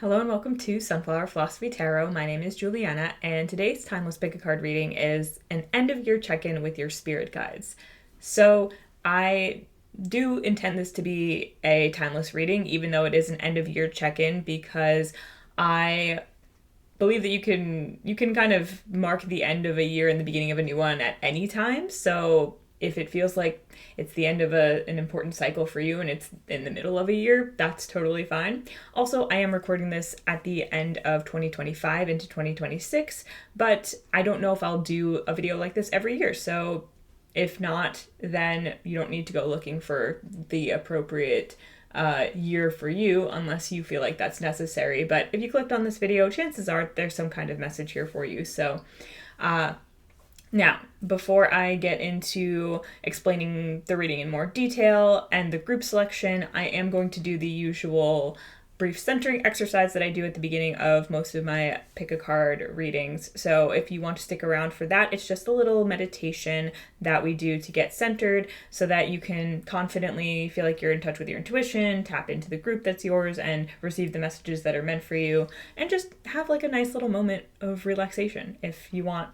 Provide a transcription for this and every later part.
Hello and welcome to Sunflower Philosophy Tarot. My name is Juliana, and today's Timeless Pick a Card reading is an end of year check in with your spirit guides. So, I do intend this to be a timeless reading, even though it is an end of year check in, because I believe that you can kind of mark the end of a year and the beginning of a new one at any time. So if it feels like it's the end of an important cycle for you and it's in the middle of a year, that's totally fine. Also, I am recording this at the end of 2025 into 2026, but I don't know if I'll do a video like this every year. So if not, then you don't need to go looking for the appropriate year for you unless you feel like that's necessary. But if you clicked on this video, chances are there's some kind of message here for you. So now, before I get into explaining the reading in more detail and the group selection, I am going to do the usual brief centering exercise that I do at the beginning of most of my pick a card readings. So if you want to stick around for that, it's just a little meditation that we do to get centered so that you can confidently feel like you're in touch with your intuition, tap into the group that's yours, and receive the messages that are meant for you, and just have like a nice little moment of relaxation if you want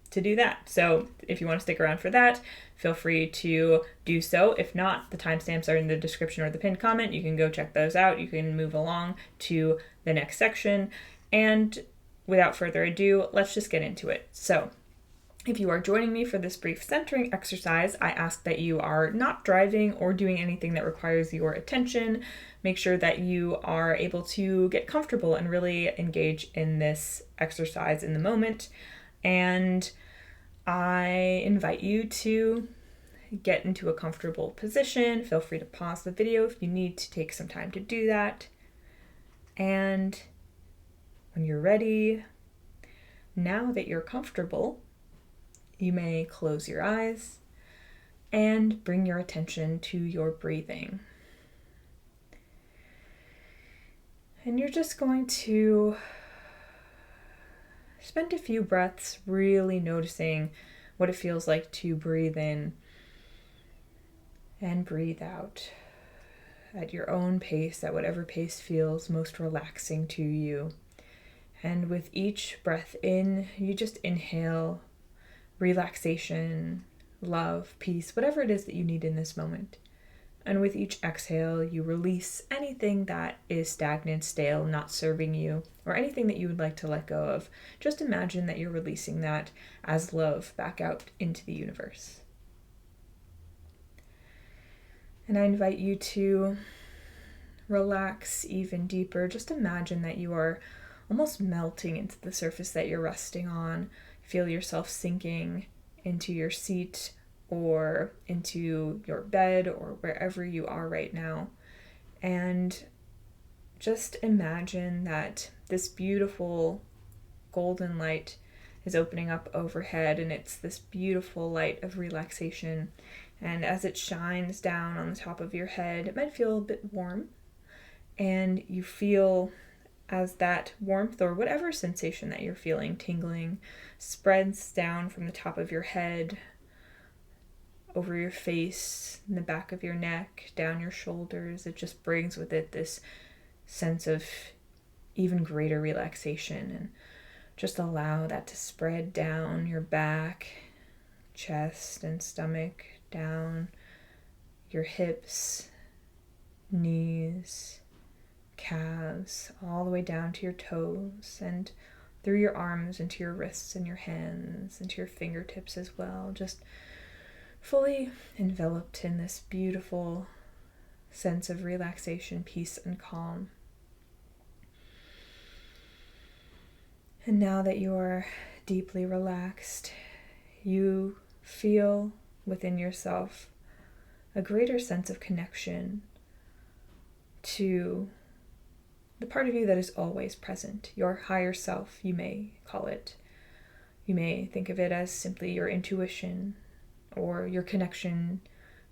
to do that. So if you want to stick around for that, feel free to do so. If not, the timestamps are in the description or the pinned comment. You can go check those out. You can move along to the next section. And without further ado, let's just get into it. So if you are joining me for this brief centering exercise, I ask that you are not driving or doing anything that requires your attention. Make sure that you are able to get comfortable and really engage in this exercise in the moment. And I invite you to get into a comfortable position. Feel free to pause the video if you need to take some time to do that. And when you're ready, now that you're comfortable, you may close your eyes and bring your attention to your breathing. And you're just going to spend a few breaths really noticing what it feels like to breathe in and breathe out at your own pace, at whatever pace feels most relaxing to you. And with each breath in, you just inhale relaxation, love, peace, whatever it is that you need in this moment. And with each exhale, you release anything that is stagnant, stale, not serving you, or anything that you would like to let go of. Just imagine that you're releasing that as love back out into the universe. And I invite you to relax even deeper. Just imagine that you are almost melting into the surface that you're resting on. Feel yourself sinking into your seat or into your bed or wherever you are right now. And just imagine that this beautiful golden light is opening up overhead, and it's this beautiful light of relaxation. And as it shines down on the top of your head, it might feel a bit warm, and you feel as that warmth or whatever sensation that you're feeling, tingling, spreads down from the top of your head, over your face, in the back of your neck, down your shoulders. It just brings with it this sense of even greater relaxation, and just allow that to spread down your back, chest and stomach, down your hips, knees, calves, all the way down to your toes, and through your arms into your wrists and your hands, into your fingertips as well. Just fully enveloped in this beautiful sense of relaxation, peace, and calm. And now that you're deeply relaxed, you feel within yourself a greater sense of connection to the part of you that is always present, your higher self, you may call it. You may think of it as simply your intuition or your connection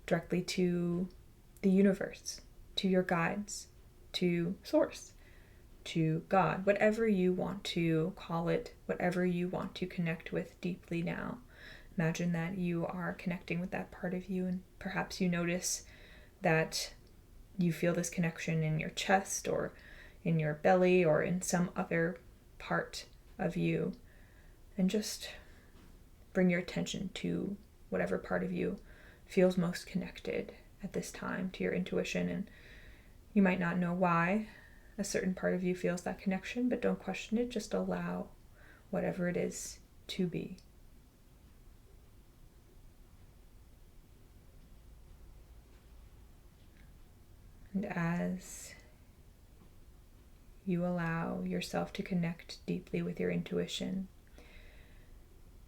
directly to the universe, to your guides, to Source, to God, whatever you want to call it, whatever you want to connect with deeply now. Imagine that you are connecting with that part of you, and perhaps you notice that you feel this connection in your chest or in your belly or in some other part of you, and just bring your attention to whatever part of you feels most connected at this time to your intuition. And you might not know why a certain part of you feels that connection, but don't question it. Just allow whatever it is to be. And as you allow yourself to connect deeply with your intuition,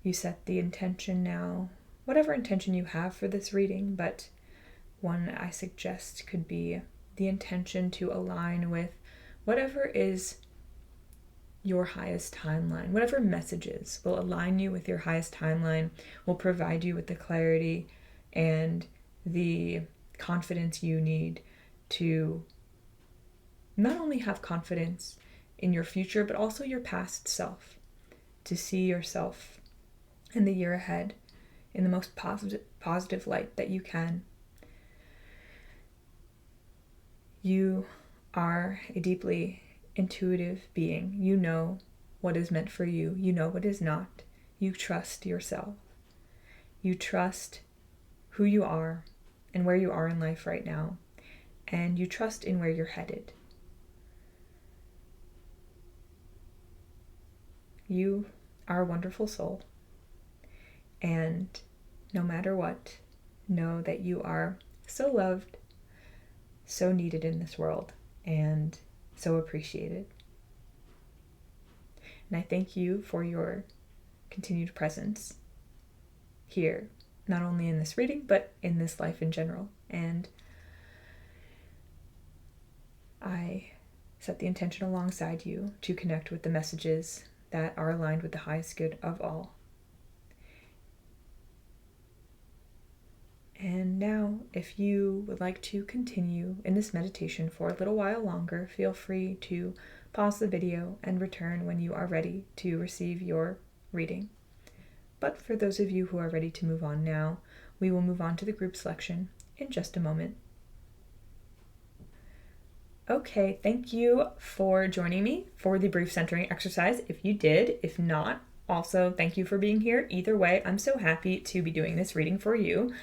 you set the intention now, whatever intention you have for this reading, but one I suggest could be the intention to align with whatever is your highest timeline. Whatever messages will align you with your highest timeline, will provide you with the clarity and the confidence you need to not only have confidence in your future, but also your past self, to see yourself in the year ahead in the most positive light that you can. You are a deeply intuitive being. You know what is meant for you. You know what is not. You trust yourself. You trust who you are and where you are in life right now. And you trust in where you're headed. You are a wonderful soul. And no matter what, know that you are so loved, so needed in this world, and so appreciated. And I thank you for your continued presence here, not only in this reading, but in this life in general. And I set the intention alongside you to connect with the messages that are aligned with the highest good of all. And now, if you would like to continue in this meditation for a little while longer, feel free to pause the video and return when you are ready to receive your reading. But for those of you who are ready to move on now, we will move on to the group selection in just a moment. Okay, thank you for joining me for the brief centering exercise. If you did, if not, also thank you for being here. Either way, I'm so happy to be doing this reading for you.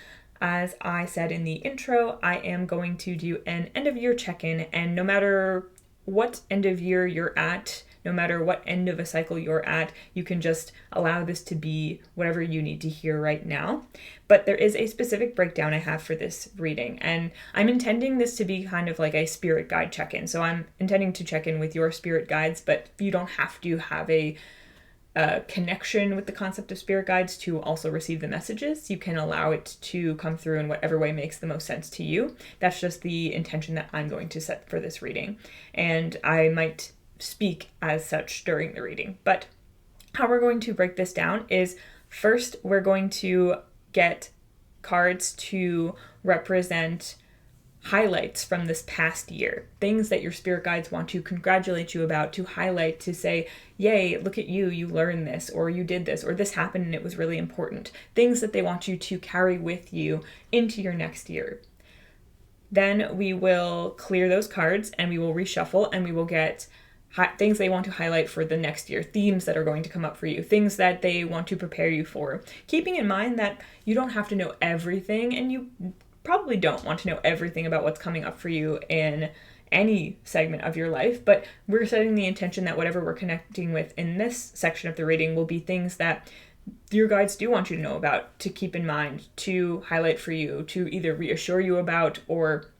As I said in the intro, I am going to do an end of year check-in, and no matter what end of year you're at, no matter what end of a cycle you're at, you can just allow this to be whatever you need to hear right now. But there is a specific breakdown I have for this reading, and I'm intending this to be kind of like a spirit guide check-in. So I'm intending to check in with your spirit guides, but you don't have to have a connection with the concept of spirit guides to also receive the messages. You can allow it to come through in whatever way makes the most sense to you. That's just the intention that I'm going to set for this reading. And I might speak as such during the reading. But how we're going to break this down is first we're going to get cards to represent highlights from this past year, things that your spirit guides want to congratulate you about, to highlight, to say, yay, look at you, you learned this, or you did this, or this happened and it was really important. Things that they want you to carry with you into your next year. Then we will clear those cards and we will reshuffle and we will get things they want to highlight for the next year, themes that are going to come up for you, things that they want to prepare you for. Keeping in mind that you don't have to know everything, and you probably don't want to know everything about what's coming up for you in any segment of your life, but we're setting the intention that whatever we're connecting with in this section of the reading will be things that your guides do want you to know about, to keep in mind, to highlight for you, to either reassure you about or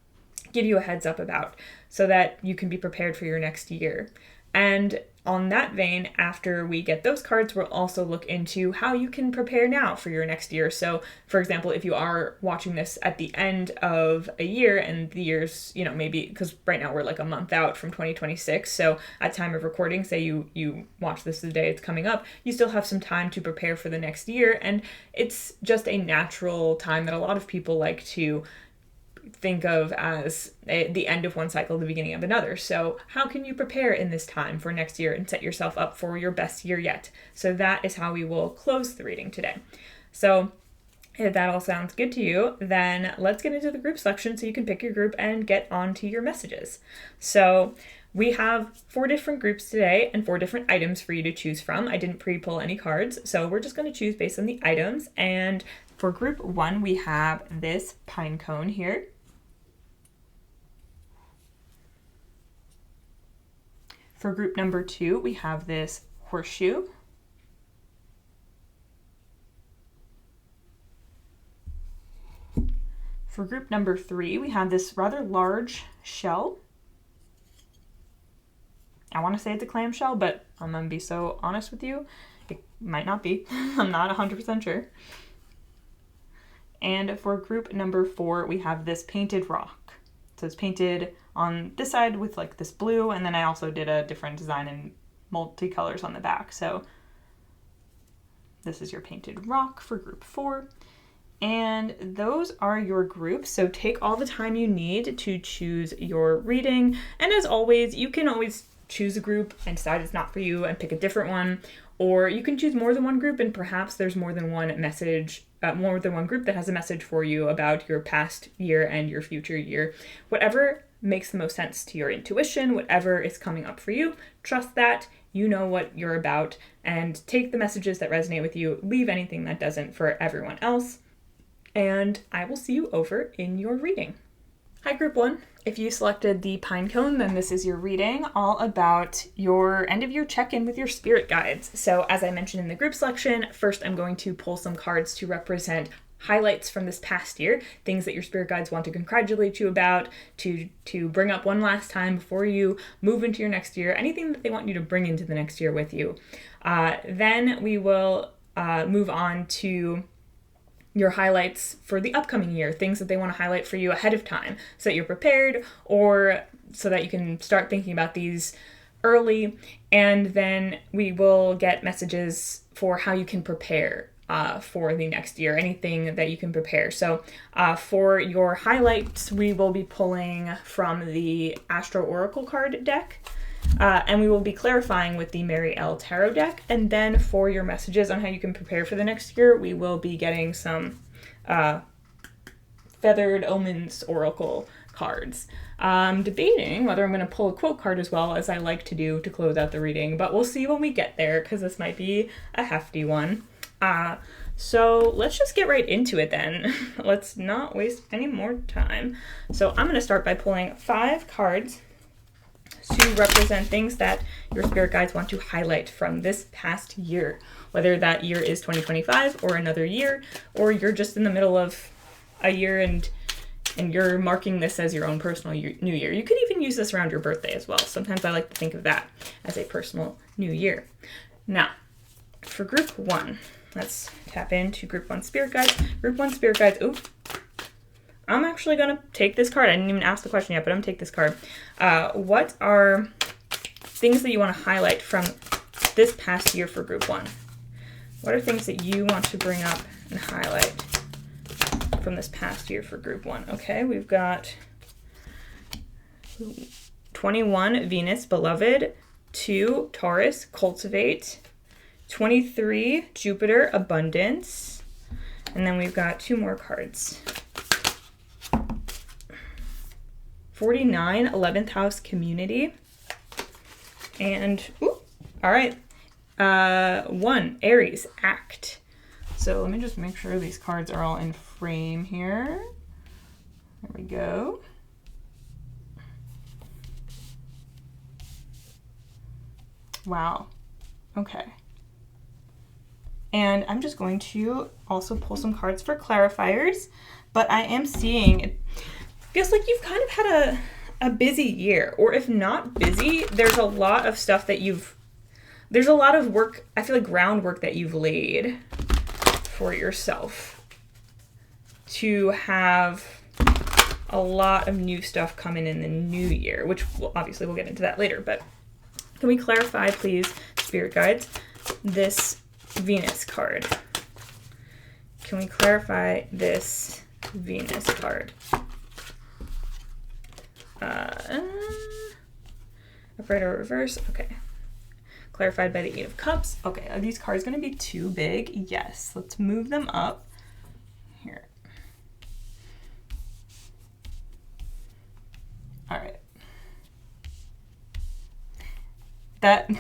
give you a heads up about, so that you can be prepared for your next year. And on that vein, after we get those cards, we'll also look into how you can prepare now for your next year. So, for example, if you are watching this at the end of a year and the year's, maybe, because right now we're like a month out from 2026. So at time of recording, say you watch this the day it's coming up, you still have some time to prepare for the next year. And it's just a natural time that a lot of people like to think of as the end of one cycle, the beginning of another. So how can you prepare in this time for next year and set yourself up for your best year yet? So that is how we will close the reading today. So if that all sounds good to you, then let's get into the group selection so you can pick your group and get on to your messages. So We have 4 different groups today and 4 different items for you to choose from. I didn't pre-pull any cards, so we're just going to choose based on the items. And for group 1, we have this pine cone here. For group number 2, we have this horseshoe. For group number 3, we have this rather large shell. I want to say it's a clam shell, but I'm going to be so honest with you, it might not be. I'm not 100% sure. And for group number 4, we have this painted rock. So it's painted on this side with like this blue, and then I also did a different design in multicolors on the back. So this is your painted rock for group 4. And those are your groups. So take all the time you need to choose your reading. And as always, you can always choose a group and decide it's not for you and pick a different one. Or you can choose more than one group and perhaps there's more than one message, more than one group that has a message for you about your past year and your future year. Whatever makes the most sense to your intuition, whatever is coming up for you, trust that. You know what you're about and take the messages that resonate with you, leave anything that doesn't for everyone else. And I will see you over in your reading. Hi, group 1. If you selected the pine cone, then this is your reading all about your end of year check-in with your spirit guides. So as I mentioned in the group selection, first I'm going to pull some cards to represent highlights from this past year, things that your spirit guides want to congratulate you about, to bring up one last time before you move into your next year, anything that they want you to bring into the next year with you. Then we will move on to your highlights for the upcoming year, things that they want to highlight for you ahead of time so that you're prepared or so that you can start thinking about these early. And then we will get messages for how you can prepare for the next year, anything that you can prepare. So for your highlights, we will be pulling from the Astro Oracle card deck. And we will be clarifying with the Mary L. Tarot deck. And then for your messages on how you can prepare for the next year, we will be getting some Feathered Omens Oracle cards. I'm debating whether I'm going to pull a quote card as well, as I like to do to close out the reading, but we'll see when we get there because this might be a hefty one. So let's just get right into it then. Let's not waste any more time. So I'm going to start by pulling 5 cards to represent things that your spirit guides want to highlight from this past year, whether that year is 2025 or another year, or you're just in the middle of a year and you're marking this as your own personal new year. You could even use this around your birthday as well. Sometimes I like to think of that as a personal new year. Now, for group 1, let's tap into group 1 spirit guides. Group 1 spirit guides, I'm actually going to take this card. I didn't even ask the question yet, but I'm going to take this card. What are things that you want to highlight from this past year for group 1? What are things that you want to bring up and highlight from this past year for group 1? Okay, we've got 21, Venus, Beloved, 2, Taurus, Cultivate, 23, Jupiter, Abundance, and then we've got 2 more cards. 49, 11th house, Community. And, all right, 1, Aries, Act. So let me just make sure these cards are all in frame here. There we go. Wow. Okay. And I'm just going to also pull some cards for clarifiers, but I am seeing it feels like you've kind of had a busy year, or if not busy, there's a lot of stuff that there's a lot of work, I feel like groundwork that you've laid for yourself to have a lot of new stuff coming in the new year, which obviously we'll get into that later, but can we clarify, please, spirit guides, this Venus card? Can we clarify this Venus card? Upright or reverse? Okay. Clarified by the 8 of Cups. Okay, are these cards going to be too big? Yes. Let's move them up. Here. All right. that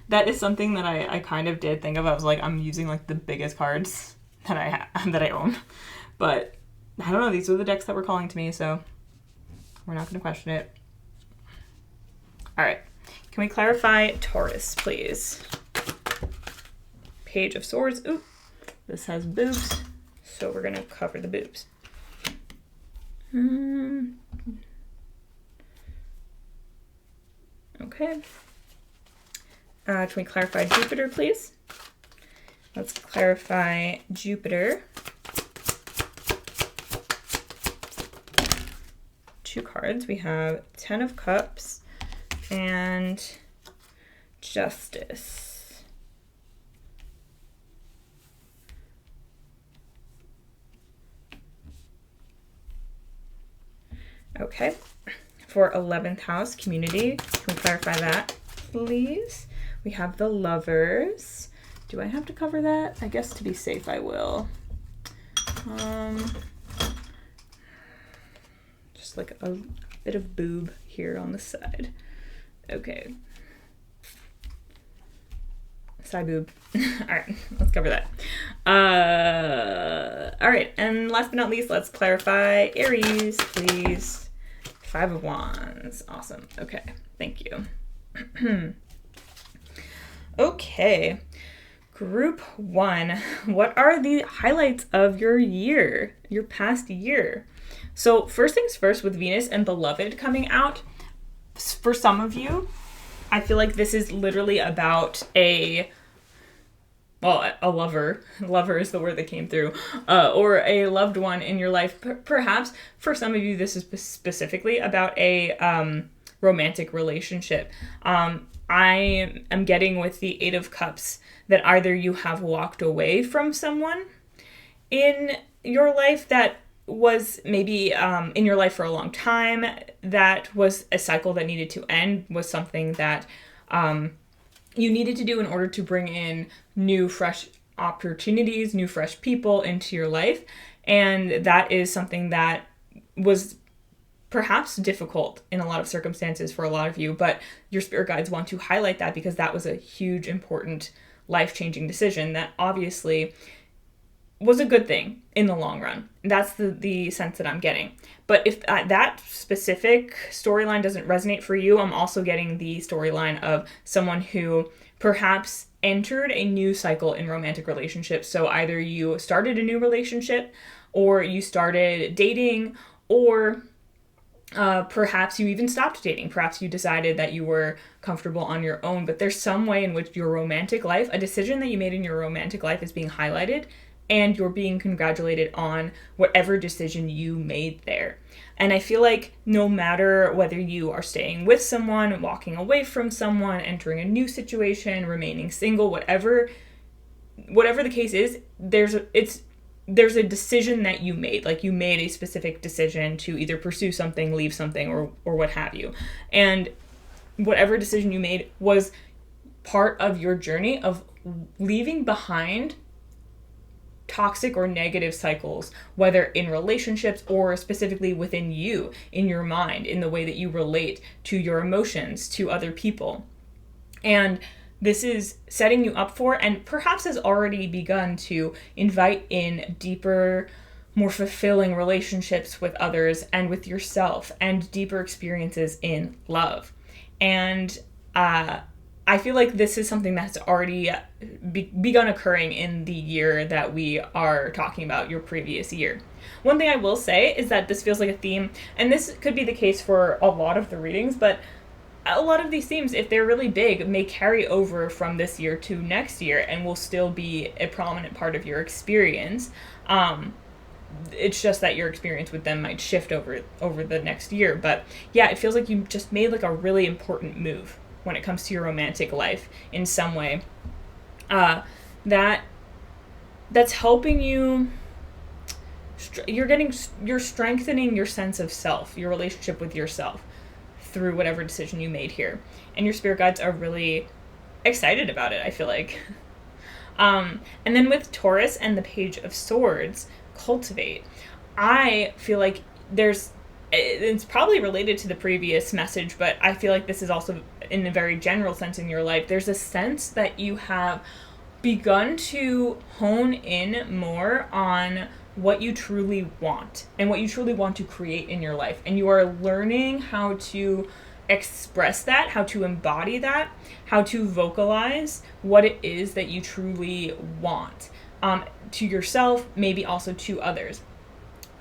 that is something that I kind of did think of. I was like, I'm using like the biggest cards that that I own, but I don't know. These were the decks that were calling to me, so we're not going to question it. All right, can we clarify Taurus, please? Page of Swords. Ooh, this has boobs, so we're going to cover the boobs. Okay. Can we clarify Jupiter, please? Let's clarify Jupiter. 2 cards. We have 10 of Cups and Justice. Okay. For 11th house, community, can we clarify that, please? We have the Lovers. Do I have to cover that? I guess to be safe, I will. Just like a bit of boob here on the side. Okay. Side boob. All right, let's cover that. All right, and last but not least, let's clarify Aries, please. 5 of Wands. Awesome. Okay, thank you. Okay, group 1. What are the highlights of your year, your past year? So first things first, with Venus and Beloved coming out, for some of you, I feel like this is literally about a lover. Lover is the word that came through. Or a loved one in your life. Perhaps for some of you, this is specifically about a romantic relationship. I am getting with the 8 of Cups that either you have walked away from someone in your life that was maybe in your life for a long time, that was a cycle that needed to end, was something that you needed to do in order to bring in new, fresh opportunities, new, fresh people into your life. And that is something that was perhaps difficult in a lot of circumstances for a lot of you, but your spirit guides want to highlight that because that was a huge, important, life-changing decision that obviously was a good thing in the long run. That's the sense that I'm getting. But if that specific storyline doesn't resonate for you, I'm also getting the storyline of someone who perhaps entered a new cycle in romantic relationships. So either you started a new relationship, or you started dating, or perhaps you even stopped dating. Perhaps you decided that you were comfortable on your own, but there's some way in which your romantic life, a decision that you made in your romantic life, is being highlighted, and you're being congratulated on whatever decision you made there. And I feel like no matter whether you are staying with someone, walking away from someone, entering a new situation, remaining single, whatever the case is, there's a decision that you made. Like, you made a specific decision to either pursue something, leave something, or what have you. And whatever decision you made was part of your journey of leaving behind toxic or negative cycles, whether in relationships or specifically within you, in your mind, in the way that you relate to your emotions, to other people. And this is setting you up for, and perhaps has already begun to invite in deeper, more fulfilling relationships with others and with yourself, and deeper experiences in love. And I feel like this is something that's already begun occurring in the year that we are talking about, your previous year. One thing I will say is that this feels like a theme, and this could be the case for a lot of the readings, but a lot of these themes, if they're really big, may carry over from this year to next year and will still be a prominent part of your experience. It's just that your experience with them might shift over the next year. But yeah, it feels like you just made like a really important move when it comes to your romantic life in some way. That's helping you. You're strengthening your sense of self, your relationship with yourself, through whatever decision you made here. And your spirit guides are really excited about it, I feel like. And then with Taurus and the Page of Swords, cultivate. I feel like it's probably related to the previous message, but I feel like this is also in a very general sense in your life, there's a sense that you have begun to hone in more on what you truly want and what you truly want to create in your life. And you are learning how to express that, how to embody that, how to vocalize what it is that you truly want, to yourself, maybe also to others.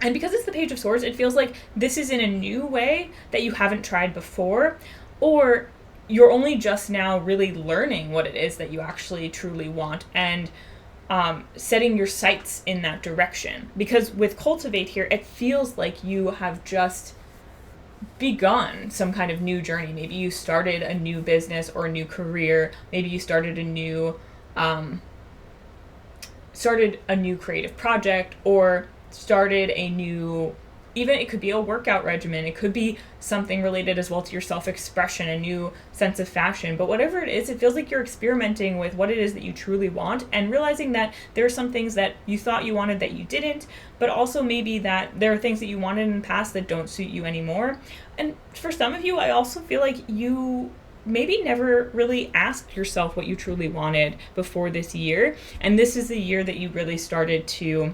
And because it's the Page of Swords, it feels like this is in a new way that you haven't tried before, or you're only just now really learning what it is that you actually truly want, and setting your sights in that direction. Because with Cultivate here, it feels like you have just begun some kind of new journey. Maybe you started a new business or a new career. Maybe you started a new creative project, or started a new, even it could be a workout regimen. It could be something related as well to your self-expression, a new sense of fashion. But whatever it is, it feels like you're experimenting with what it is that you truly want, and realizing that there are some things that you thought you wanted that you didn't, but also maybe that there are things that you wanted in the past that don't suit you anymore. And for some of you, I also feel like you maybe never really asked yourself what you truly wanted before this year. And this is the year that you really started to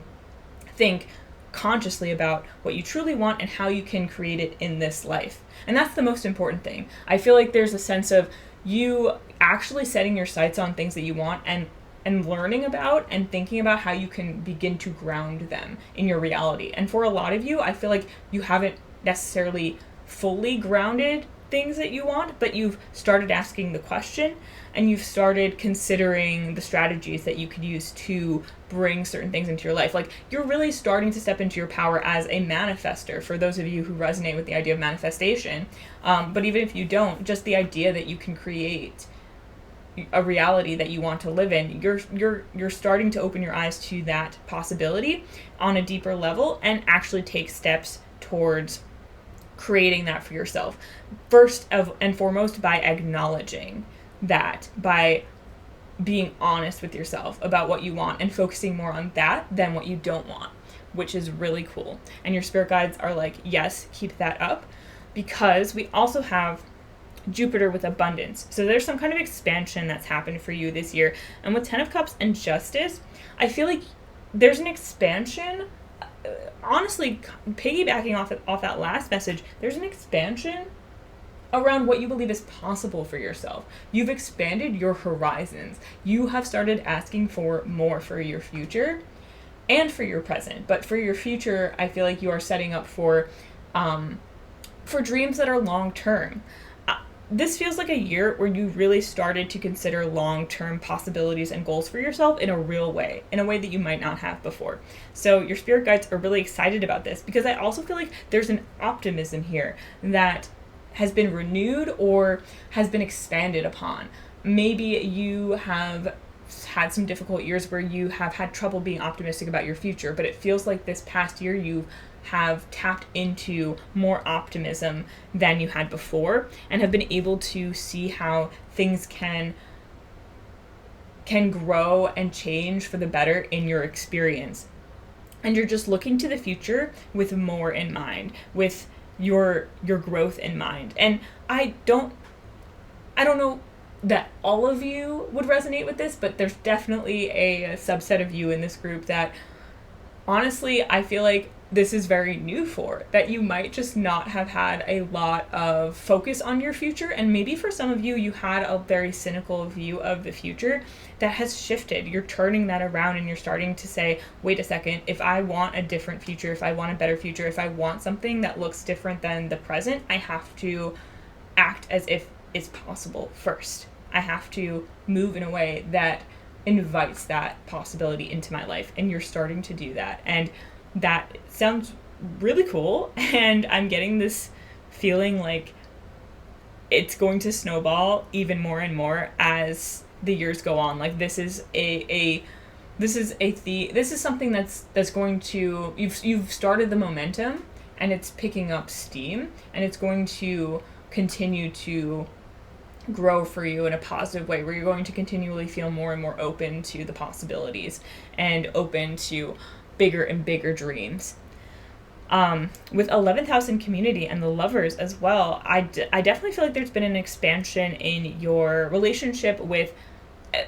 think consciously about what you truly want and how you can create it in this life. And that's the most important thing. I feel like there's a sense of you actually setting your sights on things that you want, and learning about and thinking about how you can begin to ground them in your reality. And for a lot of you, I feel like you haven't necessarily fully grounded things that you want, but you've started asking the question, and you've started considering the strategies that you could use to bring certain things into your life. Like, you're really starting to step into your power as a manifester, for those of you who resonate with the idea of manifestation. But even if you don't, just the idea that you can create a reality that you want to live in, you're starting to open your eyes to that possibility on a deeper level, and actually take steps towards creating that for yourself. First and foremost, by acknowledging that, by being honest with yourself about what you want and focusing more on that than what you don't want, which is really cool. And your spirit guides are like, yes, keep that up, because we also have Jupiter with abundance. So there's some kind of expansion that's happened for you this year. And with 10 of Cups and Justice, I feel like there's an expansion. Honestly, piggybacking off that last message, there's an expansion around what you believe is possible for yourself. You've expanded your horizons. You have started asking for more for your future and for your present. But for your future, I feel like you are setting up for dreams that are long term. This feels like a year where you really started to consider long-term possibilities and goals for yourself in a real way, in a way that you might not have before. So your spirit guides are really excited about this, because I also feel like there's an optimism here that has been renewed or has been expanded upon. Maybe you have had some difficult years where you have had trouble being optimistic about your future, but it feels like this past year you have tapped into more optimism than you had before, and have been able to see how things can grow and change for the better in your experience. And you're just looking to the future with more in mind, with your growth in mind. And I don't know that all of you would resonate with this, but there's definitely a subset of you in this group that honestly I feel like this is very new for, that you might just not have had a lot of focus on your future. And maybe for some of you, you had a very cynical view of the future that has shifted. You're turning that around, and you're starting to say, wait a second, if I want a different future, if I want a better future, if I want something that looks different than the present, I have to act as if it's possible first. I have to move in a way that invites that possibility into my life. And you're starting to do that. And that sounds really cool, and I'm getting this feeling like it's going to snowball even more and more as the years go on. Like, this is something that's going to, you've started the momentum, and it's picking up steam, and it's going to continue to grow for you in a positive way, where you're going to continually feel more and more open to the possibilities and open to bigger and bigger dreams. With 11th house in community and the lovers as well, I definitely feel like there's been an expansion in your relationship with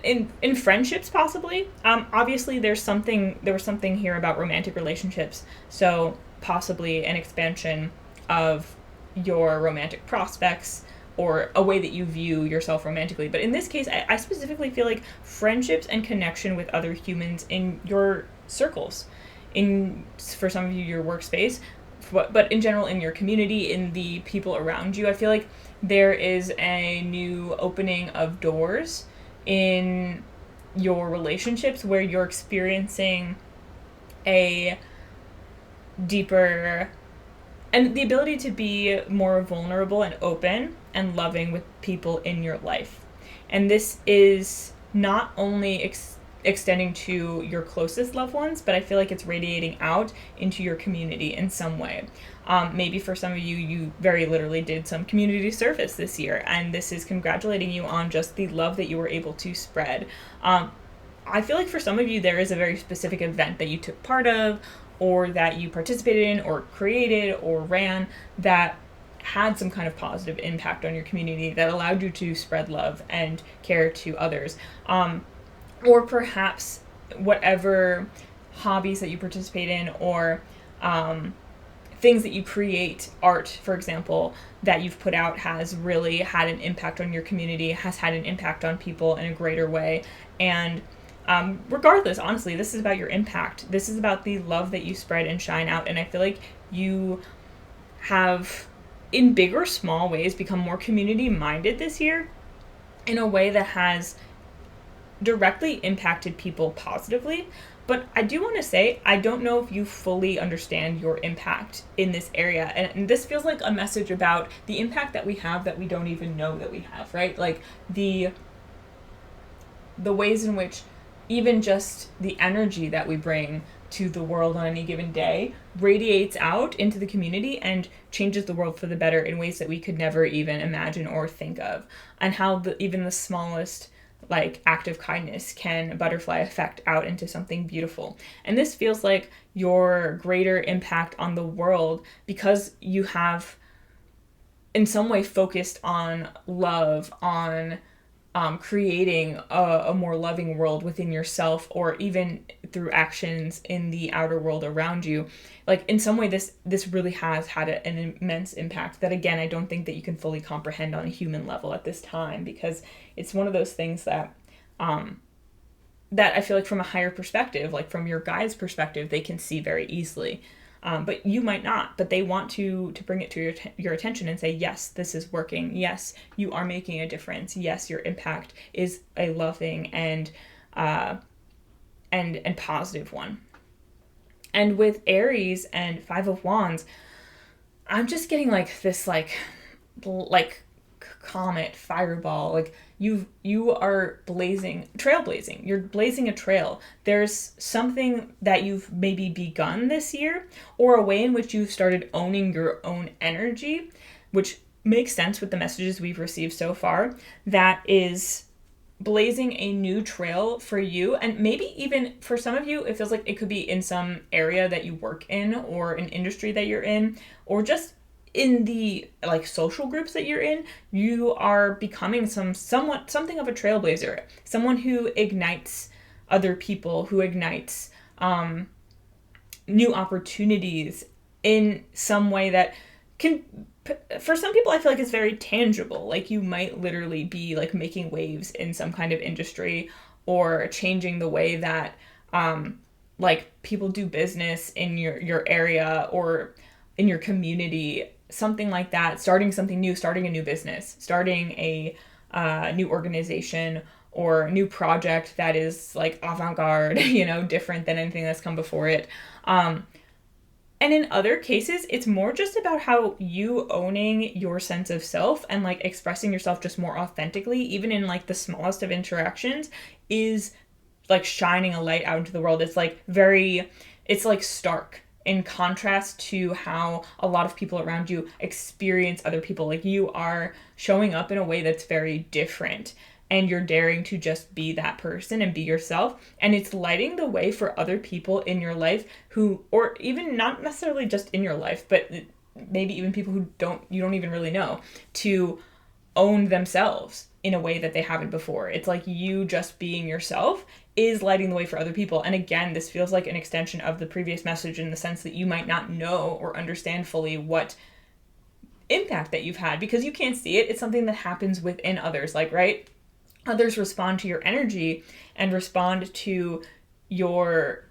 in friendships possibly. Obviously there was something here about romantic relationships, so possibly an expansion of your romantic prospects or a way that you view yourself romantically. But in this case, I specifically feel like friendships and connection with other humans in your circles, in for some of you your workspace, but in general in your community, in the people around you. I feel like there is a new opening of doors in your relationships where you're experiencing a deeper and the ability to be more vulnerable and open and loving with people in your life. And this is not only extending to your closest loved ones, but I feel like it's radiating out into your community in some way. Maybe for some of you, you very literally did some community service this year, and this is congratulating you on just the love that you were able to spread. I feel like for some of you, there is a very specific event that you took part of, or that you participated in, or created, or ran that had some kind of positive impact on your community that allowed you to spread love and care to others. Or perhaps whatever hobbies that you participate in, or things that you create, art, for example, that you've put out has really had an impact on your community, has had an impact on people in a greater way. And regardless, honestly, this is about your impact. This is about the love that you spread and shine out. And I feel like you have, in big or small ways, become more community minded this year in a way that has directly impacted people positively. But I do want to say, I don't know if you fully understand your impact in this area. And this feels like a message about the impact that we have that we don't even know that we have, right? Like the ways in which even just the energy that we bring to the world on any given day radiates out into the community and changes the world for the better in ways that we could never even imagine or think of. And how even the smallest act of kindness can butterfly effect out into something beautiful. And this feels like your greater impact on the world because you have in some way focused on love, on creating a more loving world within yourself, or even through actions in the outer world around you. Like in some way this really has had an immense impact that, again, I don't think that you can fully comprehend on a human level at this time, because it's one of those things that that I feel like from a higher perspective, like from your guide's perspective, they can see very easily. But you might not, but they want to bring it to your attention and say, yes, this is working. Yes, you are making a difference. Yes, your impact is a loving and positive one. And with Aries and Five of Wands, I'm just getting this comet, fireball, you are trailblazing. You're blazing a trail. There's something that you've maybe begun this year, or a way in which you've started owning your own energy, which makes sense with the messages we've received so far, that is blazing a new trail for you. And maybe even for some of you, it feels like it could be in some area that you work in, or an industry that you're in, or just in the social groups that you're in. You are becoming something of a trailblazer, someone who ignites other people, who ignites new opportunities in some way that can, for some people, I feel like it's very tangible. Like you might literally be making waves in some kind of industry, or changing the way that people do business in your area or in your community, something like that. Starting something new, starting a new business, starting a new organization or new project that is avant-garde, different than anything that's come before it. And in other cases, it's more just about how you owning your sense of self and expressing yourself just more authentically, even in the smallest of interactions, is shining a light out into the world. It's it's stark in contrast to how a lot of people around you experience other people. You are showing up in a way that's very different. and you're daring to just be that person and be yourself. And it's lighting the way for other people in your life who, or even not necessarily just in your life, but maybe even people who you don't even really know, to own themselves in a way that they haven't before. It's like you just being yourself is lighting the way for other people. And again, this feels like an extension of the previous message in the sense that you might not know or understand fully what impact that you've had because you can't see it. It's something that happens within others, like, right? Others respond to your energy and respond to your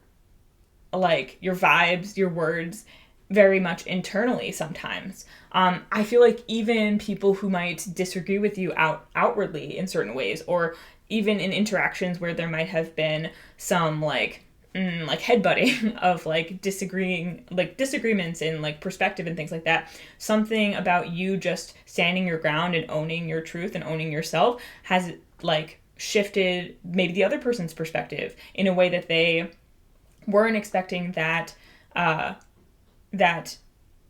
vibes, your words, very much internally sometimes. I feel like even people who might disagree with you outwardly in certain ways, or even in interactions where there might have been some headbutting of disagreements in perspective and things like that, something about you just standing your ground and owning your truth and owning yourself has shifted maybe the other person's perspective in a way that they weren't expecting that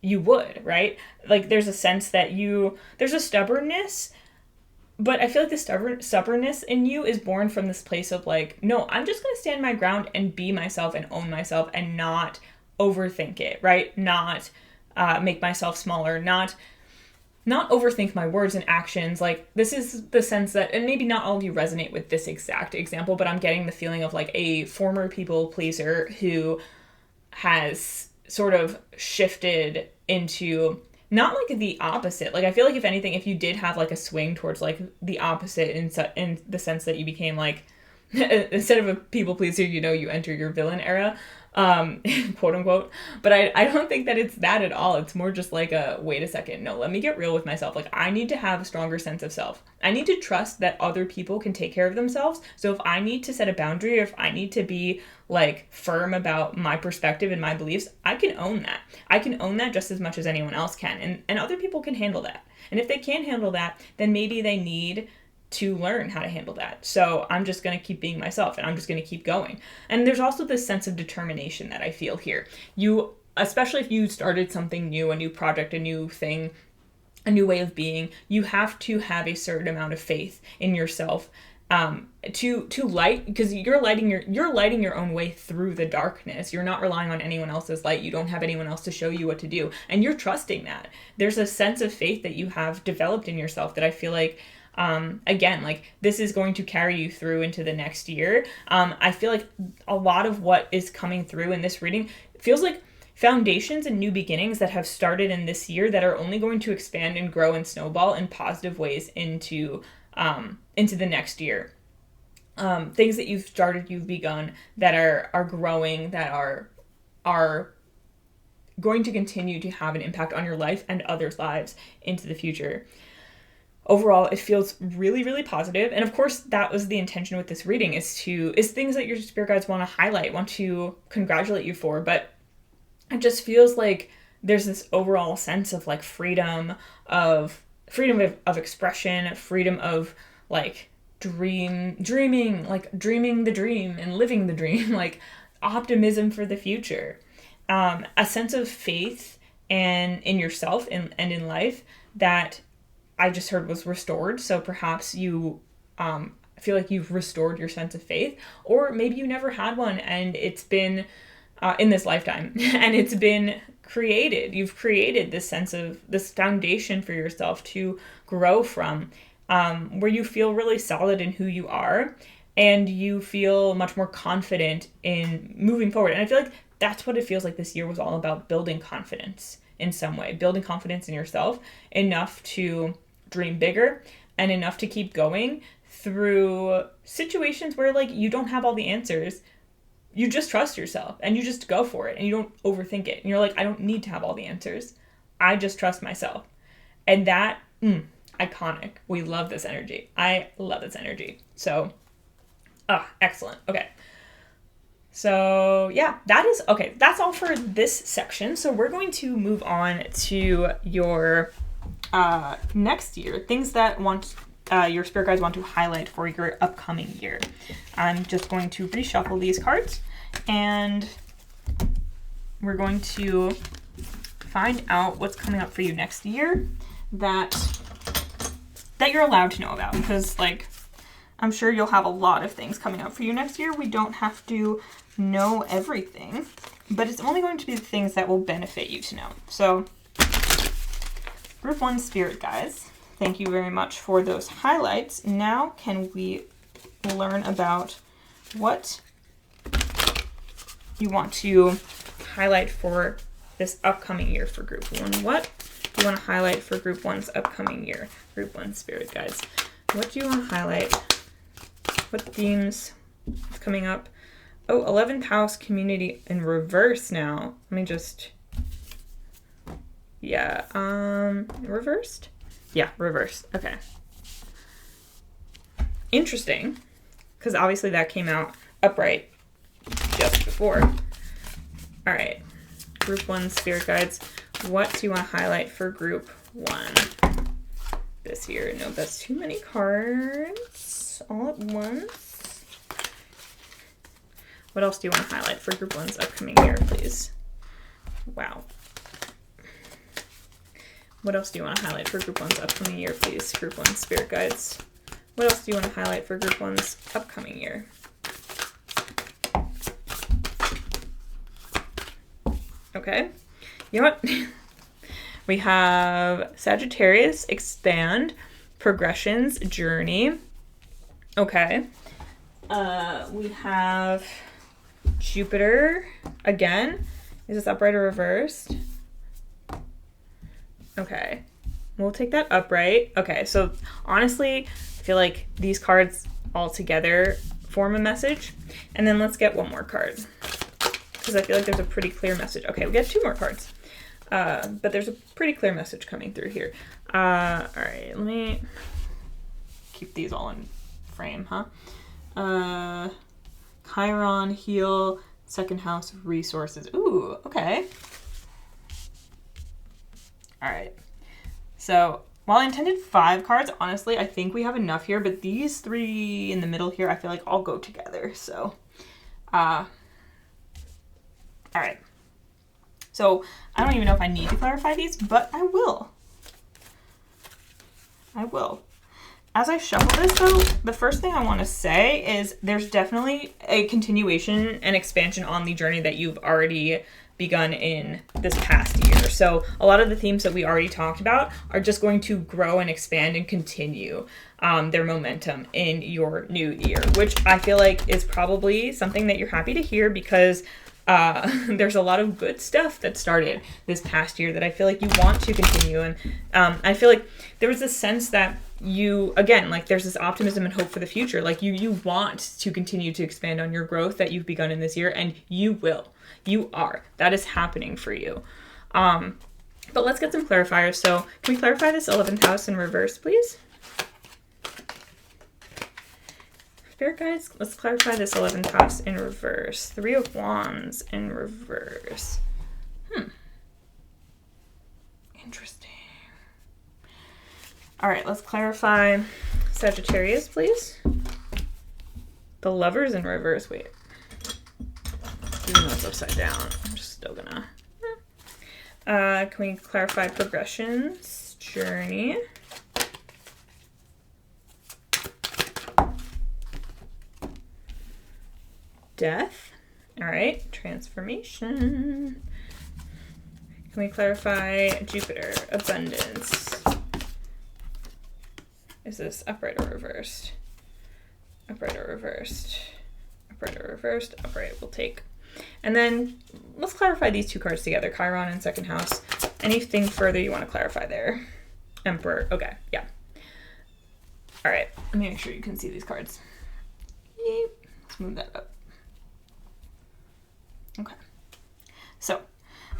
you would, right? There's a sense that there's a stubbornness, but I feel like the stubbornness in you is born from this place of no, I'm just going to stand my ground and be myself and own myself and not overthink it, right? Not make myself smaller, not overthink my words and actions. This is the sense that, and maybe not all of you resonate with this exact example, but I'm getting the feeling of a former people pleaser who has sort of shifted into not the opposite. I feel like if anything, if you did have a swing towards the opposite in the sense that you became instead of a people pleaser, you enter your villain era, quote unquote. But I don't think that it's that at all. It's more just wait a second, no, let me get real with myself. I need to have a stronger sense of self. I need to trust that other people can take care of themselves. So if I need to set a boundary, or if I need to be firm about my perspective and my beliefs, I can own that. I can own that just as much as anyone else can. And other people can handle that. And if they can't handle that, then maybe they need to learn how to handle that. So I'm just going to keep being myself, and I'm just going to keep going. And there's also this sense of determination that I feel here. You, especially if you started something new, a new project, a new thing, a new way of being, you have to have a certain amount of faith in yourself to light, because you're lighting your own way through the darkness. You're not relying on anyone else's light. You don't have anyone else to show you what to do, and you're trusting that. There's a sense of faith that you have developed in yourself that I feel again, this is going to carry you through into the next year. I feel like a lot of what is coming through in this reading feels like foundations and new beginnings that have started in this year that are only going to expand and grow and snowball in positive ways into the next year. Things that you've begun that are growing, that are going to continue to have an impact on your life and others' lives into the future. Overall, it feels really, really positive. And of course, that was the intention with this reading, is things that your spirit guides want to highlight, want to congratulate you for. But it just feels like there's this overall sense of freedom of expression, freedom of dreaming the dream and living the dream, optimism for the future, a sense of faith and in yourself and in life that I just heard was restored. So perhaps you feel like you've restored your sense of faith, or maybe you never had one and it's been in this lifetime and it's been created. You've created this foundation for yourself to grow from, where you feel really solid in who you are and you feel much more confident in moving forward. And I feel like that's what it feels like this year was all about, building confidence in some way, building confidence in yourself enough to dream bigger and enough to keep going through situations where you don't have all the answers. You just trust yourself and you just go for it and you don't overthink it. And you're I don't need to have all the answers. I just trust myself. And that, iconic. We love this energy. I love this energy. So, excellent. Okay. So yeah, that's all for this section. So we're going to move on to your next year, things that your spirit guides want to highlight for your upcoming year. I'm just going to reshuffle these cards and we're going to find out what's coming up for you next year that you're allowed to know about, because I'm sure you'll have a lot of things coming up for you next year. We don't have to know everything, but it's only going to be the things that will benefit you to know. So, Group 1 Spirit Guides, thank you very much for those highlights. Now can we learn about what you want to highlight for this upcoming year for Group 1. What do you want to highlight for Group 1's upcoming year? Group 1 Spirit Guides. What do you want to highlight? What themes is coming up? Oh, 11th house community in reverse now. Let me just... Yeah, reversed? Yeah, reversed. Okay. Interesting, because obviously that came out upright just before. All right, Group 1 Spirit Guides. What do you want to highlight for Group 1 this year? No, that's too many cards all at once. What else do you want to highlight for Group 1's upcoming year, please? Wow. What else do you want to highlight for Group 1's upcoming year, please? Group 1 Spirit Guides. What else do you want to highlight for Group 1's upcoming year? Okay. You know what? We have Sagittarius, Expand, Progressions, Journey. Okay. We have Jupiter again. Is this upright or reversed? Okay. We'll take that upright. Okay, so honestly, I feel like these cards all together form a message. And then let's get one more card, because I feel like there's a pretty clear message. Okay, we got two more cards. But there's a pretty clear message coming through here. All right, let me keep these all in frame, huh? Chiron, Heal, Second House, Resources. Ooh, okay. All right. So while I intended 5 cards, honestly, I think we have enough here, but these 3 in the middle here, I feel like all go together. So, all right. So I don't even know if I need to clarify these, but I will. I will. As I shuffle this, though, the first thing I want to say is there's definitely a continuation and expansion on the journey that you've already begun in this past year. So a lot of the themes that we already talked about are just going to grow and expand and continue their momentum in your new year, which I feel like is probably something that you're happy to hear, because there's a lot of good stuff that started this past year that I feel like you want to continue. And I feel like there was this sense that you, again, like there's this optimism and hope for the future. Like you want to continue to expand on your growth that you've begun in this year, and you will. You are. That is happening for you. But let's get some clarifiers. So can we clarify this 11th house in reverse, please? Spirit guides, let's clarify this 11th house in reverse. 3 of Wands in reverse. Interesting. All right, let's clarify Sagittarius, please. The Lovers in reverse. Wait. Even though it's upside down, I'm just still gonna... can we clarify Progressions, Journey? Death. All right, Transformation. Can we clarify Jupiter, Abundance? Is this upright or reversed? Upright or reversed? Upright or reversed? Upright, we'll take. And then let's clarify these 2 cards together, Chiron and Second House. Anything further you want to clarify there? Emperor. Okay, yeah. All right, let me make sure you can see these cards. Let's move that up. Okay. So,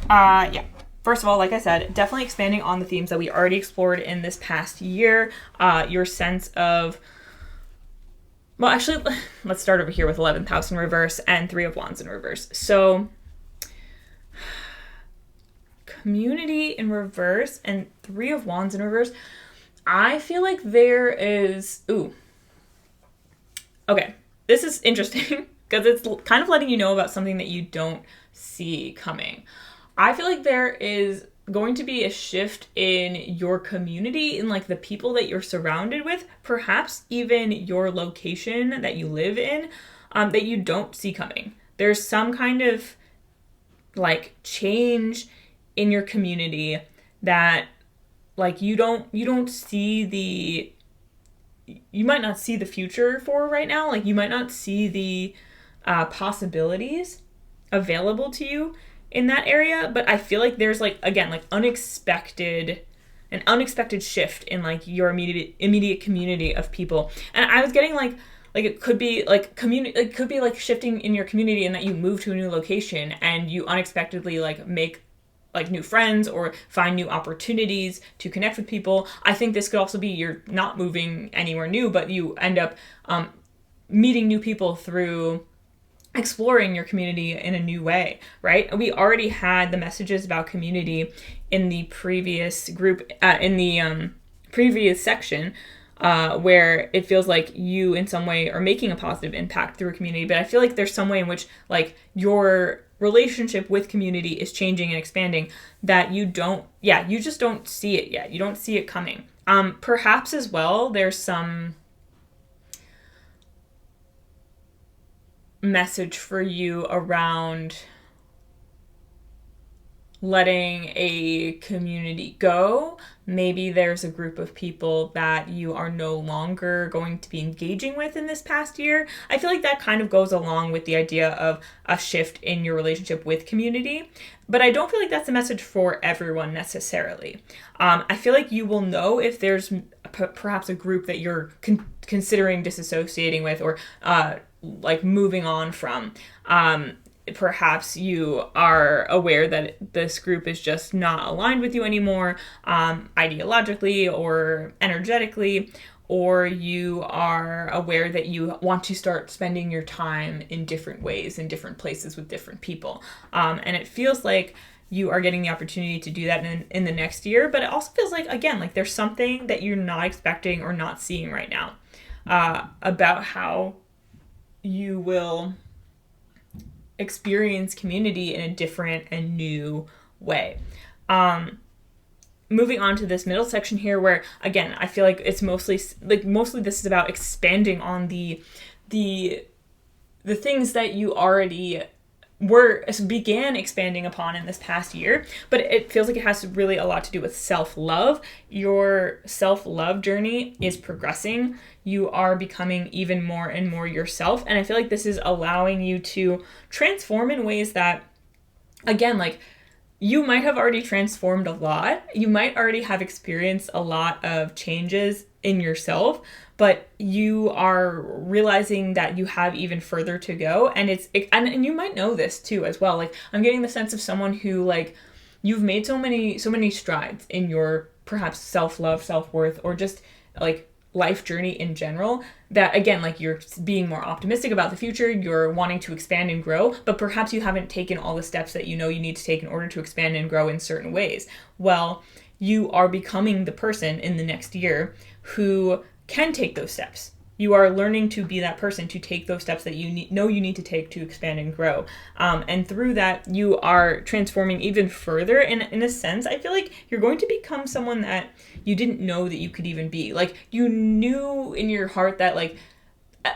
yeah. First of all, like I said, definitely expanding on the themes that we already explored in this past year. Your sense of... Well, actually, let's start over here with 11th house in reverse and 3 of Wands in reverse. So, community in reverse and 3 of Wands in reverse. I feel like there is... Ooh. Okay. This is interesting because it's kind of letting you know about something that you don't see coming. I feel like there is going to be a shift in your community, in like the people that you're surrounded with, perhaps even your location that you live in, that you don't see coming. There's some kind of like change in your community that like you don't see the you might not see the future for right now. Like you might not see the possibilities available to you in that area, but I feel like there's like, again, like an unexpected shift in like your immediate community of people. And I was getting like it could be like community, it could be like shifting in your community in that you move to a new location and you unexpectedly like make like new friends or find new opportunities to connect with people. I think this could also be you're not moving anywhere new, but you end up meeting new people through exploring your community in a new way, right? We already had the messages about community in the previous group, in the previous section, where it feels like you in some way are making a positive impact through a community. But I feel like there's some way in which like your relationship with community is changing and expanding that you just don't see it yet. You don't see it coming. Perhaps as well, there's some message for you around letting a community go. Maybe there's a group of people that you are no longer going to be engaging with in this past year. I feel like that kind of goes along with the idea of a shift in your relationship with community, but I don't feel like that's a message for everyone necessarily. I feel like you will know if there's perhaps a group that you're considering disassociating with or like moving on from. Perhaps you are aware that this group is just not aligned with you anymore, ideologically or energetically, or you are aware that you want to start spending your time in different ways, in different places with different people. And it feels like you are getting the opportunity to do that in the next year, but it also feels like, again, like there's something that you're not expecting or not seeing right now about how you will experience community in a different and new way. Moving on to this middle section here, where again I feel like it's mostly this is about expanding on the things that you already began expanding upon in this past year, but it feels like it has really a lot to do with self-love. Your self-love journey is progressing. You are becoming even more and more yourself, and I feel like this is allowing you to transform in ways that, again, like you might have already transformed a lot. You might already have experienced a lot of changes in yourself, but you are realizing that you have even further to go. And and you might know this too as well. Like I'm getting the sense of someone who like you've made so many strides in your perhaps self-love, self-worth, or just like life journey in general, that again, like you're being more optimistic about the future, you're wanting to expand and grow, but perhaps you haven't taken all the steps that you know you need to take in order to expand and grow in certain ways. Well, you are becoming the person in the next year who can take those steps. You are learning to be that person to take those steps that you know you need to take to expand and grow. And through that, you are transforming even further. And in a sense, I feel like you're going to become someone that you didn't know that you could even be. Like you knew in your heart that like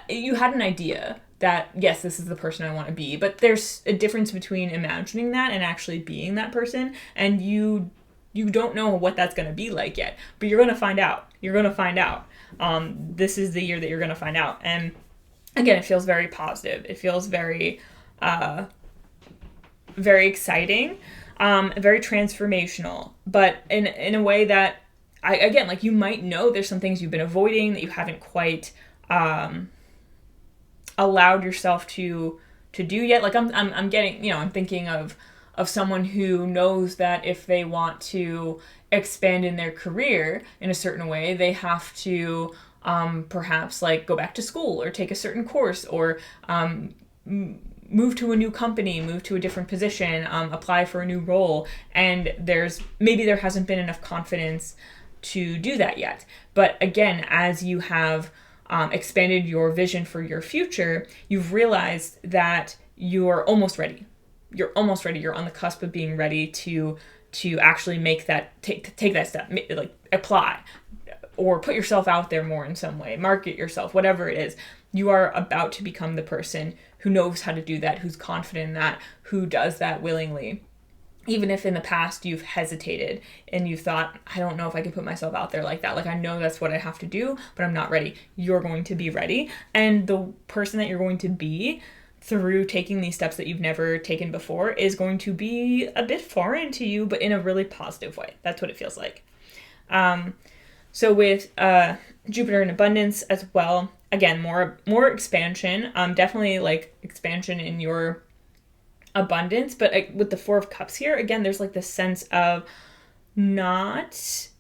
you had an idea that, yes, this is the person I want to be. But there's a difference between imagining that and actually being that person. And you don't know what that's going to be like yet, but you're going to find out. You're going to find out. This is the year that you're going to find out. And again, it feels very positive. It feels very, very exciting, very transformational, but in a way that again, like you might know there's some things you've been avoiding that you haven't quite, allowed yourself to do yet. Like I'm getting, I'm thinking of someone who knows that if they want to expand in their career in a certain way, they have to perhaps like go back to school or take a certain course or move to a new company, move to a different position, apply for a new role. And there hasn't been enough confidence to do that yet. But again, as you have expanded your vision for your future, you've realized that you're almost ready. You're on the cusp of being ready to to actually make that, take that step, like apply or put yourself out there more in some way, market yourself, whatever it is. You are about to become the person who knows how to do that, who's confident in that, who does that willingly. Even if in the past you've hesitated and you thought, I don't know if I can put myself out there like that. Like, I know that's what I have to do, but I'm not ready. You're going to be ready. And the person that you're going to be through taking these steps that you've never taken before is going to be a bit foreign to you, but in a really positive way. That's what it feels like. So with Jupiter in abundance as well, again, more expansion, definitely like expansion in your abundance, but with the Four of Cups here, again, there's like this sense of not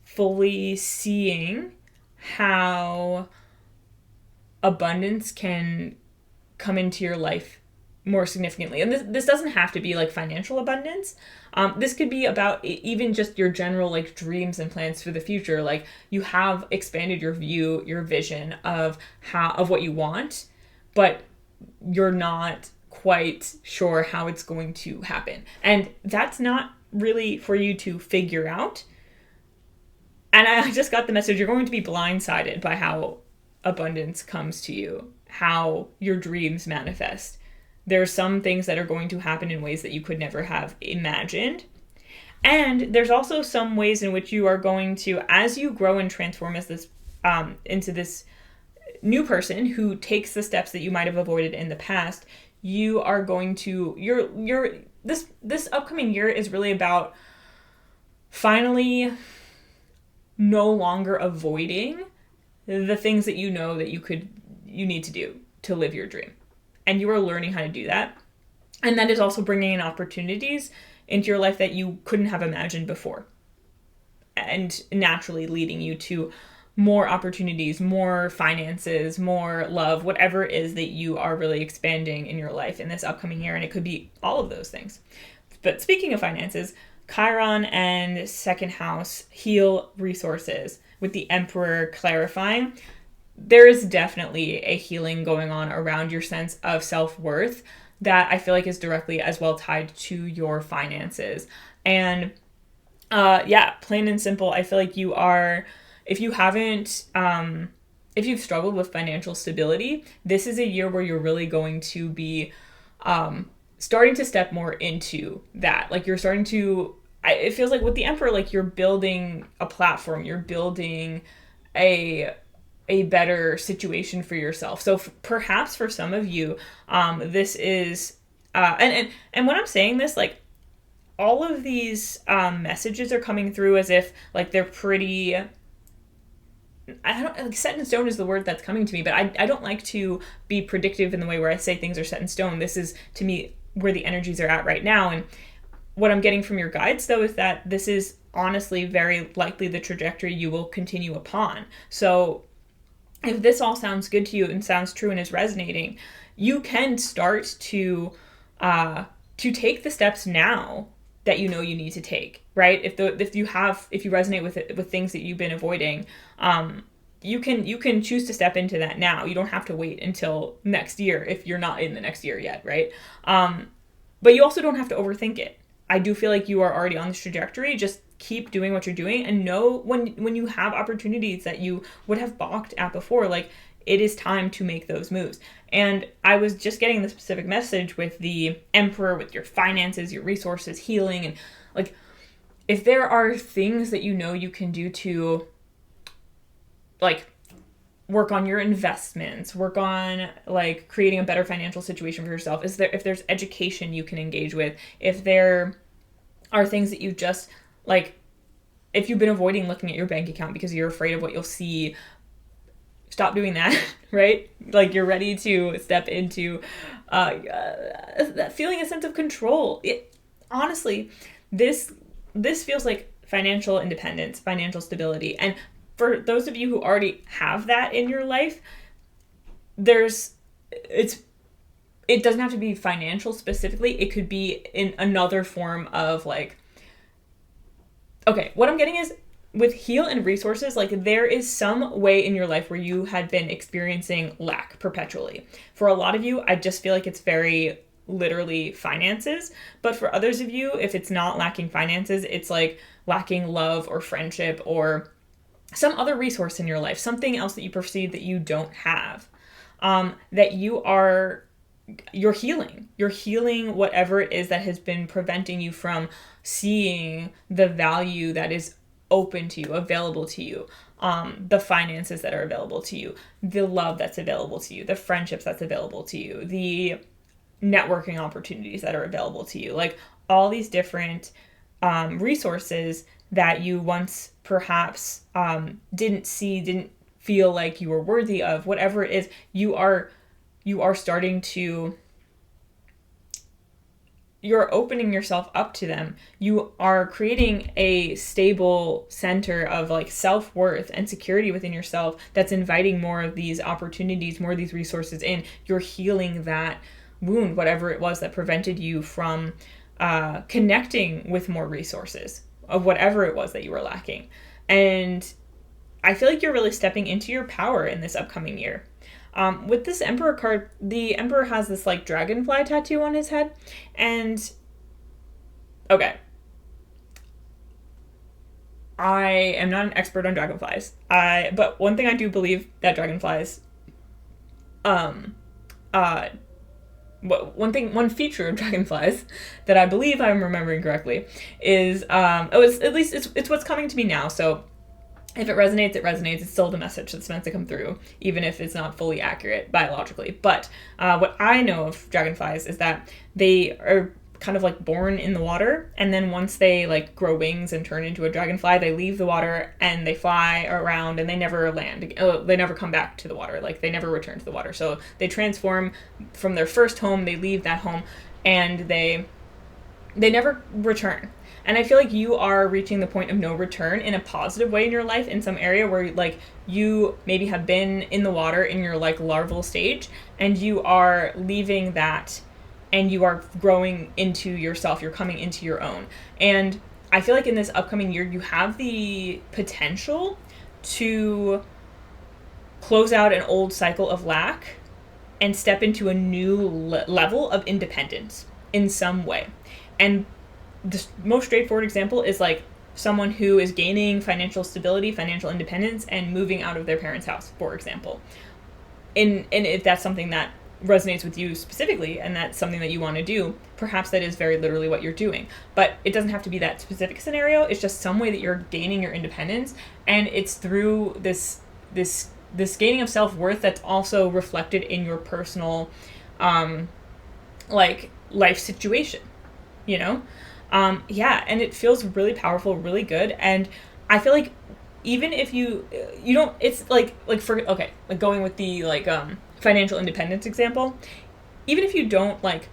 fully seeing how abundance can come into your life more significantly. And this doesn't have to be like financial abundance. This could be about even just your general like dreams and plans for the future. Like, you have expanded your view, your vision of what you want, but you're not quite sure how it's going to happen. And that's not really for you to figure out. And I just got the message, you're going to be blindsided by how abundance comes to you, how your dreams manifest. There are some things that are going to happen in ways that you could never have imagined. And there's also some ways in which you are going to, as you grow and transform as this into this new person who takes the steps that you might have avoided in the past, you are going to, this upcoming year is really about finally no longer avoiding the things that you know that you need to do to live your dream. And you are learning how to do that. And that is also bringing in opportunities into your life that you couldn't have imagined before. And naturally leading you to more opportunities, more finances, more love, whatever it is that you are really expanding in your life in this upcoming year. And it could be all of those things. But speaking of finances, Chiron and second house heal resources with the Emperor clarifying. There is definitely a healing going on around your sense of self-worth that I feel like is directly as well tied to your finances. And plain and simple, I feel like you are, if you've struggled with financial stability, this is a year where you're really going to be starting to step more into that. Like, you're starting to, it feels like with the Emperor, like you're building a platform, you're building a better situation for yourself. So perhaps for some of you, this is, and when I'm saying this, like, all of these messages are coming through as if like they're pretty, like, set in stone is the word that's coming to me, but I don't like to be predictive in the way where I say things are set in stone. This is, to me, where the energies are at right now. And what I'm getting from your guides, though, is that this is honestly very likely the trajectory you will continue upon. So if this all sounds good to you and sounds true and is resonating, you can start to take the steps now that you know you need to take, right? If you resonate with it, with things that you've been avoiding, you can choose to step into that now. You don't have to wait until next year if you're not in the next year yet, right? But you also don't have to overthink it. I do feel like you are already on this trajectory. Just keep doing what you're doing, and know when you have opportunities that you would have balked at before, like, it is time to make those moves. And I was just getting the specific message with the Emperor, with your finances, your resources, healing, and like, if there are things that you know you can do to like work on your investments, work on like creating a better financial situation for yourself, if there's education you can engage with, if there are things that you just like, if you've been avoiding looking at your bank account because you're afraid of what you'll see, stop doing that, right? Like, you're ready to step into that feeling a sense of control. Honestly, this feels like financial independence, financial stability. And for those of you who already have that in your life, it doesn't have to be financial specifically. It could be in another form of like, okay, what I'm getting is with heal and resources, like, there is some way in your life where you had been experiencing lack perpetually. For a lot of you, I just feel like it's very literally finances. But for others of you, if it's not lacking finances, it's like lacking love or friendship or some other resource in your life, something else that you perceive that you don't have, that you're healing whatever it is that has been preventing you from seeing the value that is open to you, available to you, the finances that are available to you, the love that's available to you, the friendships that's available to you, the networking opportunities that are available to you, like all these different resources that you once perhaps didn't feel like you were worthy of, whatever it is, you are starting to, you're opening yourself up to them. You are creating a stable center of like self-worth and security within yourself that's inviting more of these opportunities, more of these resources in. You're healing that wound, whatever it was that prevented you from connecting with more resources of whatever it was that you were lacking. And I feel like you're really stepping into your power in this upcoming year. With this Emperor card, the Emperor has this like dragonfly tattoo on his head. And, okay, I am not an expert on dragonflies. But one thing I do believe that dragonflies, one feature of dragonflies that I believe I'm remembering correctly is, it's what's coming to me now. So if it resonates, it resonates. It's still the message that's meant to come through, even if it's not fully accurate biologically. But what I know of dragonflies is that they are kind of like born in the water, and then once they like grow wings and turn into a dragonfly, they leave the water and they fly around and they never land. They never come back to the water. Like they never return to the water. So they transform from their first home, they leave that home, and they never return. And I feel like you are reaching the point of no return in a positive way in your life, in some area where like you maybe have been in the water in your like larval stage, and you are leaving that and you are growing into yourself. You're coming into your own. And I feel like in this upcoming year, you have the potential to close out an old cycle of lack and step into a new level of independence in some way. And the most straightforward example is like someone who is gaining financial stability, financial independence, and moving out of their parents' house, for example. And if that's something that resonates with you specifically, and that's something that you want to do, perhaps that is very literally what you're doing. But it doesn't have to be that specific scenario. It's just some way that you're gaining your independence, and it's through this gaining of self-worth that's also reflected in your personal like life situation, you know? And it feels really powerful, really good. And I feel like even if you don't, it's like going with the like financial independence example, even if you don't like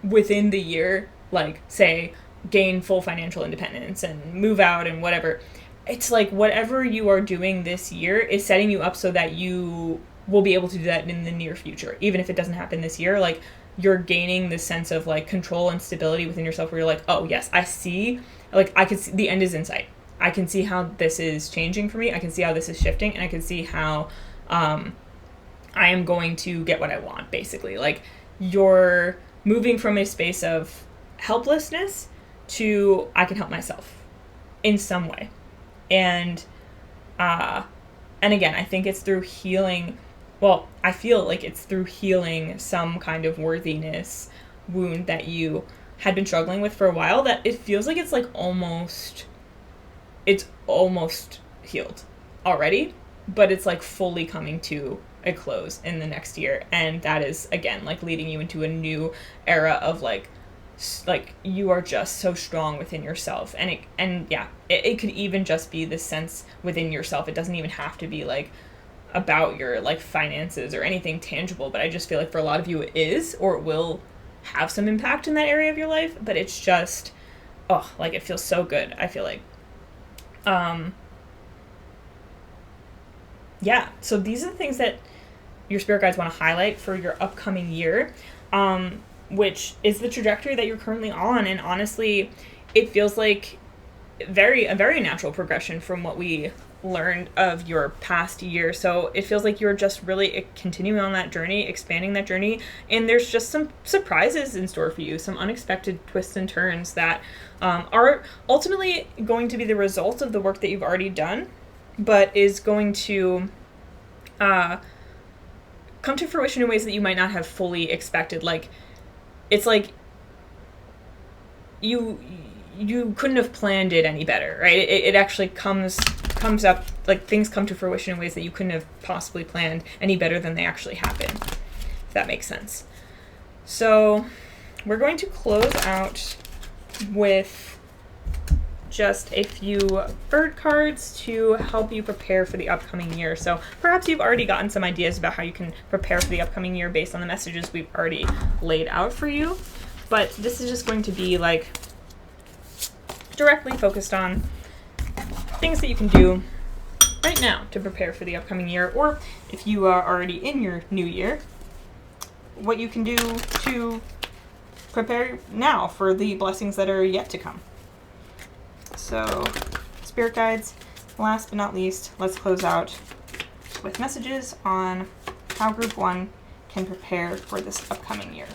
within the year, like say gain full financial independence and move out and whatever, it's like whatever you are doing this year is setting you up so that you will be able to do that in the near future. Even if it doesn't happen this year, like you're gaining this sense of like control and stability within yourself where you're like, oh yes, I see, like I can see the end is in sight. I can see how this is changing for me. I can see how this is shifting, and I can see how I am going to get what I want, basically. Like you're moving from a space of helplessness to I can help myself in some way. And again, I think it's through healing. Well, I feel like it's through healing some kind of worthiness wound that you had been struggling with for a while that it feels like it's almost healed already, but it's like fully coming to a close in the next year. And that is, again, like leading you into a new era of like you are just so strong within yourself. And it could even just be this sense within yourself. It doesn't even have to be like about your like finances or anything tangible, but I just feel like for a lot of you it is, or it will have some impact in that area of your life. But it's just like it feels so good. I feel like so these are the things that your spirit guides want to highlight for your upcoming year, which is the trajectory that you're currently on. And honestly, it feels like a very natural progression from what we learned of your past year. So it feels like you're just really continuing on that journey, expanding that journey, and there's just some surprises in store for you, some unexpected twists and turns that are ultimately going to be the result of the work that you've already done, but is going to come to fruition in ways that you might not have fully expected. Like, it's like you couldn't have planned it any better, right? It actually comes up, like, things come to fruition in ways that you couldn't have possibly planned any better than they actually happen, if that makes sense. So we're going to close out with just a few bird cards to help you prepare for the upcoming year. So perhaps you've already gotten some ideas about how you can prepare for the upcoming year based on the messages we've already laid out for you. But this is just going to be like directly focused on things that you can do right now to prepare for the upcoming year, or if you are already in your new year, what you can do to prepare now for the blessings that are yet to come. So, spirit guides, last but not least, let's close out with messages on how Group 1 can prepare for this upcoming year.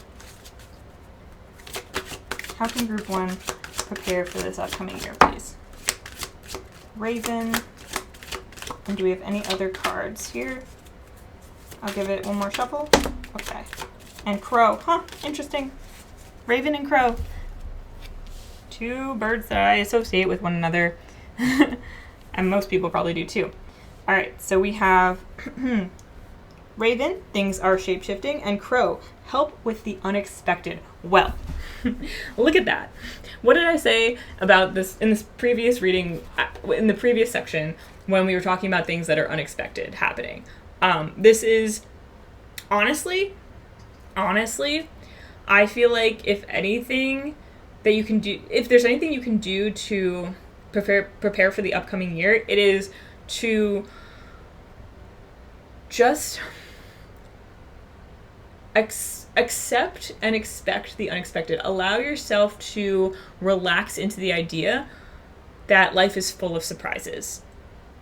How can Group 1 prepare for this upcoming year, please? Raven. And do we have any other cards here? I'll give it one more shuffle. Okay. And Crow. Huh, interesting. Raven and Crow. Two birds that I associate with one another. And most people probably do too. Alright, so we have Raven, things are shape-shifting, and Crow, help with the unexpected. Well, look at that. What did I say about this in this previous reading, in the previous section, when we were talking about things that are unexpected happening? This is, honestly, I feel like if anything that you can do, if there's anything you can do to prepare for the upcoming year, it is to just accept and expect the unexpected. Allow yourself to relax into the idea that life is full of surprises,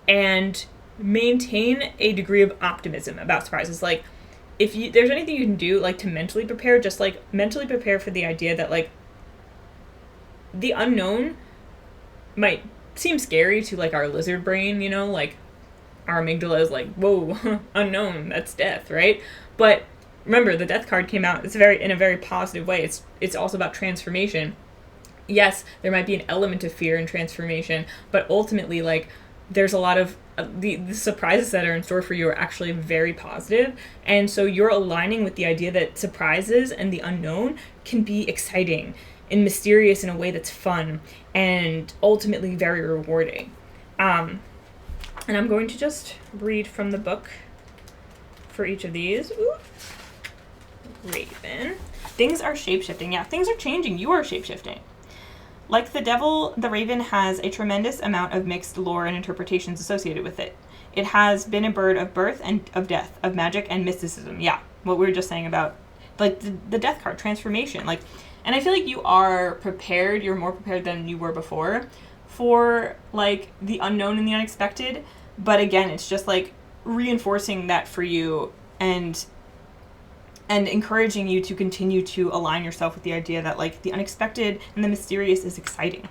and maintain a degree of optimism about surprises. Like, if there's anything you can do, like, to mentally prepare, just like mentally prepare for the idea that, like, the unknown might seem scary to, like, our lizard brain, you know, like our amygdala is like, whoa, unknown, that's death, right? But remember, the death card came out, it's in a very positive way. It's also about transformation. Yes, there might be an element of fear in transformation, but ultimately, like, there's a lot of the surprises that are in store for you are actually very positive. And so you're aligning with the idea that surprises and the unknown can be exciting and mysterious in a way that's fun and ultimately very rewarding. And I'm going to just read from the book for each of these. Ooh. Raven. Things are shape-shifting. Yeah, things are changing. You are shape-shifting. Like the devil, the raven has a tremendous amount of mixed lore and interpretations associated with it. It has been a bird of birth and of death, of magic and mysticism. Yeah, what we were just saying about, like, the death card, transformation. Like, and I feel like you are prepared, you're more prepared than you were before for, like, the unknown and the unexpected. But again, it's just, like, reinforcing that for you and encouraging you to continue to align yourself with the idea that, like, the unexpected and the mysterious is exciting.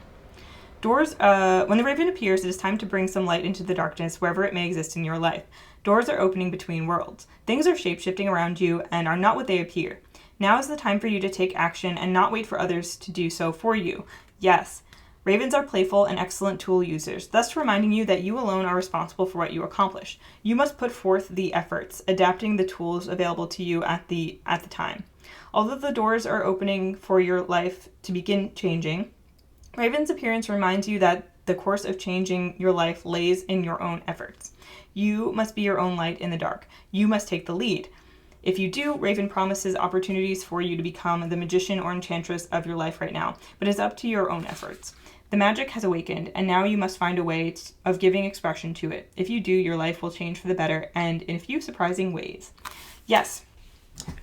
Doors, when the raven appears, it is time to bring some light into the darkness wherever it may exist in your life. Doors are opening between worlds. Things are shape-shifting around you and are not what they appear. Now is the time for you to take action and not wait for others to do so for you. Yes, ravens are playful and excellent tool users, thus reminding you that you alone are responsible for what you accomplish. You must put forth the efforts, adapting the tools available to you at the time. Although the doors are opening for your life to begin changing, Raven's appearance reminds you that the course of changing your life lays in your own efforts. You must be your own light in the dark. You must take the lead. If you do, Raven promises opportunities for you to become the magician or enchantress of your life right now, but it's up to your own efforts. The magic has awakened, and now you must find a way of giving expression to it. If you do, your life will change for the better, and in a few surprising ways. Yes,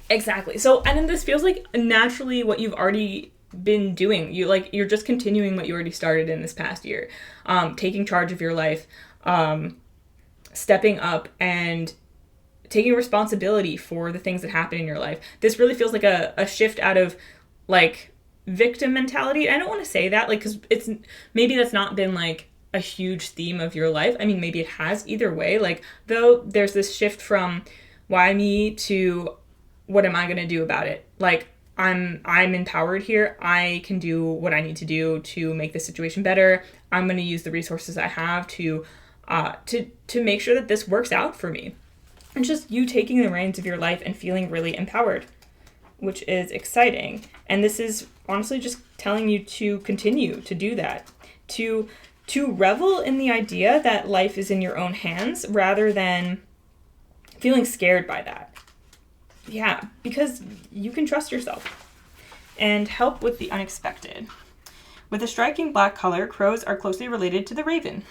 exactly. So, and then this feels like naturally what you've already been doing. You're just continuing what you already started in this past year. Taking charge of your life, stepping up and taking responsibility for the things that happen in your life. This really feels like a shift out of like victim mentality. I don't want to say that like because it's maybe that's not been like a huge theme of your life. I mean, maybe it has. Either way, like though there's this shift from why me to what am I going to do about it? Like I'm empowered here. I can do what I need to do to make the situation better. I'm going to use the resources I have to make sure that this works out for me. It's just you taking the reins of your life and feeling really empowered, which is exciting. And this is honestly just telling you to continue to do that, to revel in the idea that life is in your own hands rather than feeling scared by that. Yeah, because you can trust yourself. And help with the unexpected. With a striking black color, crows are closely related to the raven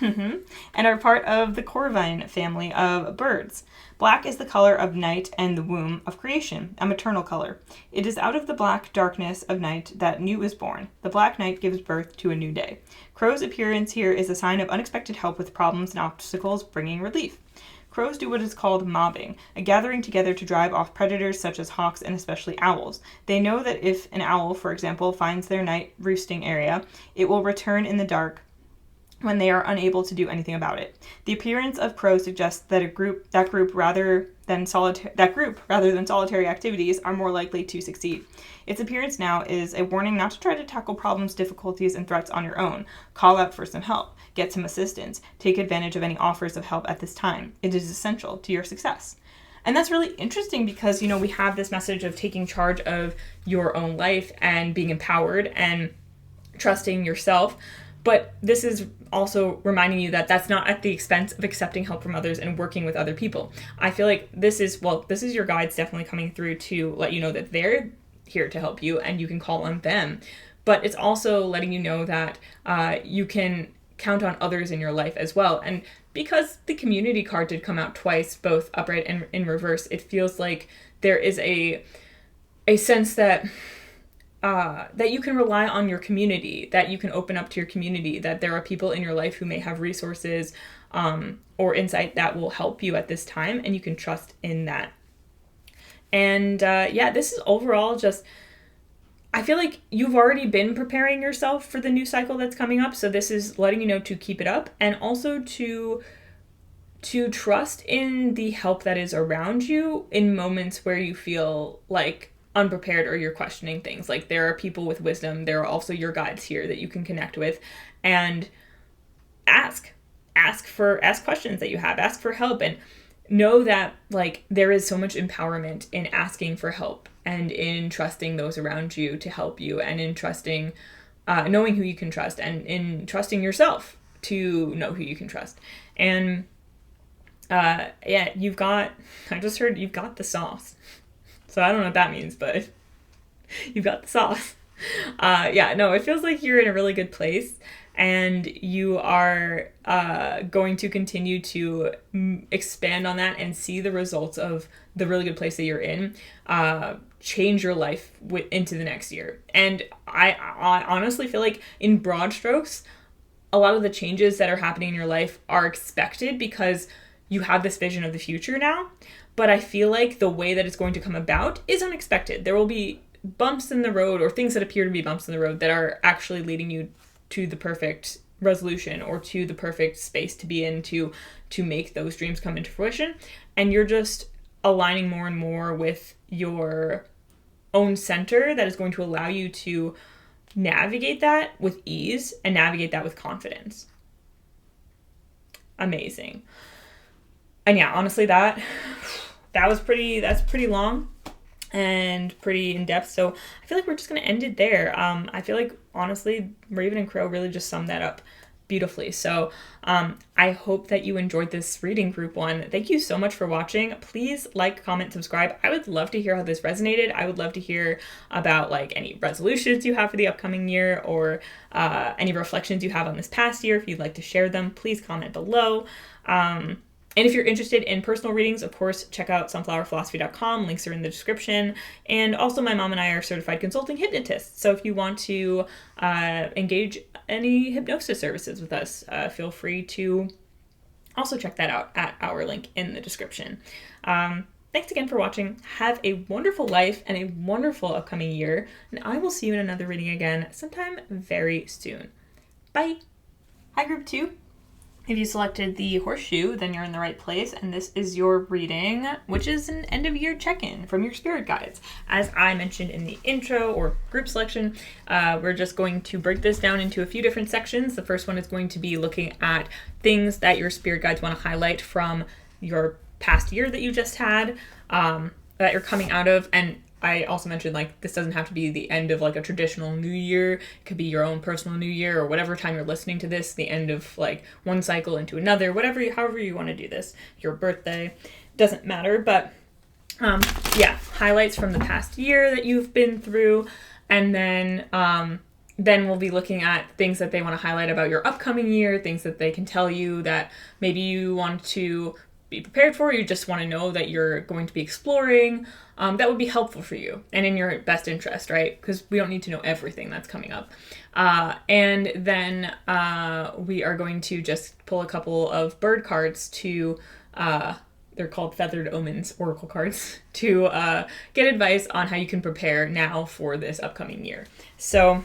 and are part of the corvine family of birds. Black is the color of night and the womb of creation, a maternal color. It is out of the black darkness of night that new is born. The black night gives birth to a new day. Crow's appearance here is a sign of unexpected help with problems and obstacles, bringing relief. Crows do what is called mobbing, a gathering together to drive off predators such as hawks and especially owls. They know that if an owl, for example, finds their night roosting area, it will return in the dark when they are unable to do anything about it. The appearance of crows suggests that that group rather than solitary activities are more likely to succeed. Its appearance now is a warning not to try to tackle problems, difficulties, and threats on your own. Call out for some help. Get some assistance. Take advantage of any offers of help at this time. It is essential to your success. And that's really interesting because, you know, we have this message of taking charge of your own life and being empowered and trusting yourself. But this is also reminding you that that's not at the expense of accepting help from others and working with other people. I feel like this is your guides definitely coming through to let you know that they're here to help you and you can call on them. But it's also letting you know that you can count on others in your life as well. And because the community card did come out twice, both upright and in reverse, it feels like there is a sense that that you can rely on your community, that you can open up to your community, that there are people in your life who may have resources or insight that will help you at this time, and you can trust in that. And this is overall just, I feel like you've already been preparing yourself for the new cycle that's coming up, so this is letting you know to keep it up, and also to trust in the help that is around you in moments where you feel like unprepared or you're questioning things. Like there are people with wisdom, there are also your guides here that you can connect with, and ask questions that you have, ask for help, and know that like there is so much empowerment in asking for help and in trusting those around you to help you, and in trusting knowing who you can trust, and in trusting yourself to know who you can trust. And I just heard you've got the sauce. So I don't know what that means, but you've got the sauce. It feels like you're in a really good place, and you are going to continue to expand on that and see the results of the really good place that you're in change your life into the next year. And I honestly feel like in broad strokes, a lot of the changes that are happening in your life are expected because you have this vision of the future now. But I feel like the way that it's going to come about is unexpected. There will be bumps in the road, or things that appear to be bumps in the road, that are actually leading you to the perfect resolution or to the perfect space to be in to make those dreams come into fruition. And you're just aligning more and more with your own center that is going to allow you to navigate that with ease and navigate that with confidence. Amazing. And yeah, honestly, that's pretty long and pretty in-depth, so I feel like we're just going to end it there. I feel like, honestly, Raven and Crow really just summed that up beautifully. So I hope that you enjoyed this reading, group one. Thank you so much for watching. Please like, comment, subscribe. I would love to hear how this resonated. I would love to hear about like any resolutions you have for the upcoming year, or any reflections you have on this past year. If you'd like to share them, please comment below. And if you're interested in personal readings, of course, check out sunflowerphilosophy.com. Links are in the description. And also, my mom and I are certified consulting hypnotists. So if you want to engage any hypnosis services with us, feel free to also check that out at our link in the description. Thanks again for watching. Have a wonderful life and a wonderful upcoming year, and I will see you in another reading again sometime very soon. Bye! Hi, Group 2. If you selected the horseshoe, then you're in the right place, and this is your reading, which is an end-of-year check-in from your spirit guides. As I mentioned in the intro or group selection, we're just going to break this down into a few different sections. The first one is going to be looking at things that your spirit guides want to highlight from your past year that you just had, that you're coming out of. And I also mentioned, like, this doesn't have to be the end of like a traditional new year. It could be your own personal new year, or whatever time you're listening to this, the end of like one cycle into another, however you want to do this. Your birthday, doesn't matter. But highlights from the past year that you've been through, and then we'll be looking at things that they want to highlight about your upcoming year, things that they can tell you that maybe you want to be prepared for, you just want to know that you're going to be exploring, that would be helpful for you and in your best interest, right? Because we don't need to know everything that's coming up. And then we are going to just pull a couple of bird cards to, they're called Feathered Omens Oracle cards, to get advice on how you can prepare now for this upcoming year. So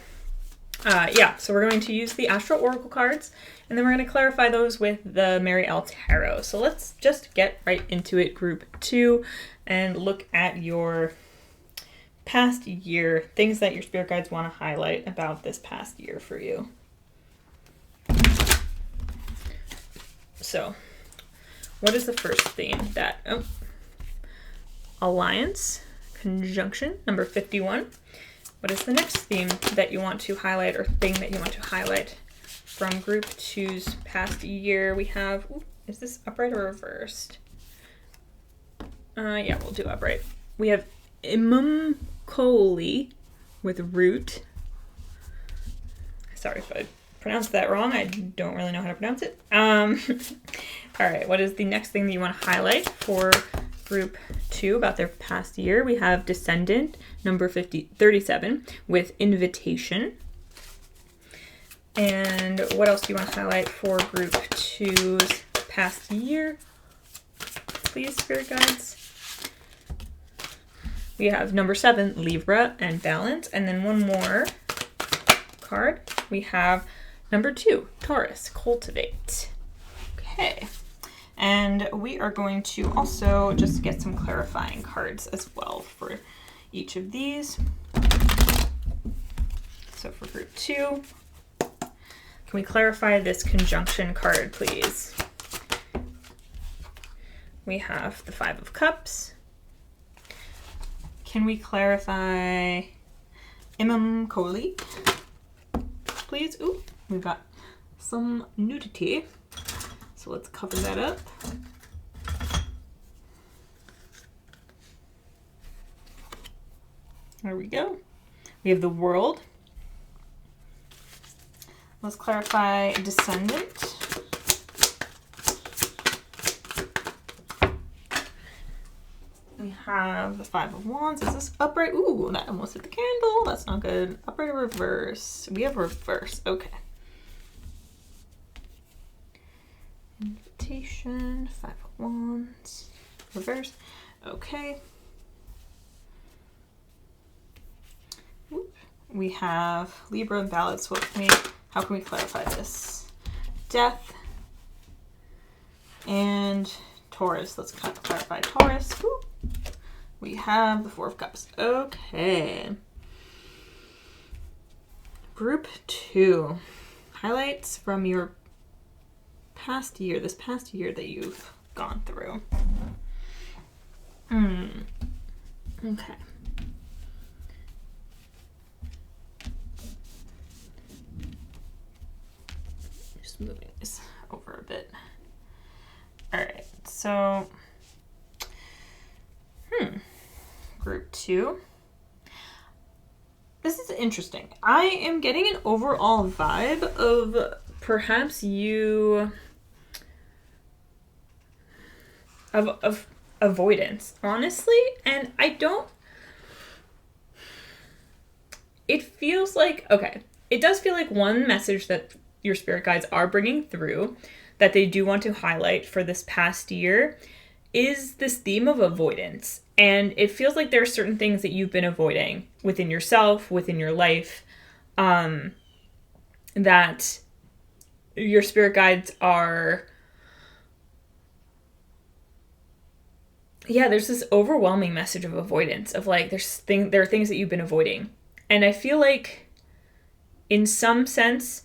we're going to use the Astral Oracle cards, and then we're going to clarify those with the Mary L. Tarot. So let's just get right into it, Group 2, and look at your past year, things that your spirit guides want to highlight about this past year for you. So, what is the first theme? Alliance, conjunction, number 51. What is the next theme that you want to highlight, or thing that you want to highlight from Group 2's past year? We have, is this upright or reversed? We'll do upright. We have Imum Kohli with root. Sorry if I pronounced that wrong. I don't really know how to pronounce it. All right, what is the next thing that you want to highlight for Group 2 about their past year? We have Descendant, number 37, with invitation. And what else do you want to highlight for Group 2's past year, please, spirit guides? We have number 7, Libra, and balance. And then one more card. We have number 2, Taurus, cultivate. Okay. And we are going to also just get some clarifying cards as well for each of these. So for Group 2, can we clarify this conjunction card, please? We have the 5 of Cups. Can we clarify Imum Kohli, please? Ooh, we've got some nudity. So let's cover that up. There we go. We have the World. Let's clarify Descendant. We have the 5 of Wands. Is this upright? Ooh, that almost hit the candle. That's not good. Upright or reverse? We have reverse. Okay. Invitation, 5 of Wands, reverse. Okay. Oop. We have Libra and balance. How can we clarify this? Death and Taurus. Let's clarify Taurus. Oop. We have the 4 of Cups. Okay. Group 2. Highlights from your past year, this past year that you've gone through. Okay. Just moving this over a bit. All right, so Group 2. This is interesting. I am getting an overall vibe of perhaps you of avoidance, honestly, and I don't, it feels like, okay, it does feel like one message that your spirit guides are bringing through that they do want to highlight for this past year is this theme of avoidance. And it feels like there are certain things that you've been avoiding within yourself, within your life, that your spirit guides are, there's this overwhelming message of avoidance, of like, there are things that you've been avoiding. And I feel like in some sense,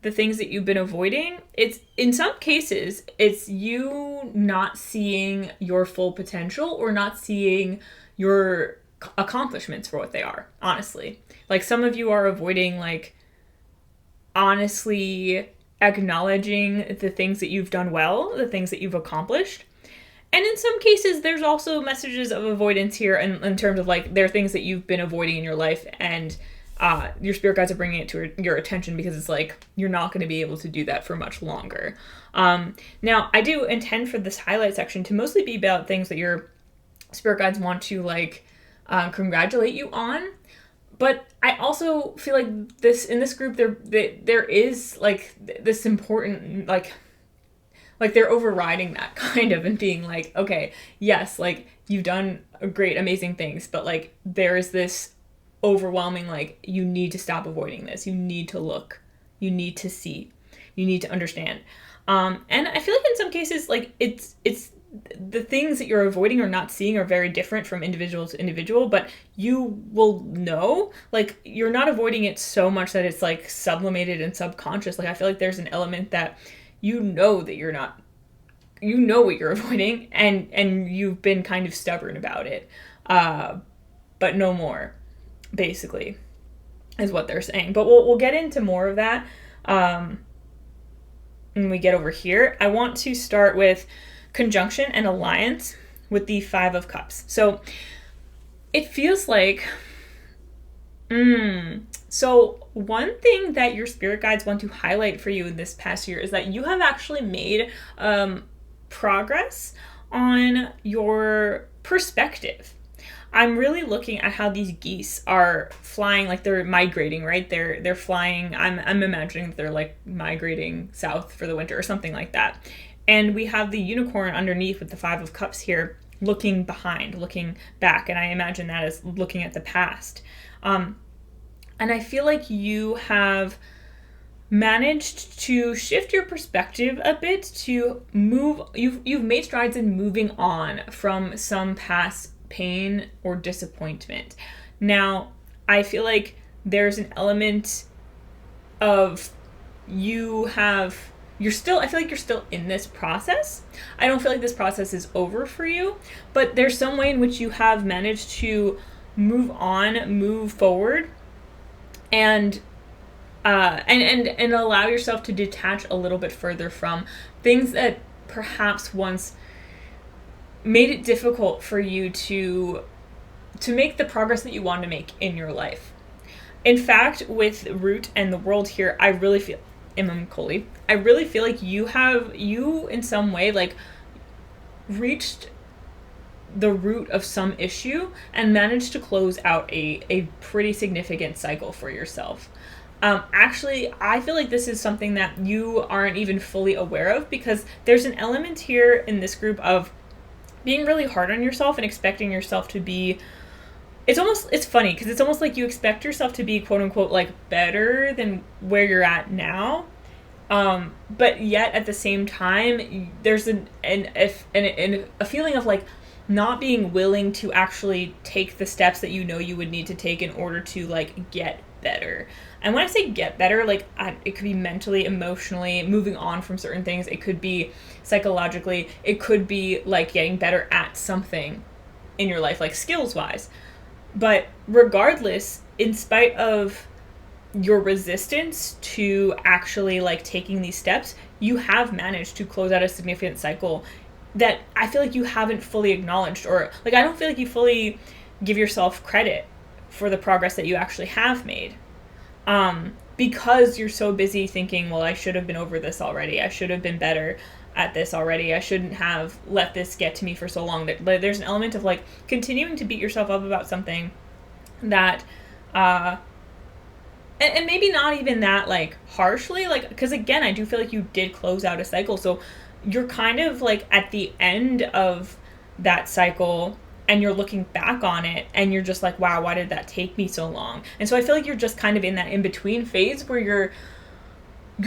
the things that you've been avoiding, it's in some cases, it's you not seeing your full potential or not seeing your accomplishments for what they are, honestly. Like, some of you are avoiding, like, honestly acknowledging the things that you've done well, the things that you've accomplished. And in some cases, there's also messages of avoidance here in terms of, like, there are things that you've been avoiding in your life, and your spirit guides are bringing it to your attention because it's like, you're not going to be able to do that for much longer. Now, I do intend for this highlight section to mostly be about things that your spirit guides want to, like, congratulate you on. But I also feel like in this group, there is, like, this important, like they're overriding that kind of and being like, okay, yes, like, you've done great, amazing things, but, like, there is this overwhelming, like, you need to stop avoiding this. You need to look. You need to see. You need to understand. And I feel like in some cases, like, it's the things that you're avoiding or not seeing are very different from individual to individual, but you will know, like, you're not avoiding it so much that it's, like, sublimated and subconscious. Like, I feel like there's an element that you know that you're not, you know what you're avoiding, and you've been kind of stubborn about it, but no more, basically, is what they're saying. But we'll get into more of that when we get over here. I want to start with conjunction and alliance with the Five of Cups. So it feels like, so one thing that your spirit guides want to highlight for you in this past year is that you have actually made progress on your perspective. I'm really looking at how these geese are flying, like they're migrating, right? They're flying. I'm imagining that they're, like, migrating south for the winter or something like that. And we have the unicorn underneath with the Five of Cups here, looking behind, looking back. And I imagine that as looking at the past. And I feel like you have managed to shift your perspective a bit to move. You've made strides in moving on from some past pain or disappointment. Now, I feel like there's an element of I feel like you're still in this process. I don't feel like this process is over for you, but there's some way in which you have managed to move on, move forward, and allow yourself to detach a little bit further from things that perhaps once made it difficult for you to make the progress that you want to make in your life. In fact, with Root and the World here, I really feel like you in some way, like, reached the root of some issue and managed to close out a pretty significant cycle for yourself. Actually, I feel like this is something that you aren't even fully aware of, because there's an element here in this group of being really hard on yourself and expecting yourself to be, it's funny because it's almost like you expect yourself to be, quote unquote, like, better than where you're at now. But yet at the same time, there's a feeling of, like, not being willing to actually take the steps that you know you would need to take in order to, like, get better. And when I say get better, like, it could be mentally, emotionally, moving on from certain things. It could be psychologically. It could be, like, getting better at something in your life, like, skills-wise. But regardless, in spite of your resistance to actually, like, taking these steps, you have managed to close out a significant cycle that I feel like you haven't fully acknowledged, or, like, I don't feel like you fully give yourself credit for the progress that you actually have made. Because you're so busy thinking, well, I should have been over this already. I should have been better at this already. I shouldn't have let this get to me for so long. That there's an element of, like, continuing to beat yourself up about something that and maybe not even that like harshly, like, because again, I do feel like you did close out a cycle, so you're kind of like at the end of that cycle, and you're looking back on it and you're just like, wow, why did that take me so long? And so I feel like you're just kind of in that in between phase where you're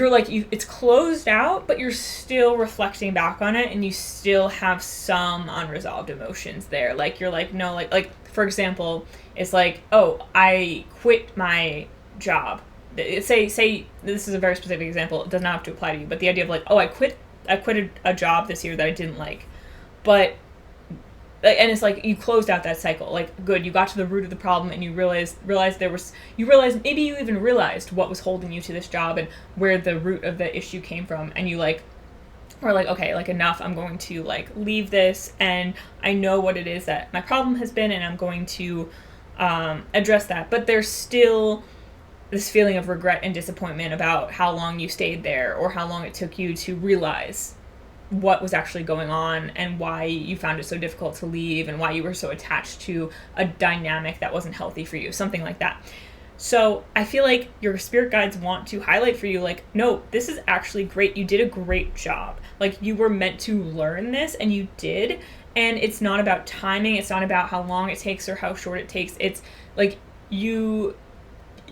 like, it's closed out, but you're still reflecting back on it, and you still have some unresolved emotions there. Like, you're like, no, like for example, it's like, oh, I quit my job. Say this is a very specific example. It does not have to apply to you, but the idea of like, oh, I quit a job this year that I didn't like, but, and it's like you closed out that cycle. Like, good, you got to the root of the problem, and you realized maybe you even realized what was holding you to this job and where the root of the issue came from, and you like were like, okay, like, enough, I'm going to like leave this, and I know what it is that my problem has been, and I'm going to address that. But there's still this feeling of regret and disappointment about how long you stayed there, or how long it took you to realize what was actually going on, and why you found it so difficult to leave, and why you were so attached to a dynamic that wasn't healthy for you, something like that. So I feel like your spirit guides want to highlight for you, like, no, this is actually great. You did a great job. Like, you were meant to learn this, and you did. And it's not about timing. It's not about how long it takes or how short it takes. It's like you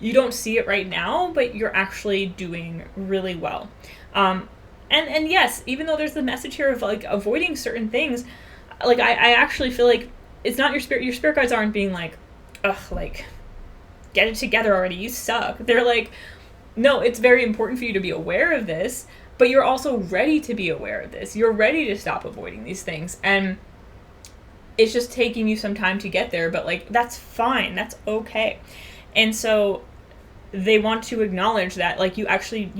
don't see it right now, but you're actually doing really well. And yes, even though there's the message here of like avoiding certain things, like I actually feel like it's not your spirit guides aren't being like, ugh, like, get it together already, you suck. They're like, no, it's very important for you to be aware of this, but you're also ready to be aware of this. You're ready to stop avoiding these things, and it's just taking you some time to get there, but like, that's fine, that's okay. And so they want to acknowledge that like you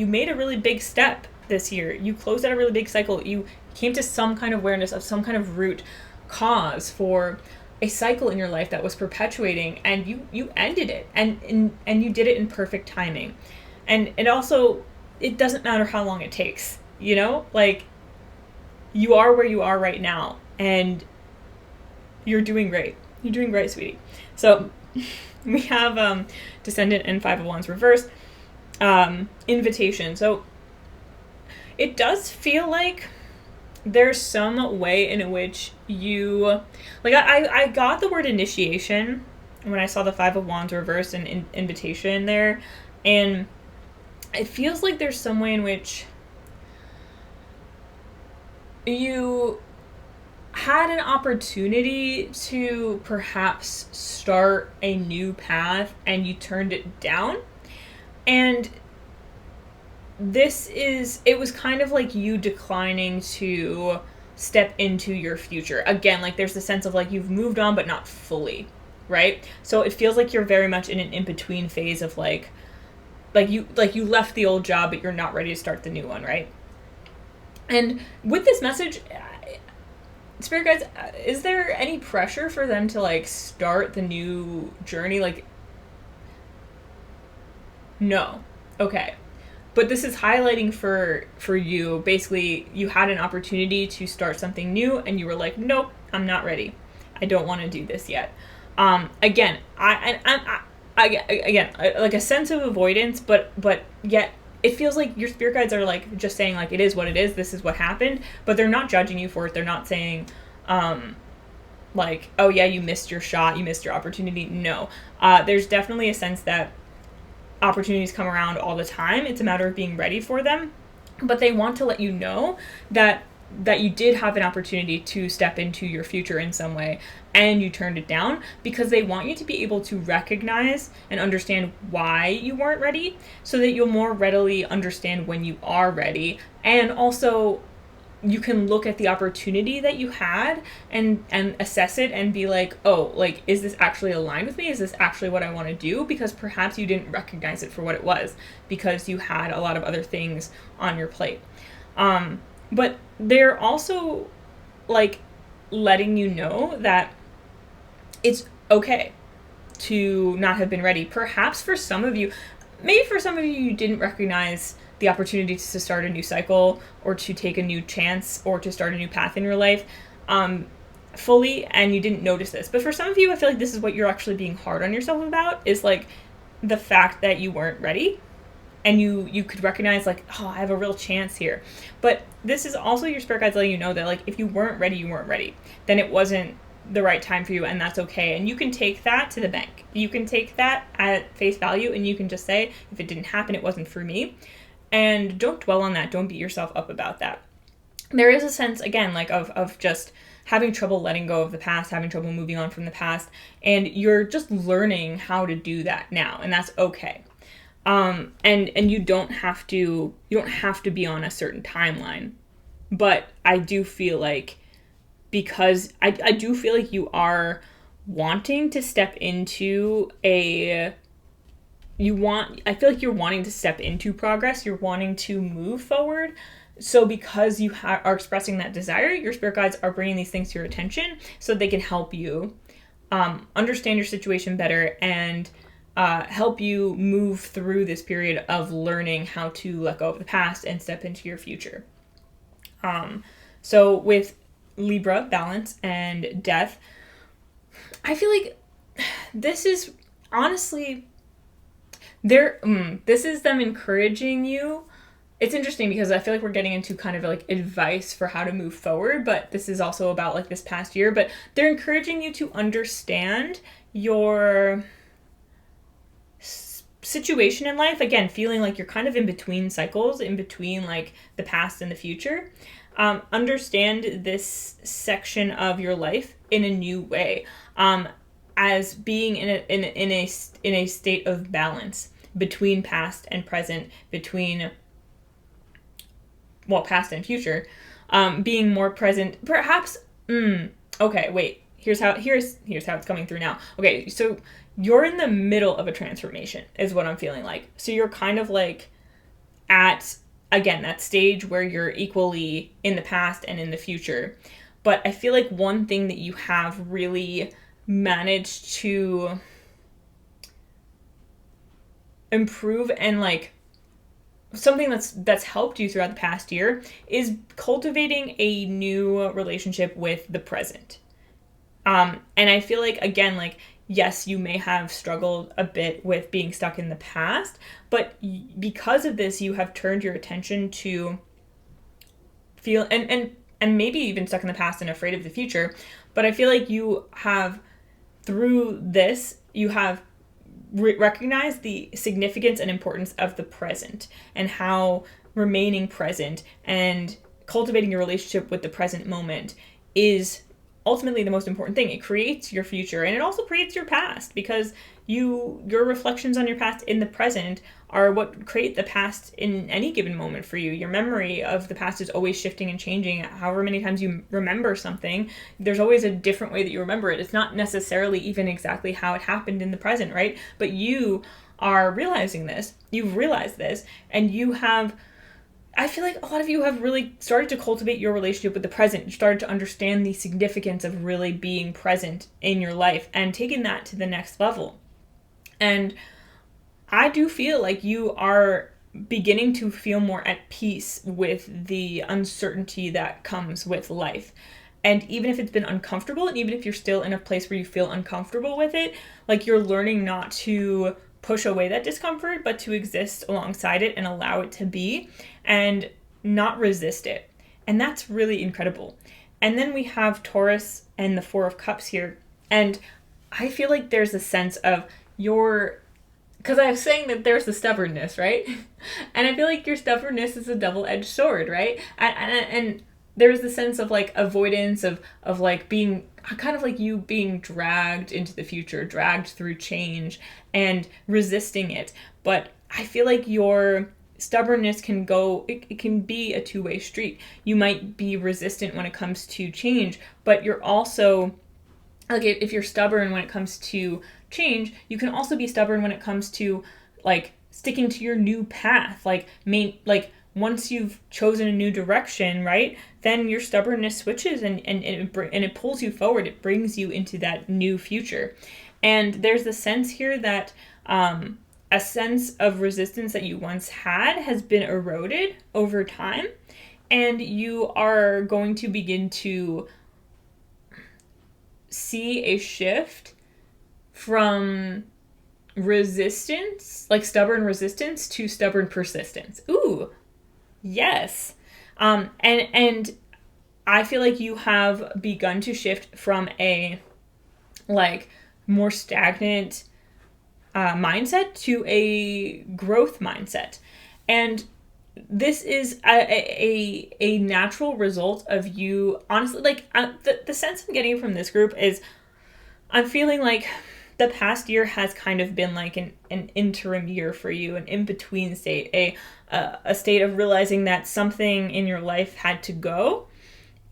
made a really big step this year. You closed out a really big cycle. You came to some kind of awareness of some kind of root cause for a cycle in your life that was perpetuating, and you ended it, and you did it in perfect timing. And it also, it doesn't matter how long it takes, you know, like, you are where you are right now, and you're doing great, sweetie. So we have Descendant and Five of Wands reversed, invitation. So it does feel like there's some way in which you, like, I got the word initiation when I saw the Five of Wands reversed and invitation there, and it feels like there's some way in which you had an opportunity to perhaps start a new path, and you turned it down. And it was kind of like you declining to step into your future. Again, like, there's the sense of like you've moved on, but not fully, right? So it feels like you're very much in an in-between phase of like you left the old job, but you're not ready to start the new one, right? And with this message, spirit guides, is there any pressure for them to like start the new journey? Like, no. Okay. But this is highlighting for you, basically, you had an opportunity to start something new, and you were like, nope, I'm not ready. I don't want to do this yet. Again, I like a sense of avoidance, but yet it feels like your spirit guides are like just saying like, it is what it is. This is what happened, but they're not judging you for it. They're not saying, like, oh yeah, you missed your shot, you missed your opportunity. No, there's definitely a sense that opportunities come around all the time. It's a matter of being ready for them, but they want to let you know that you did have an opportunity to step into your future in some way, and you turned it down, because they want you to be able to recognize and understand why you weren't ready, so that you'll more readily understand when you are ready. And also, you can look at the opportunity that you had and assess it and be like, oh, like, is this actually aligned with me? Is this actually what I want to do? Because perhaps you didn't recognize it for what it was, because you had a lot of other things on your plate. But they're also like letting you know that it's okay to not have been ready. Perhaps for some of you, you didn't recognize the opportunity to start a new cycle, or to take a new chance, or to start a new path in your life fully, and you didn't notice this. But for some of you, I feel like this is what you're actually being hard on yourself about, is like, the fact that you weren't ready, and you could recognize like, oh, I have a real chance here. But this is also your spirit guides letting you know that like if you weren't ready, you weren't ready. Then it wasn't the right time for you, and that's okay. And you can take that to the bank. You can take that at face value, and you can just say, if it didn't happen, it wasn't for me. And don't dwell on that. Don't beat yourself up about that. There is a sense, again, like of just having trouble letting go of the past, having trouble moving on from the past, and you're just learning how to do that now, and that's okay. And you don't have to be on a certain timeline, but I do feel like, because I do feel like you are wanting to step into I feel like you're wanting to step into progress. You're wanting to move forward. So because you are expressing that desire, your spirit guides are bringing these things to your attention so they can help you understand your situation better and help you move through this period of learning how to let go of the past and step into your future. So with Libra, balance, and death, I feel like this is honestly this is them encouraging you. It's interesting because I feel like we're getting into kind of like advice for how to move forward, but this is also about like this past year. But they're encouraging you to understand your situation in life. Again, feeling like you're kind of in between cycles, in between like the past and the future. Understand this section of your life in a new way, as being in a state of balance between past and present, between past and future, being more present, perhaps. Okay, wait. Here's how it's coming through now. Okay, so you're in the middle of a transformation, is what I'm feeling like. So you're kind of like at, again, that stage where you're equally in the past and in the future. But I feel like one thing that you have really managed to improve, and like something that's helped you throughout the past year, is cultivating a new relationship with the present. And I feel like, again, like, yes, you may have struggled a bit with being stuck in the past, but because of this, you have turned your attention to feel and maybe even stuck in the past and afraid of the future. But I feel like you have, through this, you have recognize the significance and importance of the present, and how remaining present and cultivating your relationship with the present moment is ultimately the most important thing. It creates your future, and it also creates your past, because your reflections on your past in the present are what create the past in any given moment for you. Your memory of the past is always shifting and changing. However many times you remember something, there's always a different way that you remember it. It's not necessarily even exactly how it happened in the present, right? But you are realizing this. You've realized this, and you have, I feel like a lot of you have really started to cultivate your relationship with the present. You started to understand the significance of really being present in your life and taking that to the next level. And I do feel like you are beginning to feel more at peace with the uncertainty that comes with life. And even if it's been uncomfortable, and even if you're still in a place where you feel uncomfortable with it, like, you're learning not to push away that discomfort, but to exist alongside it and allow it to be, and not resist it. And that's really incredible. And then we have Taurus and the Four of Cups here. And I feel like there's a sense of because I was saying that there's the stubbornness, right? And I feel like your stubbornness is a double-edged sword, right? And there's the sense of like avoidance of like being kind of like you being dragged into the future, dragged through change and resisting it. But I feel like your stubbornness can it can be a two-way street. You might be resistant when it comes to change, but you're also, like, if you're stubborn when it comes to change, you can also be stubborn when it comes to like sticking to your new path. Like once you've chosen a new direction, right, then your stubbornness switches and it pulls you forward. It brings you into that new future. And there's the sense here that a sense of resistance that you once had has been eroded over time, and you are going to begin to see a shift from resistance, like stubborn resistance to stubborn persistence. Ooh, yes. And I feel like you have begun to shift from a like more stagnant mindset to a growth mindset. And this is a natural result of you, honestly, like the sense I'm getting from this group is I'm feeling like the past year has kind of been like an interim year for you, an in-between state, a state of realizing that something in your life had to go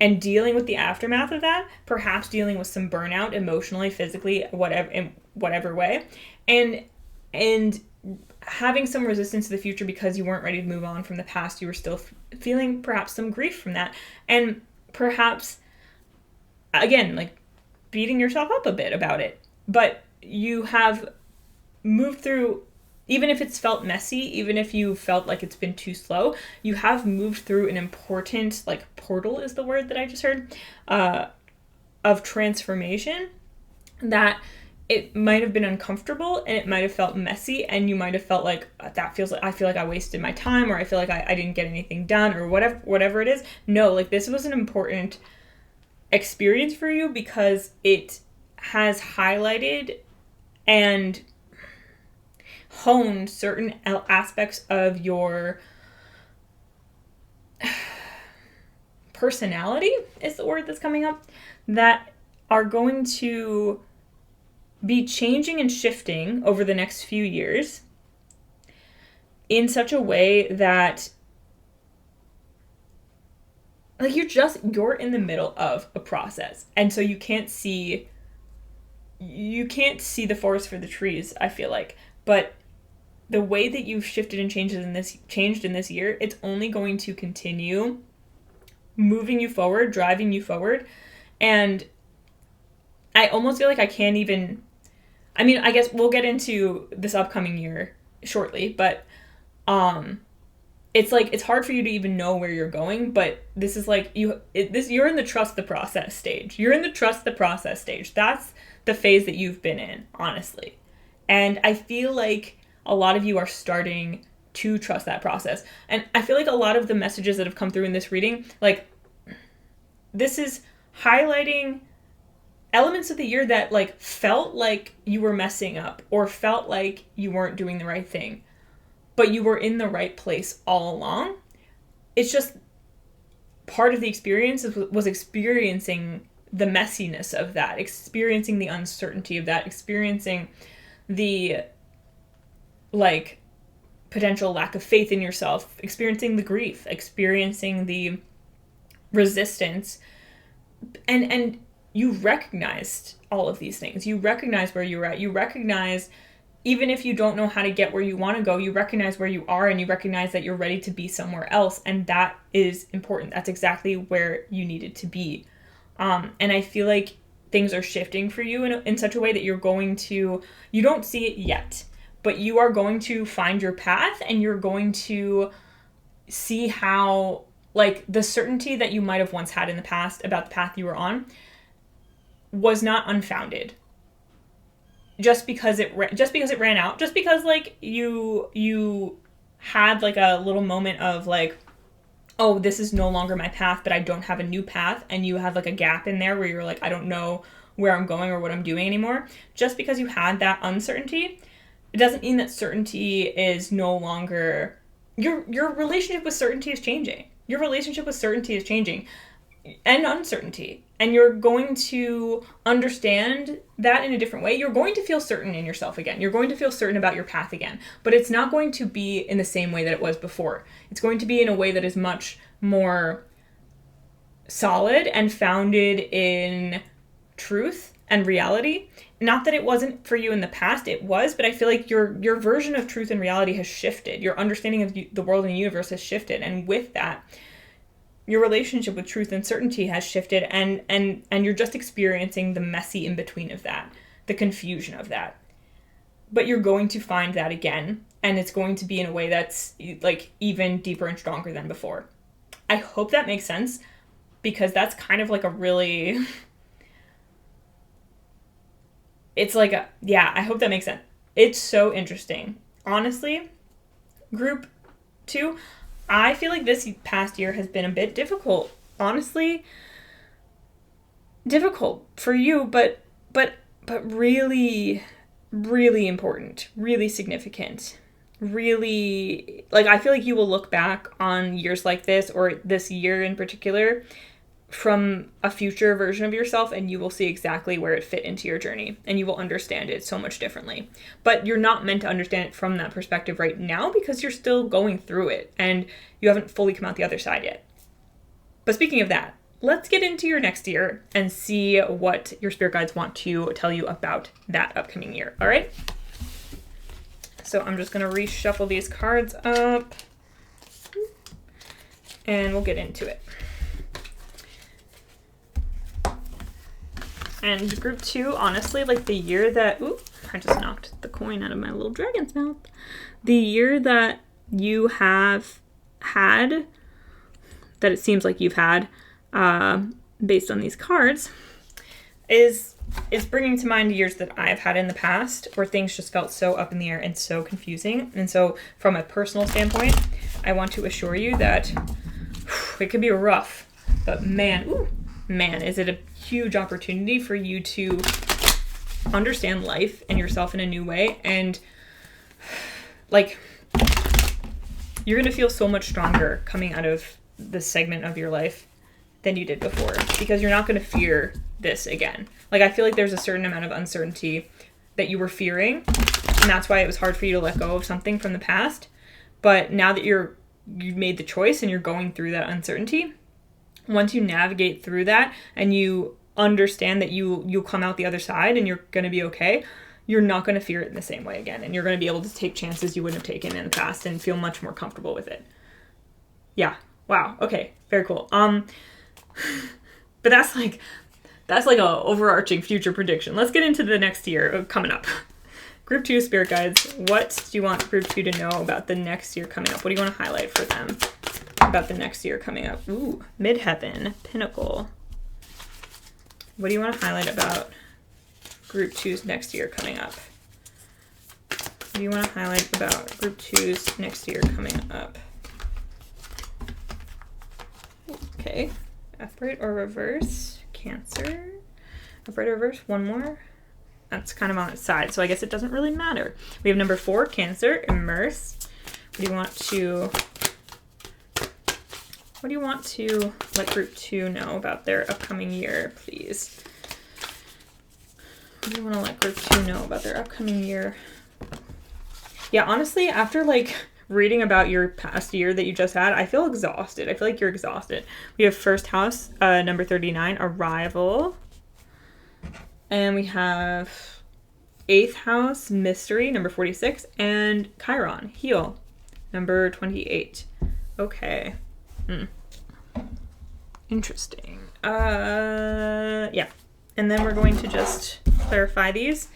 and dealing with the aftermath of that, perhaps dealing with some burnout emotionally, physically, whatever, in whatever way, and having some resistance to the future because you weren't ready to move on from the past. You were still feeling perhaps some grief from that, and perhaps again, like beating yourself up a bit about it. But you have moved through, even if it's felt messy, even if you felt like it's been too slow, you have moved through an important, like portal is the word that I just heard, of transformation that it might have been uncomfortable and it might have felt messy and you might have felt like that feels like I feel like I wasted my time, or I feel like I didn't get anything done, or whatever it is. No, like this was an important experience for you because it has highlighted and honed certain aspects of your personality is the word that's coming up, that are going to be changing and shifting over the next few years in such a way that like you're in the middle of a process, and so you can't see the forest for the trees, I feel like. But the way that you've shifted and changed in this year, it's only going to continue moving you forward, driving you forward. And I almost feel like I can't even, I mean, I guess we'll get into this upcoming year shortly, but it's like it's hard for you to even know where you're going. But this is like you're in the trust the process stage. You're in the trust the process stage. That's the phase that you've been in, honestly. And I feel like a lot of you are starting to trust that process. And I feel like a lot of the messages that have come through in this reading, like this is highlighting elements of the year that like felt like you were messing up or felt like you weren't doing the right thing, but you were in the right place all along. It's just part of the experience was experiencing the messiness of that, experiencing the uncertainty of that, experiencing the like potential lack of faith in yourself, experiencing the grief, experiencing the resistance, and you recognized all of these things. You recognize where you're at. You recognize, even if you don't know how to get where you want to go, you recognize where you are, and you recognize that you're ready to be somewhere else. And that is important. That's exactly where you needed to be. And I feel like things are shifting for you in such a way that you don't see it yet, but you are going to find your path, and you're going to see how, like, the certainty that you might have once had in the past about the path you were on was not unfounded. Just because it ran out, just because like you had like a little moment of like, oh, this is no longer my path, but I don't have a new path, and you have like a gap in there where you're like, I don't know where I'm going or what I'm doing anymore. Just because you had that uncertainty, it doesn't mean that certainty is no longer your relationship with certainty is changing. Your relationship with certainty is changing, and uncertainty. And you're going to understand that in a different way. You're going to feel certain in yourself again. You're going to feel certain about your path again. But it's not going to be in the same way that it was before. It's going to be in a way that is much more solid and founded in truth and reality. Not that it wasn't for you in the past, it was, but I feel like your version of truth and reality has shifted. Your understanding of the world and the universe has shifted. And with that, your relationship with truth and certainty has shifted, and you're just experiencing the messy in between of that, the confusion of that. But you're going to find that again, and it's going to be in a way that's like even deeper and stronger than before. I hope that makes sense, because that's kind of like a really, it's like I hope that makes sense. It's so interesting. Honestly, group 2, I feel like this past year has been a bit difficult. Honestly, difficult for you, but really, really important, really significant, really, like, I feel like you will look back on years like this, or this year in particular, from a future version of yourself, and you will see exactly where it fit into your journey, and you will understand it so much differently. But you're not meant to understand it from that perspective right now, because you're still going through it and you haven't fully come out the other side yet. But speaking of that, let's get into your next year and see what your spirit guides want to tell you about that upcoming year. All right? So I'm just going to reshuffle these cards up and we'll get into it. And group 2, honestly, like the year that, I just knocked the coin out of my little dragon's mouth. The year that you have had, that it seems like you've had, based on these cards, is bringing to mind years that I've had in the past where things just felt so up in the air and so confusing. And so from a personal standpoint, I want to assure you that it could be rough, but man, is it a huge opportunity for you to understand life and yourself in a new way. And like, you're going to feel so much stronger coming out of this segment of your life than you did before, because you're not going to fear this again. Like, I feel like there's a certain amount of uncertainty that you were fearing, and that's why it was hard for you to let go of something from the past. But now that you've made the choice and you're going through that uncertainty, once you navigate through that and you understand that you'll come out the other side and you're going to be okay, you're not going to fear it in the same way again, and you're going to be able to take chances you wouldn't have taken in the past and feel much more comfortable with it. Yeah. Wow. Okay. Very cool. But that's like a overarching future prediction. Let's get into the next year coming up. Group 2 spirit guides, what do you want group 2 to know about the next year coming up? What do you want to highlight for them about the next year coming up? Ooh, Midheaven, Pinnacle. What do you want to highlight about group 2's next year coming up? What do you want to highlight about group 2's next year coming up? Okay. Upright or reverse? Cancer. Upright or reverse? One more. That's kind of on its side, so I guess it doesn't really matter. We have number 4, Cancer, Immerse. What do you want to let group 2 know about their upcoming year, please? What do you want to let group 2 know about their upcoming year? Yeah, honestly, after like reading about your past year that you just had, I feel exhausted. I feel like you're exhausted. We have first house, number 39, Arrival. And we have 8th house, Mystery, number 46, and Chiron, Heal, number 28. Okay. Interesting. Yeah. And then we're going to just clarify these.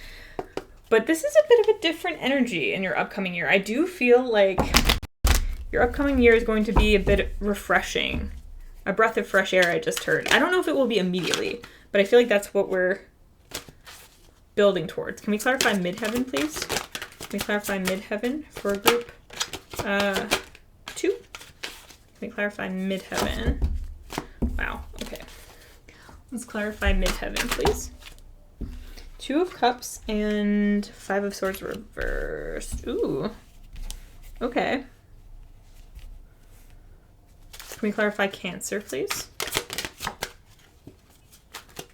But this is a bit of a different energy in your upcoming year. I do feel like your upcoming year is going to be a bit refreshing. A breath of fresh air, I just heard. I don't know if it will be immediately, but I feel like that's what we're building towards. Can we clarify Midheaven, please? Can we clarify Midheaven for group 2? Can we clarify Midheaven? Wow, okay. Let's clarify Midheaven, please. 2 of Cups and 5 of Swords reversed. Ooh. Okay. Can we clarify Cancer, please?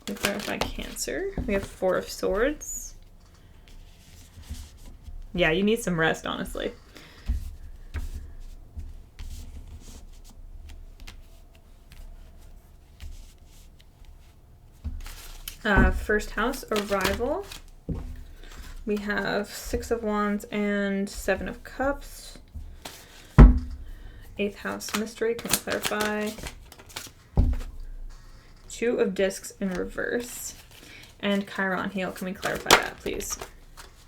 Can we clarify Cancer? We have 4 of Swords. Yeah, you need some rest, honestly. First house, Arrival. We have 6 of Wands and 7 of Cups. 8th house, Mystery. Can we clarify? 2 of Discs in reverse. And Chiron, Heal. Can we clarify that, please?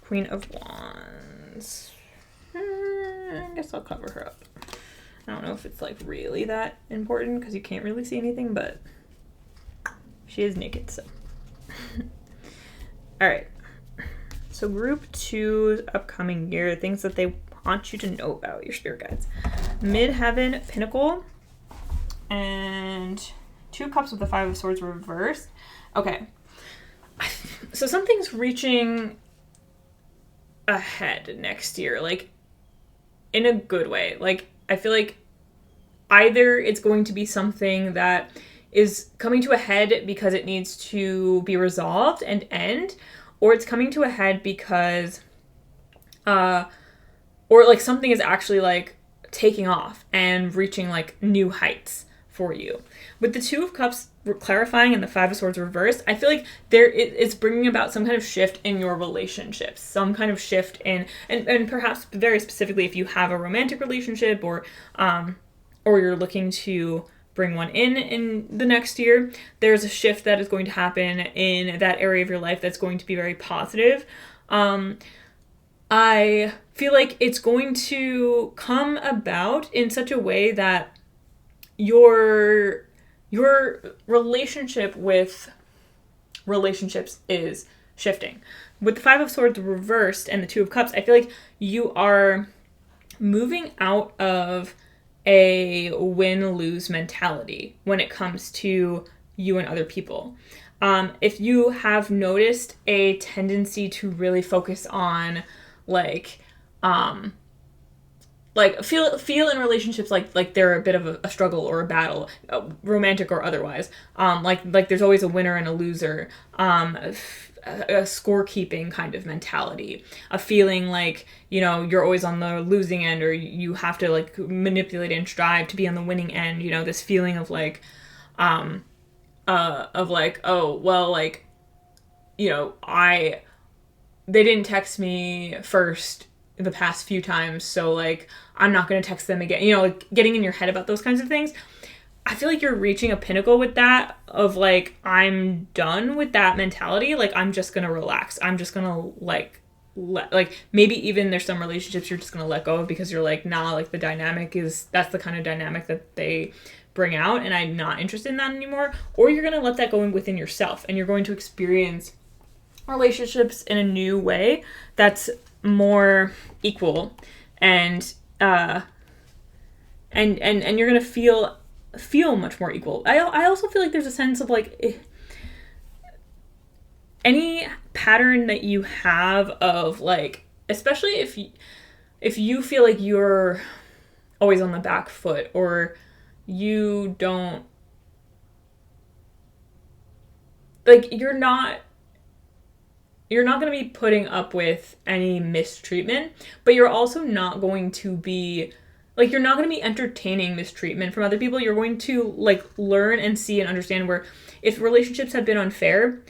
Queen of Wands. I guess I'll cover her up. I don't know if it's like really that important because you can't really see anything, but she is naked, so. All right. So group 2 upcoming year, things that they want you to know about your spirit guides. Midheaven Pinnacle and 2 Cups with the 5 of Swords reversed. Okay. So something's reaching ahead next year, like in a good way. Like I feel like either it's going to be something that is coming to a head because it needs to be resolved and end, or it's coming to a head because or like something is actually like taking off and reaching like new heights for you. With the 2 of Cups clarifying and the 5 of Swords reversed, I feel like it's bringing about some kind of shift in your relationships, some kind of shift in, and perhaps very specifically if you have a romantic relationship or you're looking to bring one in the next year, there's a shift that is going to happen in that area of your life that's going to be very positive. I feel like it's going to come about in such a way that your relationship with relationships is shifting. With the 5 of Swords reversed and the 2 of Cups, I feel like you are moving out of a win-lose mentality when it comes to you and other people. If you have noticed a tendency to really focus on feel in relationships like they're a bit of a struggle or a battle, romantic or otherwise. Like there's always a winner and a loser. A scorekeeping kind of mentality, a feeling like, you know, you're always on the losing end, or you have to like manipulate and strive to be on the winning end. You know, this feeling of like, oh well, like, you know, they didn't text me first the past few times, so like I'm not gonna text them again. You know, like getting in your head about those kinds of things. I feel like you're reaching a pinnacle with that of like, I'm done with that mentality. Like, I'm just going to relax. I'm just going to like maybe even there's some relationships you're just going to let go of because you're like, nah, like that's the kind of dynamic that they bring out and I'm not interested in that anymore. Or you're going to let that go in within yourself and you're going to experience relationships in a new way that's more equal and you're going to feel much more equal. I also feel like there's a sense of like any pattern that you have of like, especially if you feel like you're always on the back foot or you don't like you're not going to be putting up with any mistreatment, but you're also not going to be like, you're not going to be entertaining mistreatment from other people. You're going to, like, learn and see and understand where if relationships have been unfair,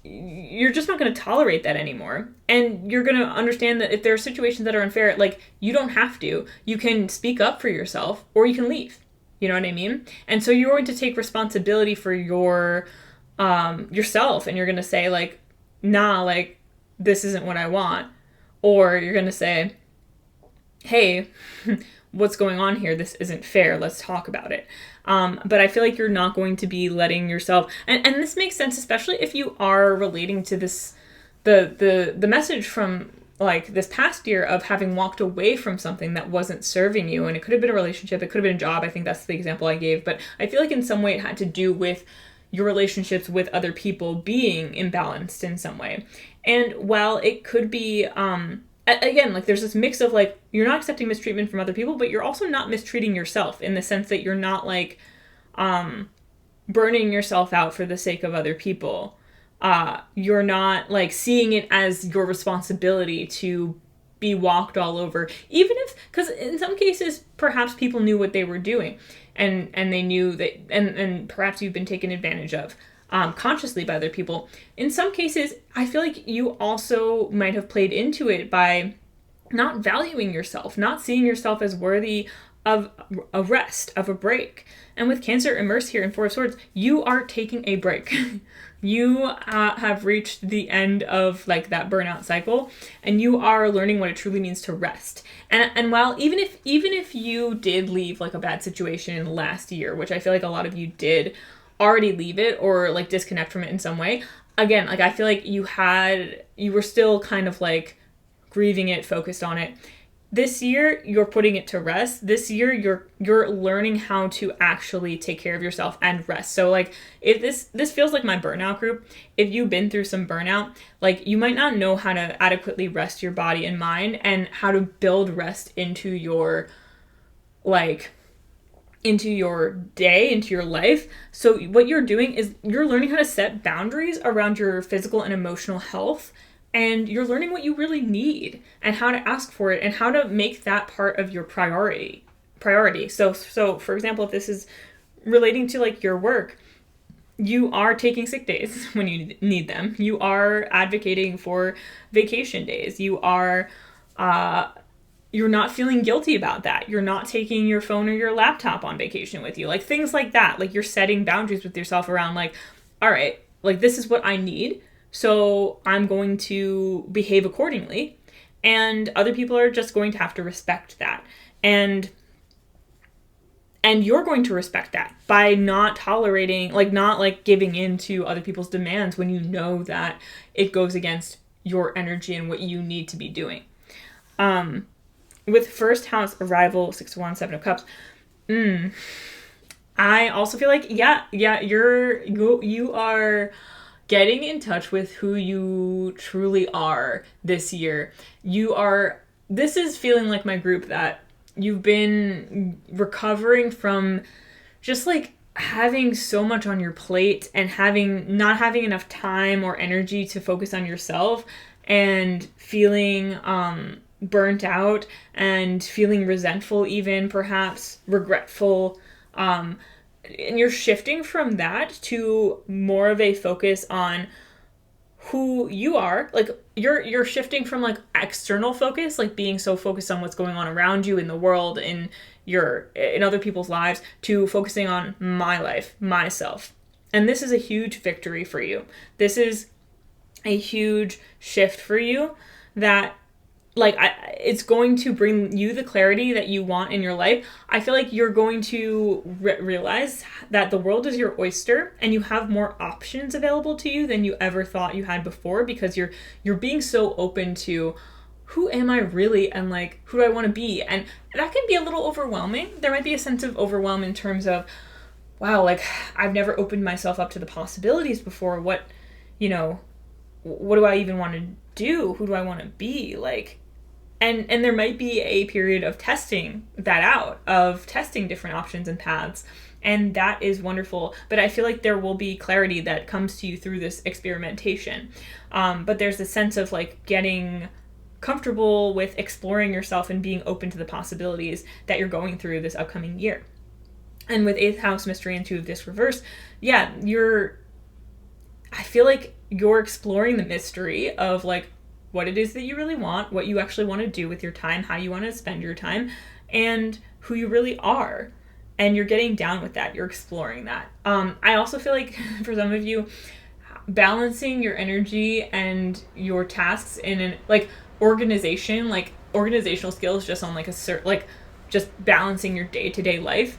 you're just not going to tolerate that anymore. And you're going to understand that if there are situations that are unfair, like, you don't have to. You can speak up for yourself or you can leave. You know what I mean? And so you're going to take responsibility for your yourself, and you're going to say, like, nah, like, this isn't what I want. Or you're going to say, hey, what's going on here? This isn't fair. Let's talk about it. But I feel like you're not going to be letting yourself, and this makes sense, especially if you are relating to this, the message from like this past year of having walked away from something that wasn't serving you. And it could have been a relationship. It could have been a job. I think that's the example I gave, but I feel like in some way it had to do with your relationships with other people being imbalanced in some way. And while it could be, again, like there's this mix of like, you're not accepting mistreatment from other people, but you're also not mistreating yourself in the sense that you're not like burning yourself out for the sake of other people. You're not like seeing it as your responsibility to be walked all over, even if, because in some cases, perhaps people knew what they were doing and they knew that, and perhaps you've been taken advantage of. Consciously by other people. In some cases, I feel like you also might have played into it by not valuing yourself, not seeing yourself as worthy of a rest, of a break. And with Cancer immersed here in 4 of Swords, you are taking a break. You have reached the end of like that burnout cycle, and you are learning what it truly means to rest. And while even if you did leave like a bad situation last year, which I feel like a lot of you did already leave it or like disconnect from it in some way, again, like I feel like you were still kind of like grieving it, focused on it. This year you're putting it to rest. This year you're learning how to actually take care of yourself and rest. So like if this feels like my burnout group, if you've been through some burnout, like you might not know how to adequately rest your body and mind and how to build rest into your like into your day, into your life. So what you're doing is you're learning how to set boundaries around your physical and emotional health, and you're learning what you really need and how to ask for it and how to make that part of your priority. So for example, if this is relating to like your work, you are taking sick days when you need them. You are advocating for vacation days. You're not feeling guilty about that. You're not taking your phone or your laptop on vacation with you. Like things like that. Like you're setting boundaries with yourself around like, all right, like this is what I need. So I'm going to behave accordingly. And other people are just going to have to respect that. And you're going to respect that by not tolerating, like not like giving in to other people's demands when you know that it goes against your energy and what you need to be doing. With first house arrival, 6 of Wands, 7 of Cups, I also feel like, you are getting in touch with who you truly are this year. This is feeling like my group that you've been recovering from just like having so much on your plate and not having enough time or energy to focus on yourself and feeling, burnt out and feeling resentful, even perhaps regretful, and you're shifting from that to more of a focus on who you are. Like you're shifting from like external focus, like being so focused on what's going on around you in the world, in other people's lives, to focusing on my life, myself. And this is a huge victory for you. This is a huge shift for you that like it's going to bring you the clarity that you want in your life. I feel like you're going to realize that the world is your oyster and you have more options available to you than you ever thought you had before, because you're being so open to who am I really and like who do I want to be. And that can be a little overwhelming. There might be a sense of overwhelm in terms of, wow, like I've never opened myself up to the possibilities before. What do I even want to do? Who do I want to be? Like, and there might be a period of testing that out, of testing different options and paths. And that is wonderful. But I feel like there will be clarity that comes to you through this experimentation. But there's a sense of like getting comfortable with exploring yourself and being open to the possibilities that you're going through this upcoming year. And with 8th house mystery and 2 of disc reverse, I feel like you're exploring the mystery of like what it is that you really want, what you actually want to do with your time, how you want to spend your time, and who you really are. And you're getting down with that. You're exploring that. I also feel like for some of you, balancing your energy and your tasks in an like organization, like organizational skills, just on like just balancing your day-to-day life,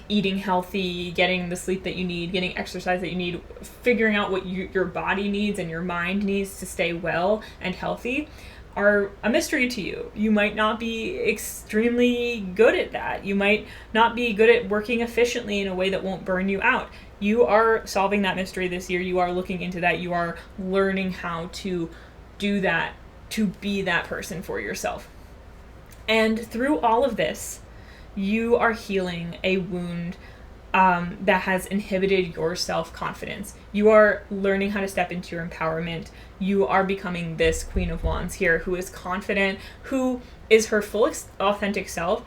eating healthy, getting the sleep that you need, getting exercise that you need, figuring out what your body needs and your mind needs to stay well and healthy, are a mystery to you. You might not be extremely good at that. You might not be good at working efficiently in a way that won't burn you out. You are solving that mystery this year. You are looking into that. You are learning how to do that, to be that person for yourself. And through all of this, you are healing a wound that has inhibited your self-confidence. You are learning how to step into your empowerment. You are becoming this Queen of Wands here who is confident, who is her full authentic self.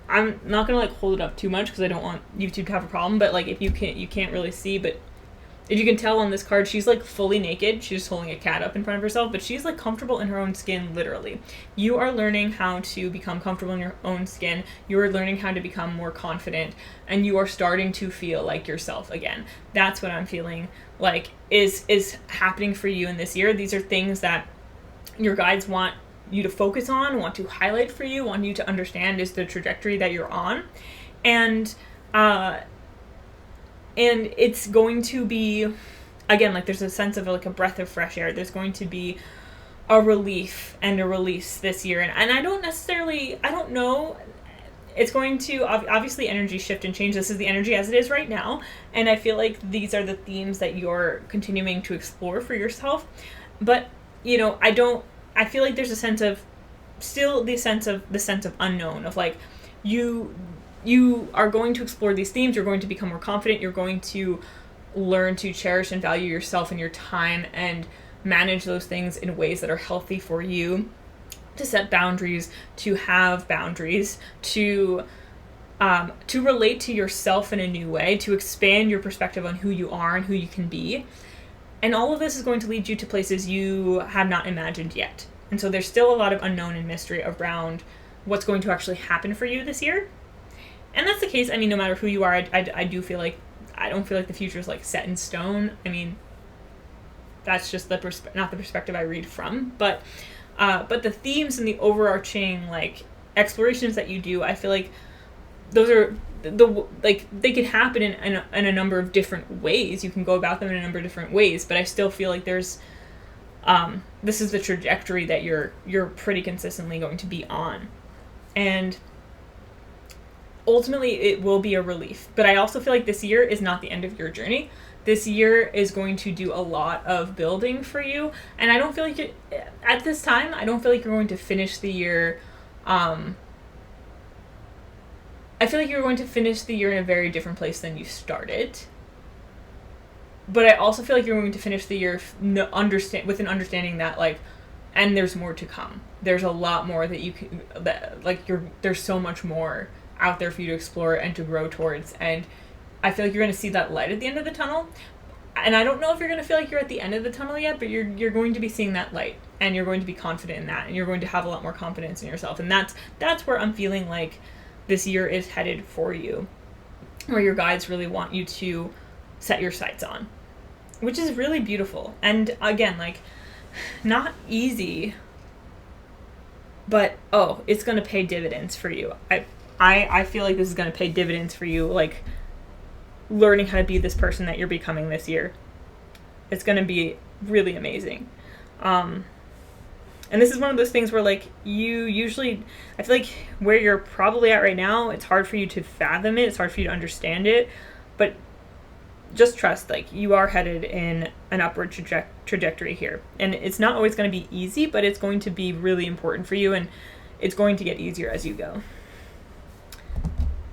I'm not going to like hold it up too much because I don't want YouTube to have a problem, but like if you can't really see, but if you can tell on this card, she's like fully naked. She's just holding a cat up in front of herself, but she's like comfortable in her own skin, literally. You are learning how to become comfortable in your own skin. You are learning how to become more confident, and you are starting to feel like yourself again. That's what I'm feeling like is happening for you in this year. These are things that your guides want you to focus on, want to highlight for you, want you to understand is the trajectory that you're on. And it's going to be again, like there's a sense of like a breath of fresh air. There's going to be a relief and a release this year. And I don't know. It's going to obviously energy shift and change. This is the energy as it is right now. And I feel like these are the themes that you're continuing to explore for yourself. But, I feel like there's a sense of, still the sense of unknown, of like, you are going to explore these themes. You're going to become more confident. You're going to learn to cherish and value yourself and your time and manage those things in ways that are healthy for you, to set boundaries, to have boundaries, to relate to yourself in a new way, to expand your perspective on who you are and who you can be. And all of this is going to lead you to places you have not imagined yet. And so there's still a lot of unknown and mystery around what's going to actually happen for you this year. And that's the case. I mean, no matter who you are, I do feel like, I don't feel like the future is like set in stone. I mean, that's just not the perspective I read from, but the themes and the overarching like explorations that you do, I feel like those are they can happen in a number of different ways. You can go about them in a number of different ways, but I still feel like there's this is the trajectory that you're pretty consistently going to be on, and ultimately it will be a relief. But I also feel like this year is not the end of your journey. This year is going to do a lot of building for you. And I don't feel like at this time, I don't feel like you're going to finish the year. I feel like you're going to finish the year in a very different place than you started. But I also feel like you're going to finish the year with an understanding that like, and there's more to come. There's a lot more that you can, there's so much more out there for you to explore and to grow towards. And I feel like you're going to see that light at the end of the tunnel. And I don't know if you're going to feel like you're at the end of the tunnel yet, but you're going to be seeing that light, and you're going to be confident in that, and you're going to have a lot more confidence in yourself. And that's where I'm feeling like this year is headed for you, where your guides really want you to set your sights on, which is really beautiful. And again, like, not easy, but it's going to pay dividends for you. I feel like this is going to pay dividends for you, like learning how to be this person that you're becoming this year. It's going to be really amazing. And this is one of those things where like you usually, I feel like where you're probably at right now, it's hard for you to fathom it. It's hard for you to understand it, but just trust, like, you are headed in an upward trajectory here. And it's not always going to be easy, but it's going to be really important for you, and it's going to get easier as you go.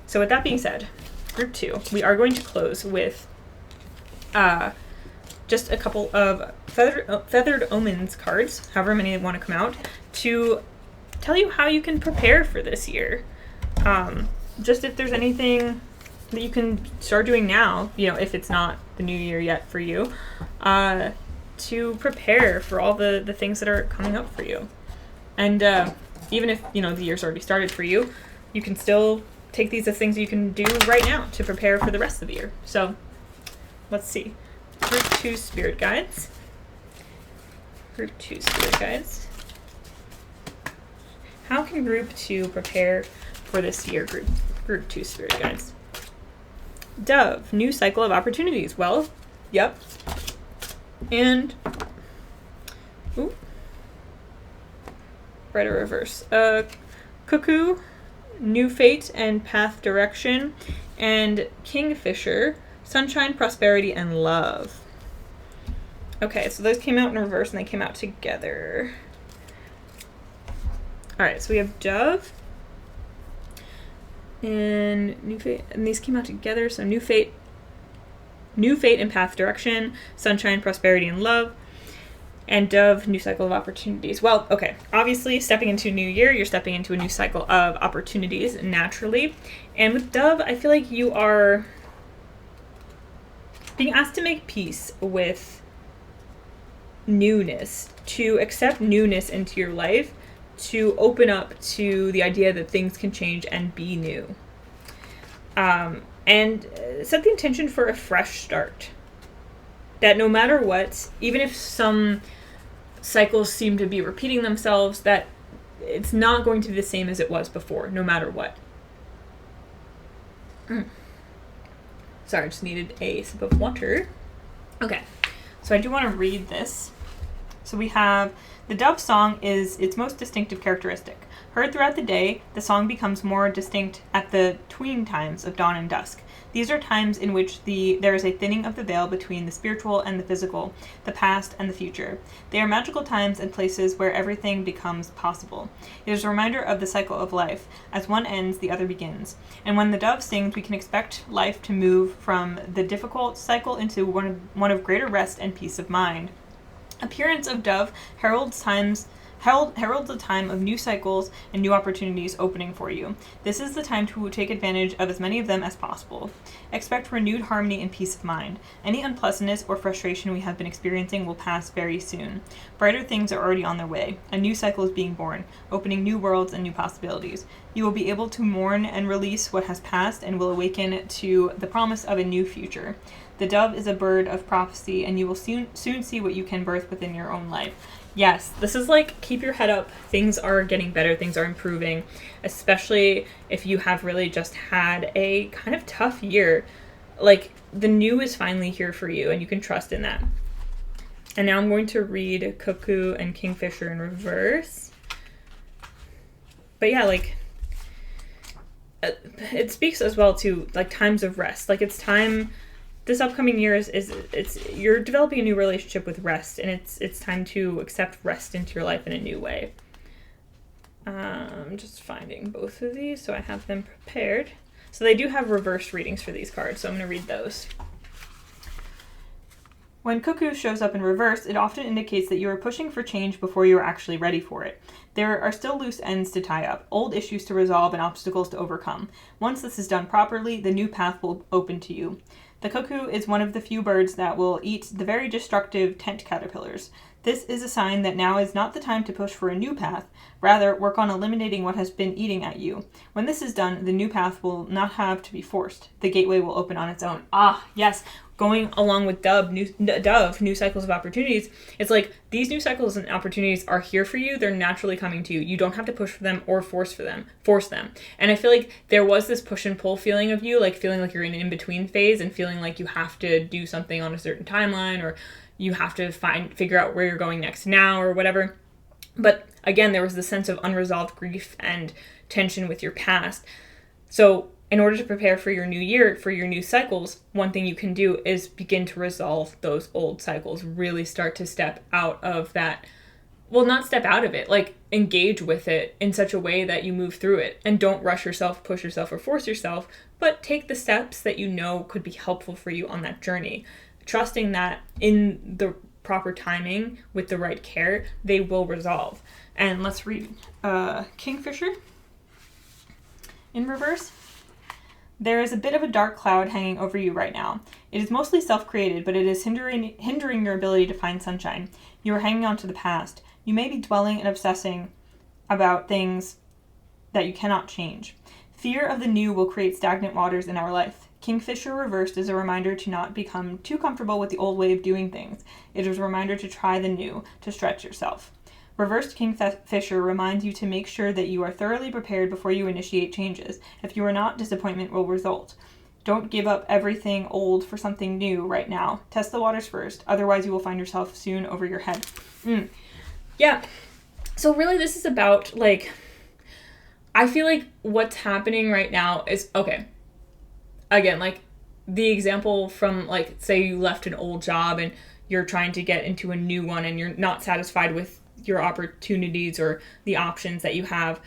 So with that being said, group 2, we are going to close with just a couple of Feathered Omens cards, however many want to come out, to tell you how you can prepare for this year. Just if there's anything that you can start doing now, if it's not the new year yet for you, to prepare for all the things that are coming up for you. And even if, the year's already started for you, you can still take these as things you can do right now to prepare for the rest of the year. So let's see. Group 2 Spirit Guides. Group 2 Spirit Guides. How can Group 2 prepare for this year? Group 2 Spirit Guides. Dove, new cycle of opportunities. Well, yep. And, right or reverse. Cuckoo, new fate and path direction. And Kingfisher, sunshine, prosperity, and love. Okay, so those came out in reverse and they came out together. Alright, so we have Dove and New Fate, and these came out together. So New Fate and Path Direction, Sunshine, Prosperity, and Love, and Dove, New Cycle of Opportunities. Well, okay, obviously stepping into a new year, you're stepping into a new cycle of opportunities naturally. And with Dove, I feel like you are being asked to make peace with newness, to accept newness into your life, to open up to the idea that things can change and be new. And set the intention for a fresh start. That no matter what, even if some cycles seem to be repeating themselves, that it's not going to be the same as it was before, no matter what. Sorry, I just needed a sip of water. Okay, So I do want to read this. So we have, the dove song is its most distinctive characteristic. Heard throughout the day, the song becomes more distinct at the tween times of dawn and dusk. These are times in which there is a thinning of the veil between the spiritual and the physical, the past and the future. They are magical times and places where everything becomes possible. It is a reminder of the cycle of life. As one ends, the other begins. And when the dove sings, we can expect life to move from the difficult cycle into one of greater rest and peace of mind. Appearance of dove heralds a time of new cycles and new opportunities opening for you. This is the time to take advantage of as many of them as possible. Expect renewed harmony and peace of mind. Any unpleasantness or frustration we have been experiencing will pass very soon. Brighter things are already on their way. A new cycle is being born, opening new worlds and new possibilities. You will be able to mourn and release what has passed and will awaken to the promise of a new future. The dove is a bird of prophecy, and you will soon see what you can birth within your own life. Yes, this is like, keep your head up. Things are getting better. Things are improving, especially if you have really just had a kind of tough year. Like, the new is finally here for you, and you can trust in that. And now I'm going to read Cuckoo and Kingfisher in reverse. But yeah, like, it speaks as well to, like, times of rest. Like, it's time... This upcoming year you're developing a new relationship with rest, and it's time to accept rest into your life in a new way. I'm just finding both of these so I have them prepared. So they do have reverse readings for these cards, so I'm going to read those. When Cuckoo shows up in reverse, it often indicates that you are pushing for change before you are actually ready for it. There are still loose ends to tie up, old issues to resolve, and obstacles to overcome. Once this is done properly, the new path will open to you. The cuckoo is one of the few birds that will eat the very destructive tent caterpillars. This is a sign that now is not the time to push for a new path. Rather, work on eliminating what has been eating at you. When this is done, the new path will not have to be forced. The gateway will open on its own. Ah, yes. Going along with new cycles of opportunities, it's like these new cycles and opportunities are here for you. They're naturally coming to you. You don't have to push for them or force them. And I feel like there was this push and pull feeling of you, like feeling like you're in an in-between phase and feeling like you have to do something on a certain timeline, or you have to figure out where you're going next now or whatever. But again, there was this sense of unresolved grief and tension with your past. So in order to prepare for your new year, for your new cycles, one thing you can do is begin to resolve those old cycles, really start to step out of that. Well, not step out of it, like engage with it in such a way that you move through it, and don't rush yourself, push yourself, or force yourself, but take the steps that you know could be helpful for you on that journey, trusting that in the proper timing with the right care, they will resolve. And let's read Kingfisher in reverse. There is a bit of a dark cloud hanging over you right now. It is mostly self-created, but it is hindering your ability to find sunshine. You are hanging on to the past. You may be dwelling and obsessing about things that you cannot change. Fear of the new will create stagnant waters in our life. Kingfisher reversed is a reminder to not become too comfortable with the old way of doing things. It is a reminder to try the new, to stretch yourself. Reversed Kingfisher reminds you to make sure that you are thoroughly prepared before you initiate changes. If you are not, disappointment will result. Don't give up everything old for something new right now. Test the waters first, otherwise you will find yourself soon over your head. Yeah. So really this is about, like, I feel like what's happening right now is, okay, again, like the example from, like, say you left an old job and you're trying to get into a new one and you're not satisfied with your opportunities or the options that you have.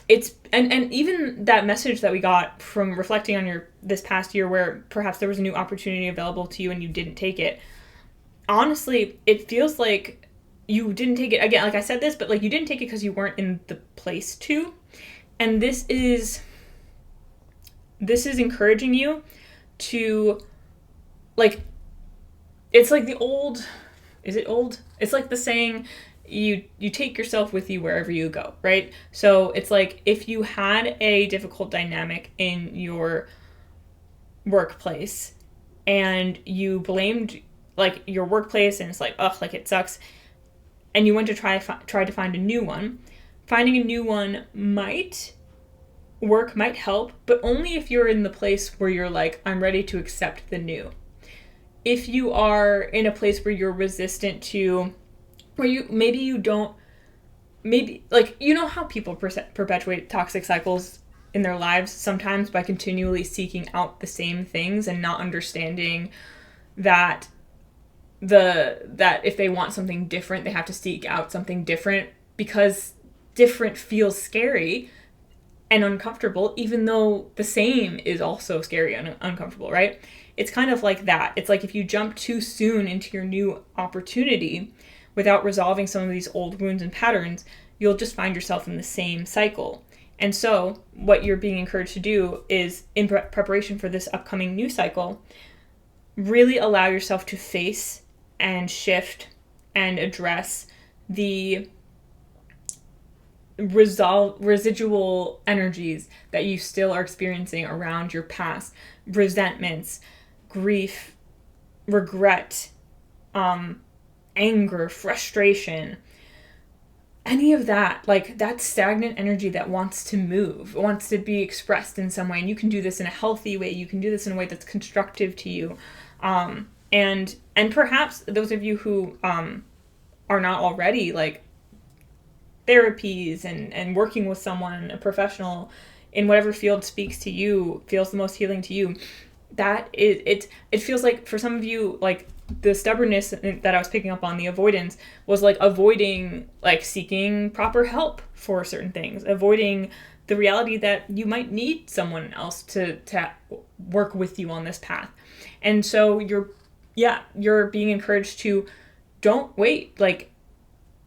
It's and even that message that we got from reflecting on this past year where perhaps there was a new opportunity available to you and you didn't take it. Honestly, it feels like you didn't take it, again, like I said this, but like you didn't take it because you weren't in the place to. And this is encouraging you to, like, it's like the old, is it old? It's like the saying, you take yourself with you wherever you go, right? So it's like if you had a difficult dynamic in your workplace and you blamed, like, your workplace and it's like, ugh, like it sucks, and you went to try to find a new one, finding a new one might work, might help, but only if you're in the place where you're like, I'm ready to accept the new. if you are in a place where you're resistant to, where you don't, maybe, like, you know how people perpetuate toxic cycles in their lives sometimes by continually seeking out the same things and not understanding that that if they want something different, they have to seek out something different, because different feels scary and uncomfortable, even though the same is also scary and uncomfortable, right? It's kind of like that. It's like if you jump too soon into your new opportunity without resolving some of these old wounds and patterns, you'll just find yourself in the same cycle. And so, what you're being encouraged to do is, in preparation for this upcoming new cycle, really allow yourself to face and shift and address the residual energies that you still are experiencing around your past, resentments, grief, regret, anger, frustration, any of that, like that stagnant energy that wants to move, wants to be expressed in some way. And you can do this in a healthy way. You can do this in a way that's constructive to you. And perhaps those of you who are not already, like, therapies and working with someone, a professional in whatever field speaks to you, feels the most healing to you, that it feels like for some of you, like, the stubbornness that I was picking up on, the avoidance, was like avoiding, like, seeking proper help for certain things, avoiding the reality that you might need someone else to work with you on this path. And so you're being encouraged to, don't wait, like,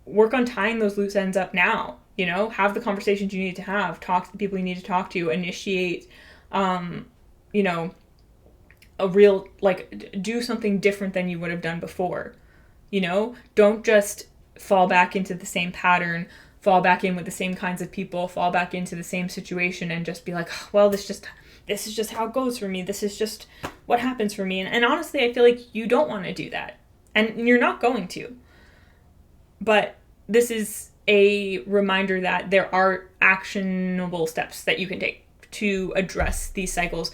work on tying those loose ends up now, you know, have the conversations you need to have, talk to the people you need to talk to, initiate, you know, a real, like, do something different than you would have done before, you know, don't just fall back into the same pattern, fall back in with the same kinds of people, fall back into the same situation and just be like, well, this is just how it goes for me. This is just what happens for me. And honestly, I feel like you don't want to do that, and you're not going to. But this is a reminder that there are actionable steps that you can take to address these cycles,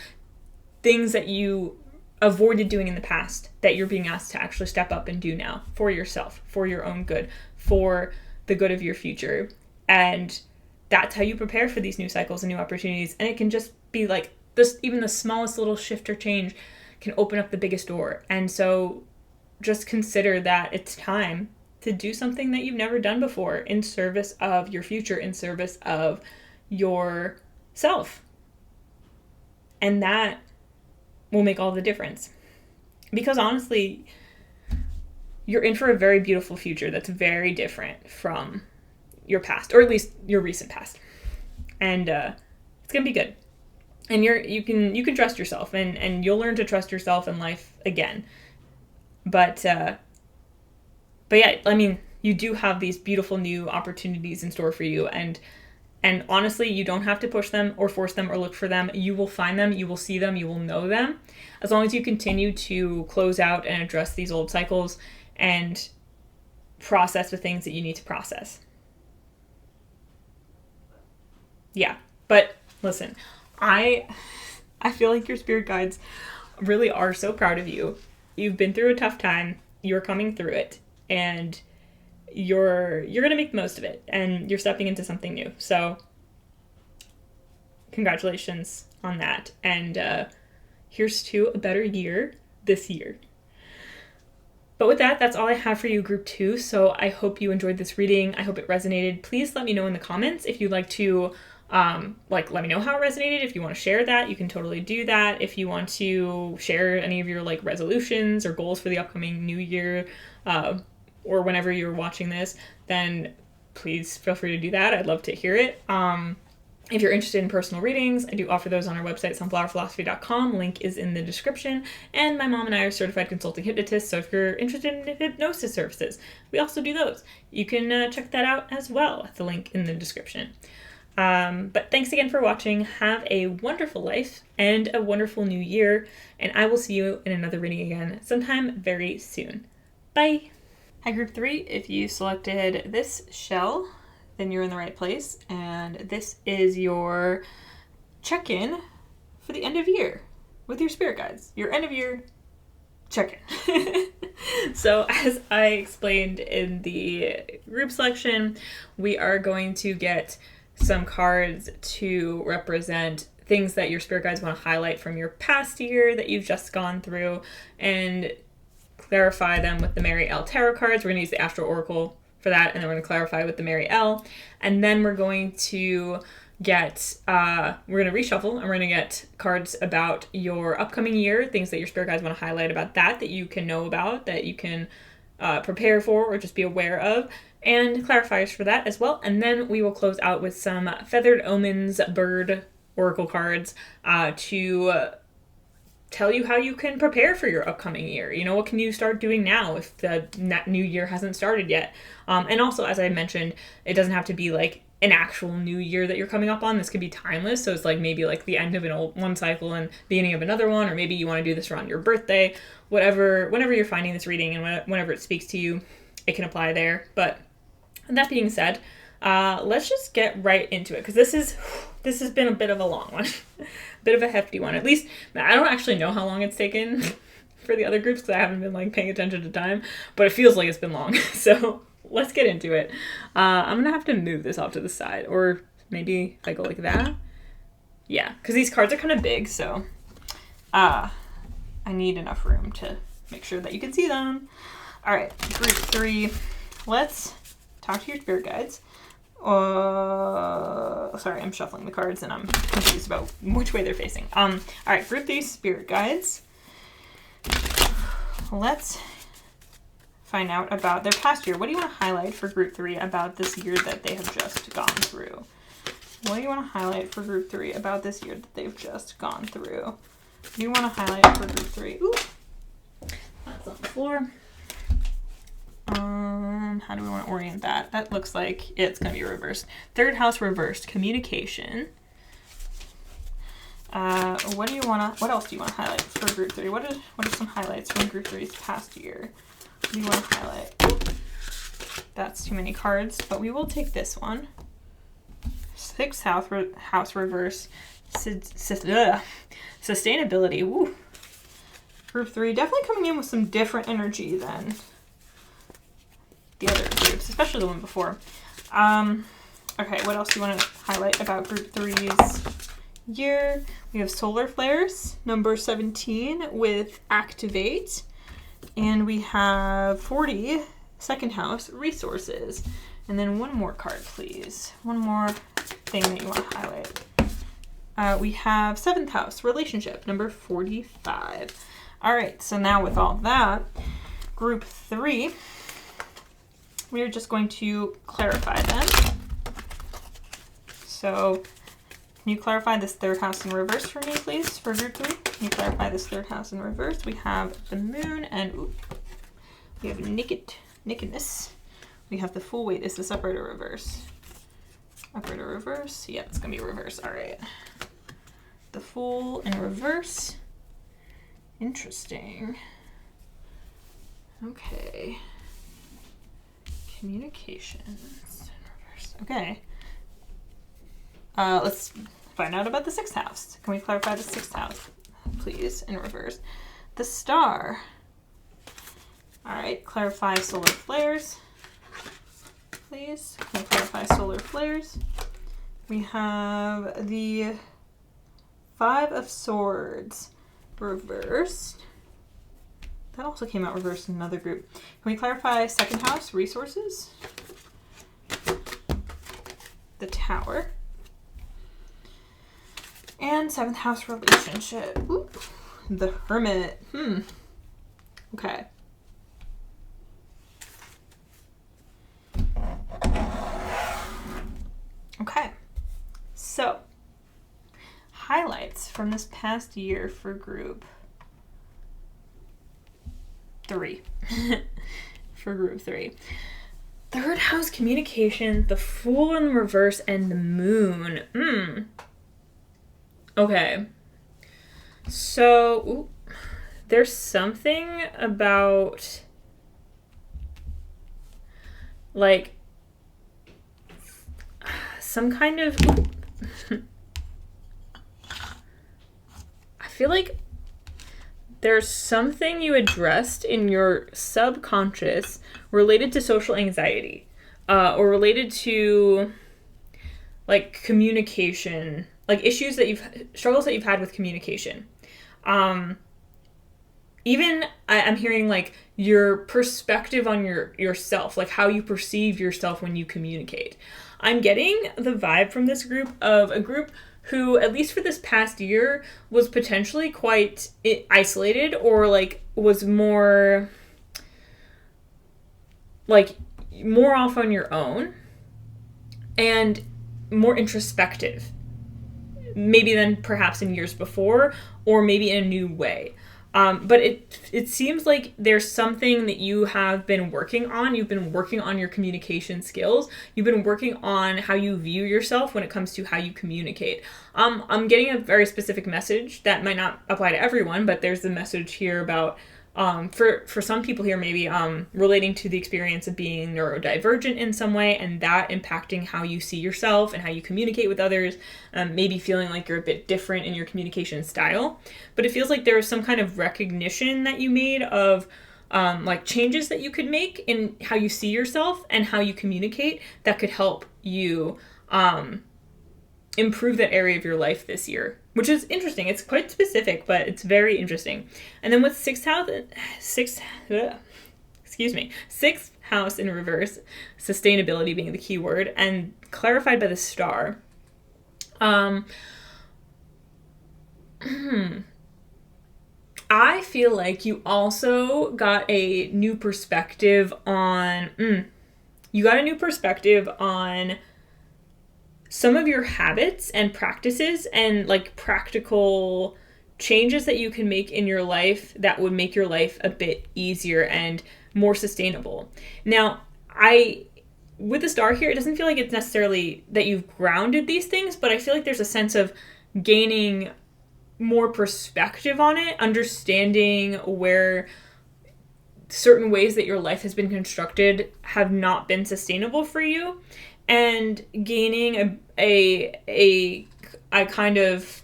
things that you avoided doing in the past that you're being asked to actually step up and do now for yourself, for your own good, for the good of your future. And that's how you prepare for these new cycles and new opportunities. And it can just be like this, even the smallest little shift or change can open up the biggest door. And so just consider that it's time to do something that you've never done before in service of your future, in service of yourself. And that will make all the difference. Because honestly, you're in for a very beautiful future that's very different from your past, or at least your recent past. And it's going to be good. And you can trust yourself, and you'll learn to trust yourself in life again. But yeah, I mean, you do have these beautiful new opportunities in store for you, and honestly, you don't have to push them or force them or look for them. You will find them, you will see them, you will know them, as long as you continue to close out and address these old cycles and process the things that you need to process. Yeah, but listen, I feel like your spirit guides really are so proud of you. You've been through a tough time, you're coming through it, and you're going to make the most of it, and you're stepping into something new. So congratulations on that. And here's to a better year this year. But with that, that's all I have for you, Group 2. So I hope you enjoyed this reading. I hope it resonated. Please let me know in the comments if you'd like to, let me know how it resonated. If you want to share that, you can totally do that. If you want to share any of your, like, resolutions or goals for the upcoming new year, or whenever you're watching this, then please feel free to do that. I'd love to hear it. If you're interested in personal readings, I do offer those on our website, sunflowerphilosophy.com. Link is in the description. And my mom and I are certified consulting hypnotists, so if you're interested in hypnosis services, we also do those. You can check that out as well at the link in the description. But thanks again for watching. Have a wonderful life and a wonderful new year, and I will see you in another reading again sometime very soon. Bye! Hi, Group 3. If you selected this shell, then you're in the right place, and this is your check-in for the end of year with your spirit guides. Your end of year check in. So as I explained in the group selection, we are going to get some cards to represent things that your spirit guides want to highlight from your past year that you've just gone through and clarify them with the Mary L tarot cards. We're going to use the Astro Oracle for that, and then we're going to clarify with the Mary L. And then we're going to get, we're going to reshuffle, and we're going to get cards about your upcoming year, things that your spirit guides want to highlight about that you can know about, that you can prepare for or just be aware of, and clarifiers for that as well. And then we will close out with some Feathered Omens bird oracle cards to tell you how you can prepare for your upcoming year. You know, what can you start doing now if the new year hasn't started yet? And also, as I mentioned, it doesn't have to be like an actual new year that you're coming up on. This could be timeless. So it's like maybe like the end of an old one cycle and beginning of another one, or maybe you want to do this around your birthday, whenever you're finding this reading and whenever it speaks to you, it can apply there. But that being said, let's just get right into it, because this has been a bit of a long one. Bit of a hefty one. At least, I don't actually know how long it's taken for the other groups because I haven't been like paying attention to time, but it feels like it's been long. So let's get into it. I'm going to have to move this off to the side, or maybe if I go like that. Yeah, because these cards are kind of big, so I need enough room to make sure that you can see them. All right, group 3. Let's talk to your spirit guides. Sorry, I'm shuffling the cards and I'm confused about which way they're facing. All right, group 3 spirit guides. Let's find out about their past year. What do you want to highlight for group 3 about this year that they have just gone through? What do you want to highlight for group 3 about this year that they've just gone through? What do you want to highlight for group 3? Ooh, that's on the floor. How do we want to orient that? That looks like it's going to be reversed. Third house reversed. Communication. What else do you want to highlight for group 3? What are some highlights from group 3's past year? What do you want to highlight? That's too many cards, but we will take this one. Sixth house reverse. Sustainability. Woo. Group 3 definitely coming in with some different energy than the other groups, especially the one before. Okay, what else do you want to highlight about group 3's year? We have solar flares, number 17 with activate. And we have 40, second house, resources. And then one more card, please. One more thing that you want to highlight. We have seventh house, relationship, number 45. All right, so now with all that, group 3, we are just going to clarify them. So can you clarify this third house in reverse for me, please, for group 3? Can you clarify this third house in reverse? We have the moon and we have nakedness. We have the full weight. Is this upright or reverse? Upright or reverse? Yeah, it's going to be reverse. All right. The Fool in reverse. Interesting. Okay. Communications in reverse. Okay. Let's find out about the sixth house. Can we clarify the sixth house, please, in reverse? The Star. All right. Clarify solar flares, please. Can we clarify solar flares? We have the Five of Swords reversed. That also came out reversed in another group. Can we clarify second house, resources? The Tower. And seventh house, relationship. Ooh, the Hermit. Okay. Okay. So, highlights from this past year for group 3. For group 3. Third house, communication, the Fool in reverse, and the Moon. Okay. So, there's something about, like, some kind of, I feel like there's something you addressed in your subconscious related to social anxiety, or related to like communication, like struggles that you've had with communication. Even I'm hearing like your perspective on yourself, like how you perceive yourself when you communicate. I'm getting the vibe from this group of a group who, at least for this past year, was potentially quite isolated, or like was more off on your own and more introspective, maybe than perhaps in years before, or maybe in a new way. But it seems like there's something that you have been working on. You've been working on your communication skills. You've been working on how you view yourself when it comes to how you communicate. I'm getting a very specific message that might not apply to everyone, but there's the message here about for some people here, maybe relating to the experience of being neurodivergent in some way, and that impacting how you see yourself and how you communicate with others, maybe feeling like you're a bit different in your communication style. But it feels like there was some kind of recognition that you made of like changes that you could make in how you see yourself and how you communicate that could help you improve that area of your life this year, which is interesting. It's quite specific, but it's very interesting. And then with sixth house in reverse, sustainability being the key word, and clarified by the star. I feel like you also got a new perspective on some of your habits and practices and like practical changes that you can make in your life that would make your life a bit easier and more sustainable. Now, with the star here, it doesn't feel like it's necessarily that you've grounded these things, but I feel like there's a sense of gaining more perspective on it, understanding where certain ways that your life has been constructed have not been sustainable for you, and gaining a kind of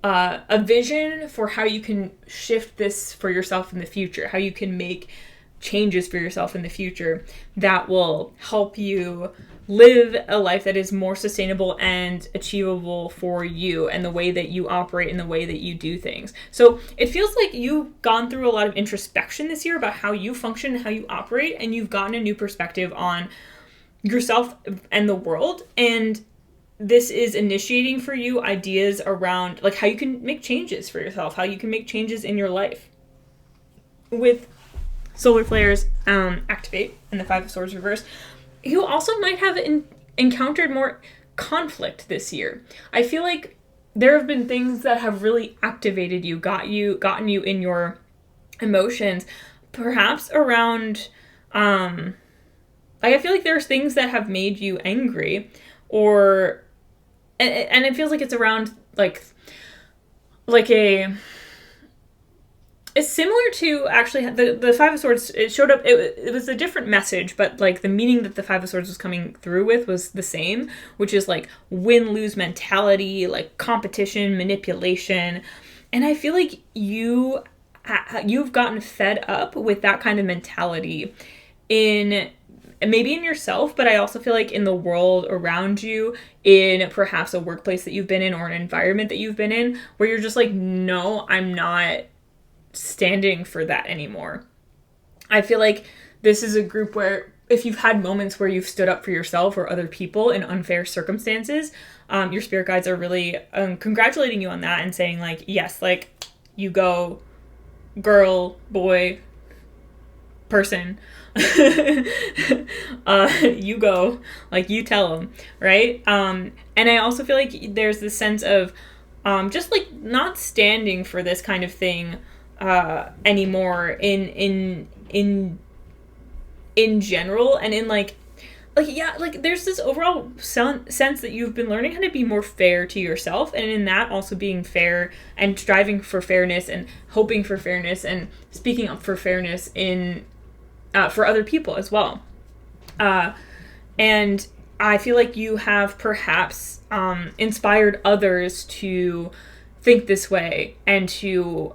a vision for how you can shift this for yourself in the future, how you can make changes for yourself in the future that will help you live a life that is more sustainable and achievable for you and the way that you operate and the way that you do things. So it feels like you've gone through a lot of introspection this year about how you function and how you operate, and you've gotten a new perspective on yourself and the world, and this is initiating for you ideas around like how you can make changes for yourself, how you can make changes in your life. With solar flares activate and the Five of Swords reverse, you also might have encountered more conflict this year. I feel like there have been things that have really activated you, gotten you in your emotions, perhaps around I feel like there's things that have made you angry, and it feels like it's around it's similar to actually the Five of Swords. It showed up, it was a different message, but like the meaning that the Five of Swords was coming through with was the same, which is like win-lose mentality, like competition, manipulation. And I feel like you've gotten fed up with that kind of mentality maybe in yourself, but I also feel like in the world around you, in perhaps a workplace that you've been in or an environment that you've been in, where you're just like, no, I'm not standing for that anymore. I feel like this is a group where if you've had moments where you've stood up for yourself or other people in unfair circumstances, your spirit guides are really congratulating you on that and saying like, yes, like you go, girl, boy, person, you go, like you tell them, right? And I also feel like there's this sense of just like not standing for this kind of thing anymore in general, and in like there's this overall sense that you've been learning how to be more fair to yourself, and in that also being fair and striving for fairness and hoping for fairness and speaking up for fairness in for other people as well. And I feel like you have perhaps inspired others to think this way and to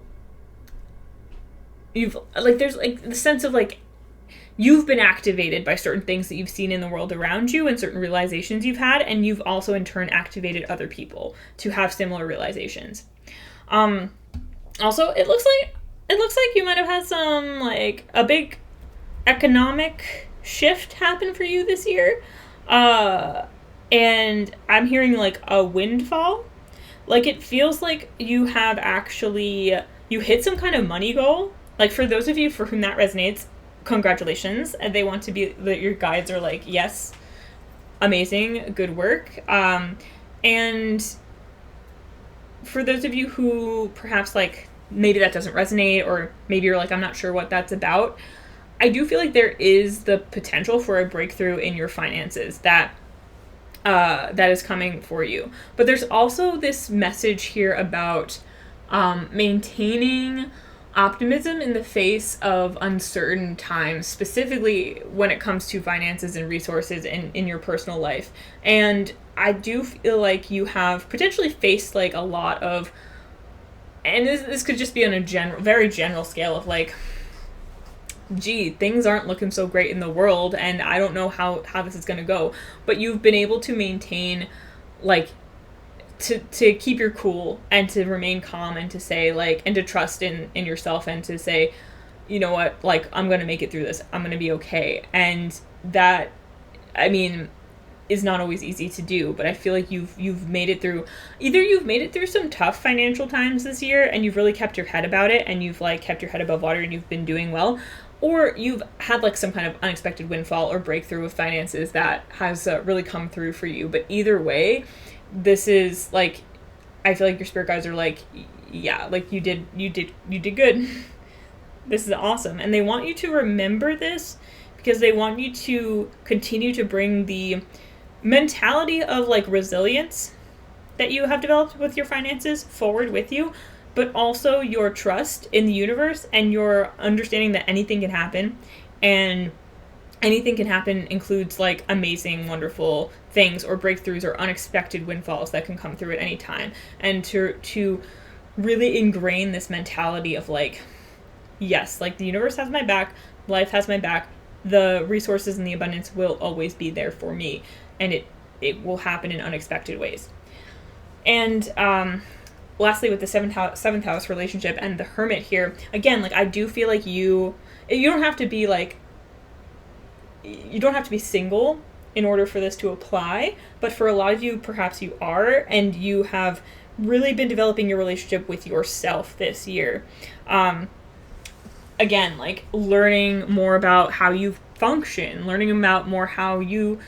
you've like there's like the sense of like you've been activated by certain things that you've seen in the world around you and certain realizations you've had, and you've also in turn activated other people to have similar realizations. Also, it looks like you might have had some like a big economic shift happen for you this year. And I'm hearing like a windfall. Like it feels like you have actually you hit some kind of money goal. Like for those of you for whom that resonates, congratulations. And they want to be that your guides are like, yes, amazing, good work. And for those of you who perhaps like maybe that doesn't resonate, or maybe you're like, I'm not sure what that's about, I do feel like there is the potential for a breakthrough in your finances that is coming for you. But there's also this message here about maintaining optimism in the face of uncertain times, specifically when it comes to finances and resources in your personal life. And I do feel like you have potentially faced like a lot of, and this could just be on a very general scale of like, gee, things aren't looking so great in the world and I don't know how this is going to go. But you've been able to maintain like to keep your cool and to remain calm and to say like, and to trust in yourself and to say, you know what, like I'm going to make it through this. I'm going to be okay. And that, I mean, is not always easy to do, but I feel like you've made it through, either you've made it through some tough financial times this year and you've really kept your head about it and you've like kept your head above water and you've been doing well, or you've had like some kind of unexpected windfall or breakthrough with finances that has really come through for you. But either way, this is like, I feel like your spirit guides are like, yeah, like you did good. This is awesome. And they want you to remember this because they want you to continue to bring the mentality of like resilience that you have developed with your finances forward with you, but also your trust in the universe and your understanding that anything can happen, and anything can happen includes like amazing, wonderful things or breakthroughs or unexpected windfalls that can come through at any time. And to really ingrain this mentality of like, yes, like the universe has my back, life has my back, the resources and the abundance will always be there for me, and it will happen in unexpected ways. And lastly, with the seventh house relationship and the Hermit here, again, like I do feel like you don't have to be like, you don't have to be single in order for this to apply, but for a lot of you, perhaps you are, and you have really been developing your relationship with yourself this year. Again, like learning more about how you function, learning about more how you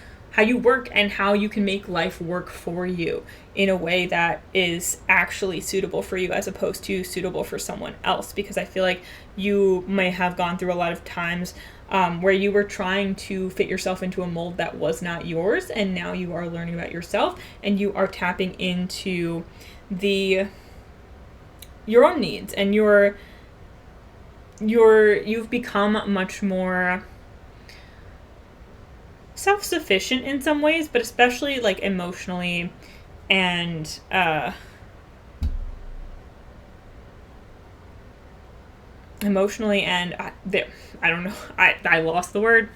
work and how you can make life work for you in a way that is actually suitable for you as opposed to suitable for someone else. Because I feel like you may have gone through a lot of times where you were trying to fit yourself into a mold that was not yours, and now you are learning about yourself and you are tapping into your own needs, and you've become much more self-sufficient in some ways, but especially like emotionally and I don't know, I lost the word.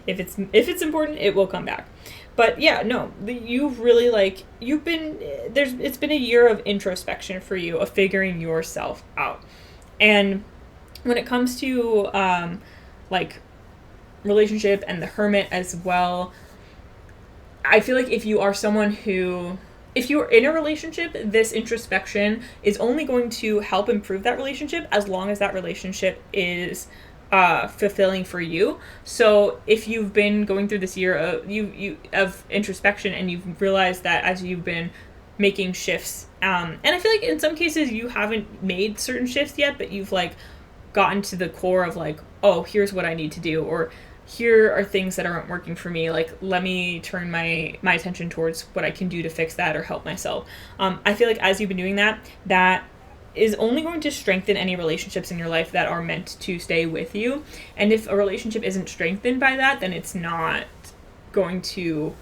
If it's important, it will come back. But yeah, no, you've really like, it's been a year of introspection for you, of figuring yourself out. And when it comes to like relationship and the Hermit as well, I feel like if you are someone who, if you're in a relationship, this introspection is only going to help improve that relationship as long as that relationship is fulfilling for you. So if you've been going through this year of introspection and you've realized that as you've been making shifts, and I feel like in some cases you haven't made certain shifts yet, but you've like gotten to the core of like, oh, here's what I need to do, or here are things that aren't working for me, like let me turn my attention towards what I can do to fix that or help myself. I feel like as you've been doing that is only going to strengthen any relationships in your life that are meant to stay with you. And if a relationship isn't strengthened by that, then it's not meant for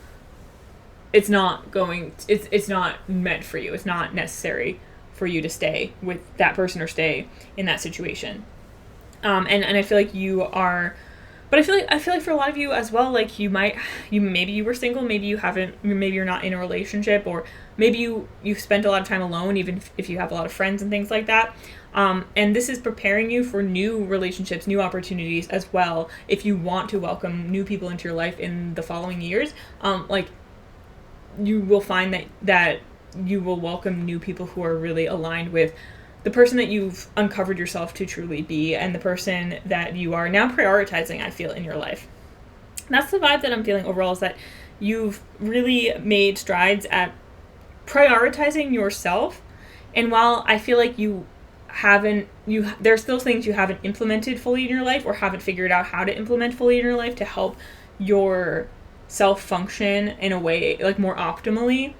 you. It's not necessary for you to stay with that person or stay in that situation. And I feel like you are, but I feel like for a lot of you as well, like maybe you were single, maybe you haven't, maybe you're not in a relationship, or maybe you've spent a lot of time alone, even if you have a lot of friends and things like that. And this is preparing you for new relationships, new opportunities as well. If you want to welcome new people into your life in the following years, like you will find that you will welcome new people who are really aligned with the person that you've uncovered yourself to truly be, and the person that you are now prioritizing, I feel, in your life. And that's the vibe that I'm feeling overall, is that you've really made strides at prioritizing yourself. And while I feel like there's still things you haven't implemented fully in your life, or haven't figured out how to implement fully in your life to help your self function in a way, like, more optimally,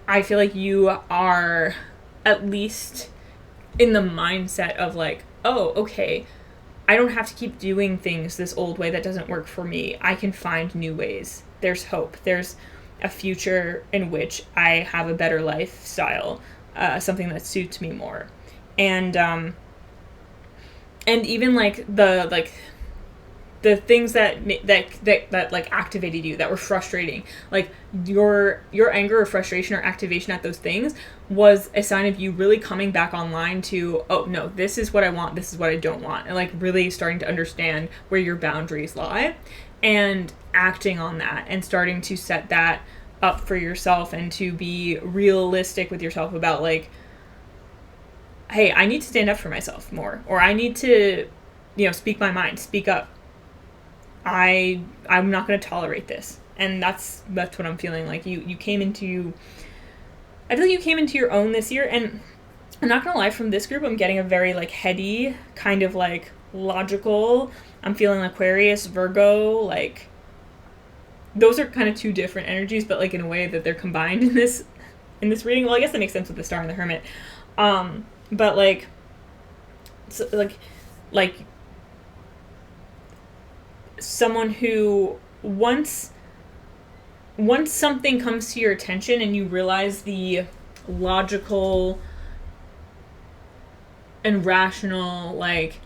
I feel like you are at least in the mindset of like, oh, okay, I don't have to keep doing things this old way that doesn't work for me. I can find new ways. There's hope. There's a future in which I have a better lifestyle, something that suits me more. And even like the things that like activated you, that were frustrating, like your anger or frustration or activation at those things was a sign of you really coming back online to, oh no, this is what I want, this is what I don't want, and like really starting to understand where your boundaries lie and acting on that and starting to set that up for yourself, and to be realistic with yourself about like, hey, I need to stand up for myself more, or I need to, speak my mind, speak up. I'm not going to tolerate this. And that's what I'm feeling like. You came into, I feel like you came into your own this year, and I'm not going to lie, from this group, I'm getting a very like heady, kind of like logical, I'm feeling Aquarius, Virgo, like those are kind of two different energies, but like in a way that they're combined in this reading. Well, I guess that makes sense with the Star and the Hermit. But like, so, like someone who once something comes to your attention and you realize the logical and rational like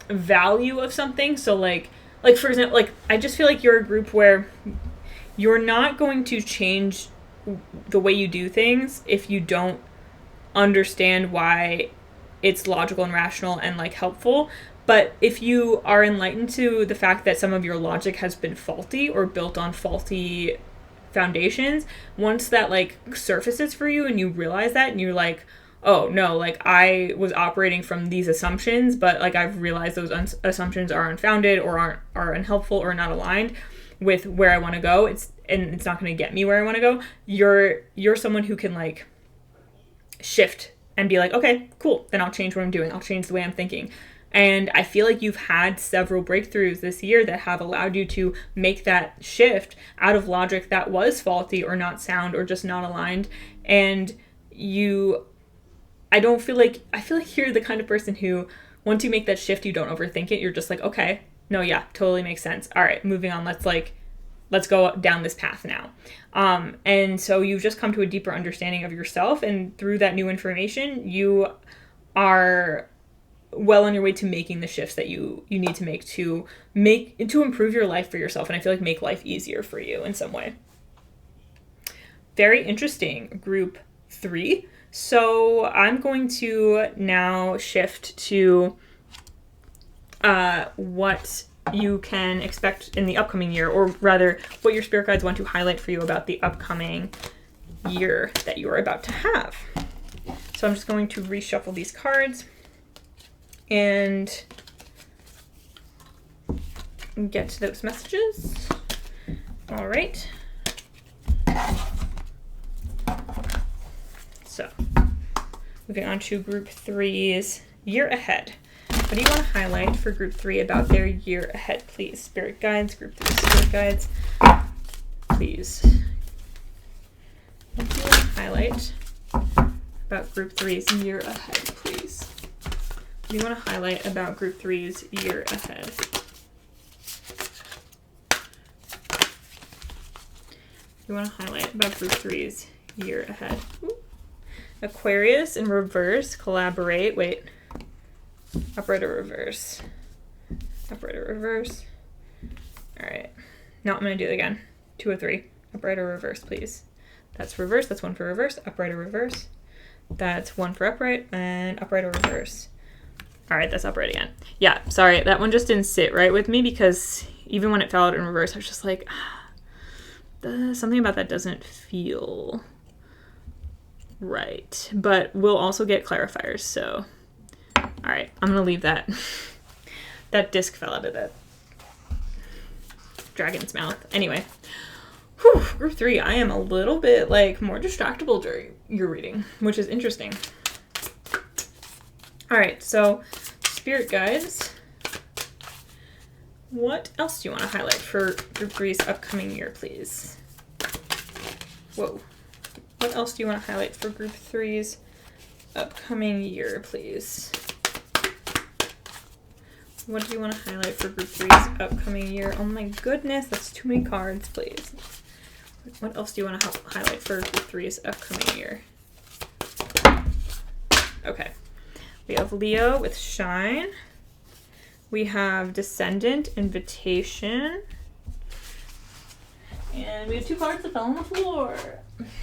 value of something. So like for example, like I just feel like you're a group where you're not going to change the way you do things if you don't understand why it's logical and rational and like helpful. But if you are enlightened to the fact that some of your logic has been faulty or built on faulty foundations, once that like surfaces for you and you realize that and you're like, oh no, like I was operating from these assumptions, but like I've realized those assumptions are unfounded or are unhelpful or not aligned with where I want to go, it's not going to get me where I want to go. You're someone who can like shift and be like, okay, cool, then I'll change what I'm doing. I'll change the way I'm thinking. And I feel like you've had several breakthroughs this year that have allowed you to make that shift out of logic that was faulty or not sound or just not aligned. And I feel like you're the kind of person who, once you make that shift, you don't overthink it. You're just like, okay, no, yeah, totally makes sense. All right, moving on. Let's go down this path now. And so you've just come to a deeper understanding of yourself, and through that new information, you are well on your way to making the shifts that you need to make to improve your life for yourself, and I feel like make life easier for you in some way. Very interesting, group 3. So I'm going to now shift to what you can expect in the upcoming year, or rather what your spirit guides want to highlight for you about the upcoming year that you are about to have. So I'm just going to reshuffle these cards and get to those messages. All right. So moving on to group 3's year ahead. What do you want to highlight for group 3 about their year ahead, please? Spirit guides, group 3 spirit guides, please. What do you want to highlight about group 3's year ahead, please? What do you want to highlight about group 3's year ahead? You want to highlight about group 3's year ahead? Ooh. Aquarius in reverse, collaborate. Wait. Upright or reverse? Upright or reverse? All right. No, I'm going to do it again. 2 or 3. Upright or reverse, please. That's reverse. That's 1 for reverse. Upright or reverse. That's 1 for upright. And upright or reverse. All right, that's upright again. Yeah, sorry. That one just didn't sit right with me because even when it fell out in reverse, I was just like, something about that doesn't feel right. But we'll also get clarifiers, so... All right, I'm going to leave that. That disc fell out of that dragon's mouth. Anyway, group 3, I am a little bit like more distractible during your reading, which is interesting. All right, so spirit guides. What else do you want to highlight for group 3's upcoming year, please? Whoa. What else do you want to highlight for group 3's upcoming year, please? What do you want to highlight for group 3's upcoming year? Oh my goodness, that's too many cards, please. What else do you want to highlight for group 3's upcoming year? Okay. We have Leo with Shine. We have Descendant, Invitation. And we have 2 cards that fell on the floor.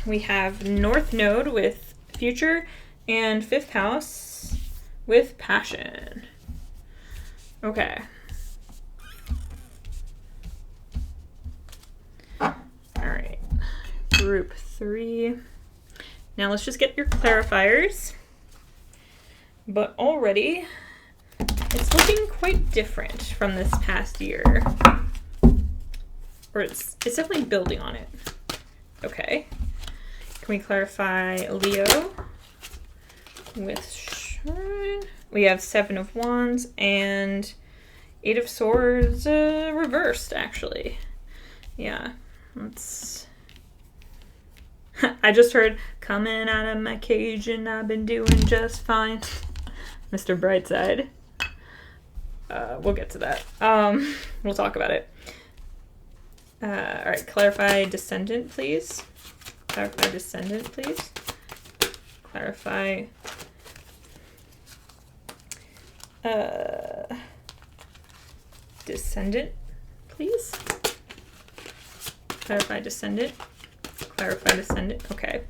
We have North Node with Future and 5th House with Passion. Okay. All right. Group 3. Now let's just get your clarifiers. But already, it's looking quite different from this past year. Or it's definitely building on it. Okay. Can we clarify Leo with Shine? We have 7 of Wands and 8 of Swords reversed, actually. Yeah, let's... I just heard, coming out of my cage and I've been doing just fine. Mr. Brightside. We'll get to that. We'll talk about it. All right, clarify Descendant, please. Clarify Descendant, please. Clarify... Descendant, please. Clarify Descendant. Clarify Descendant. Okay.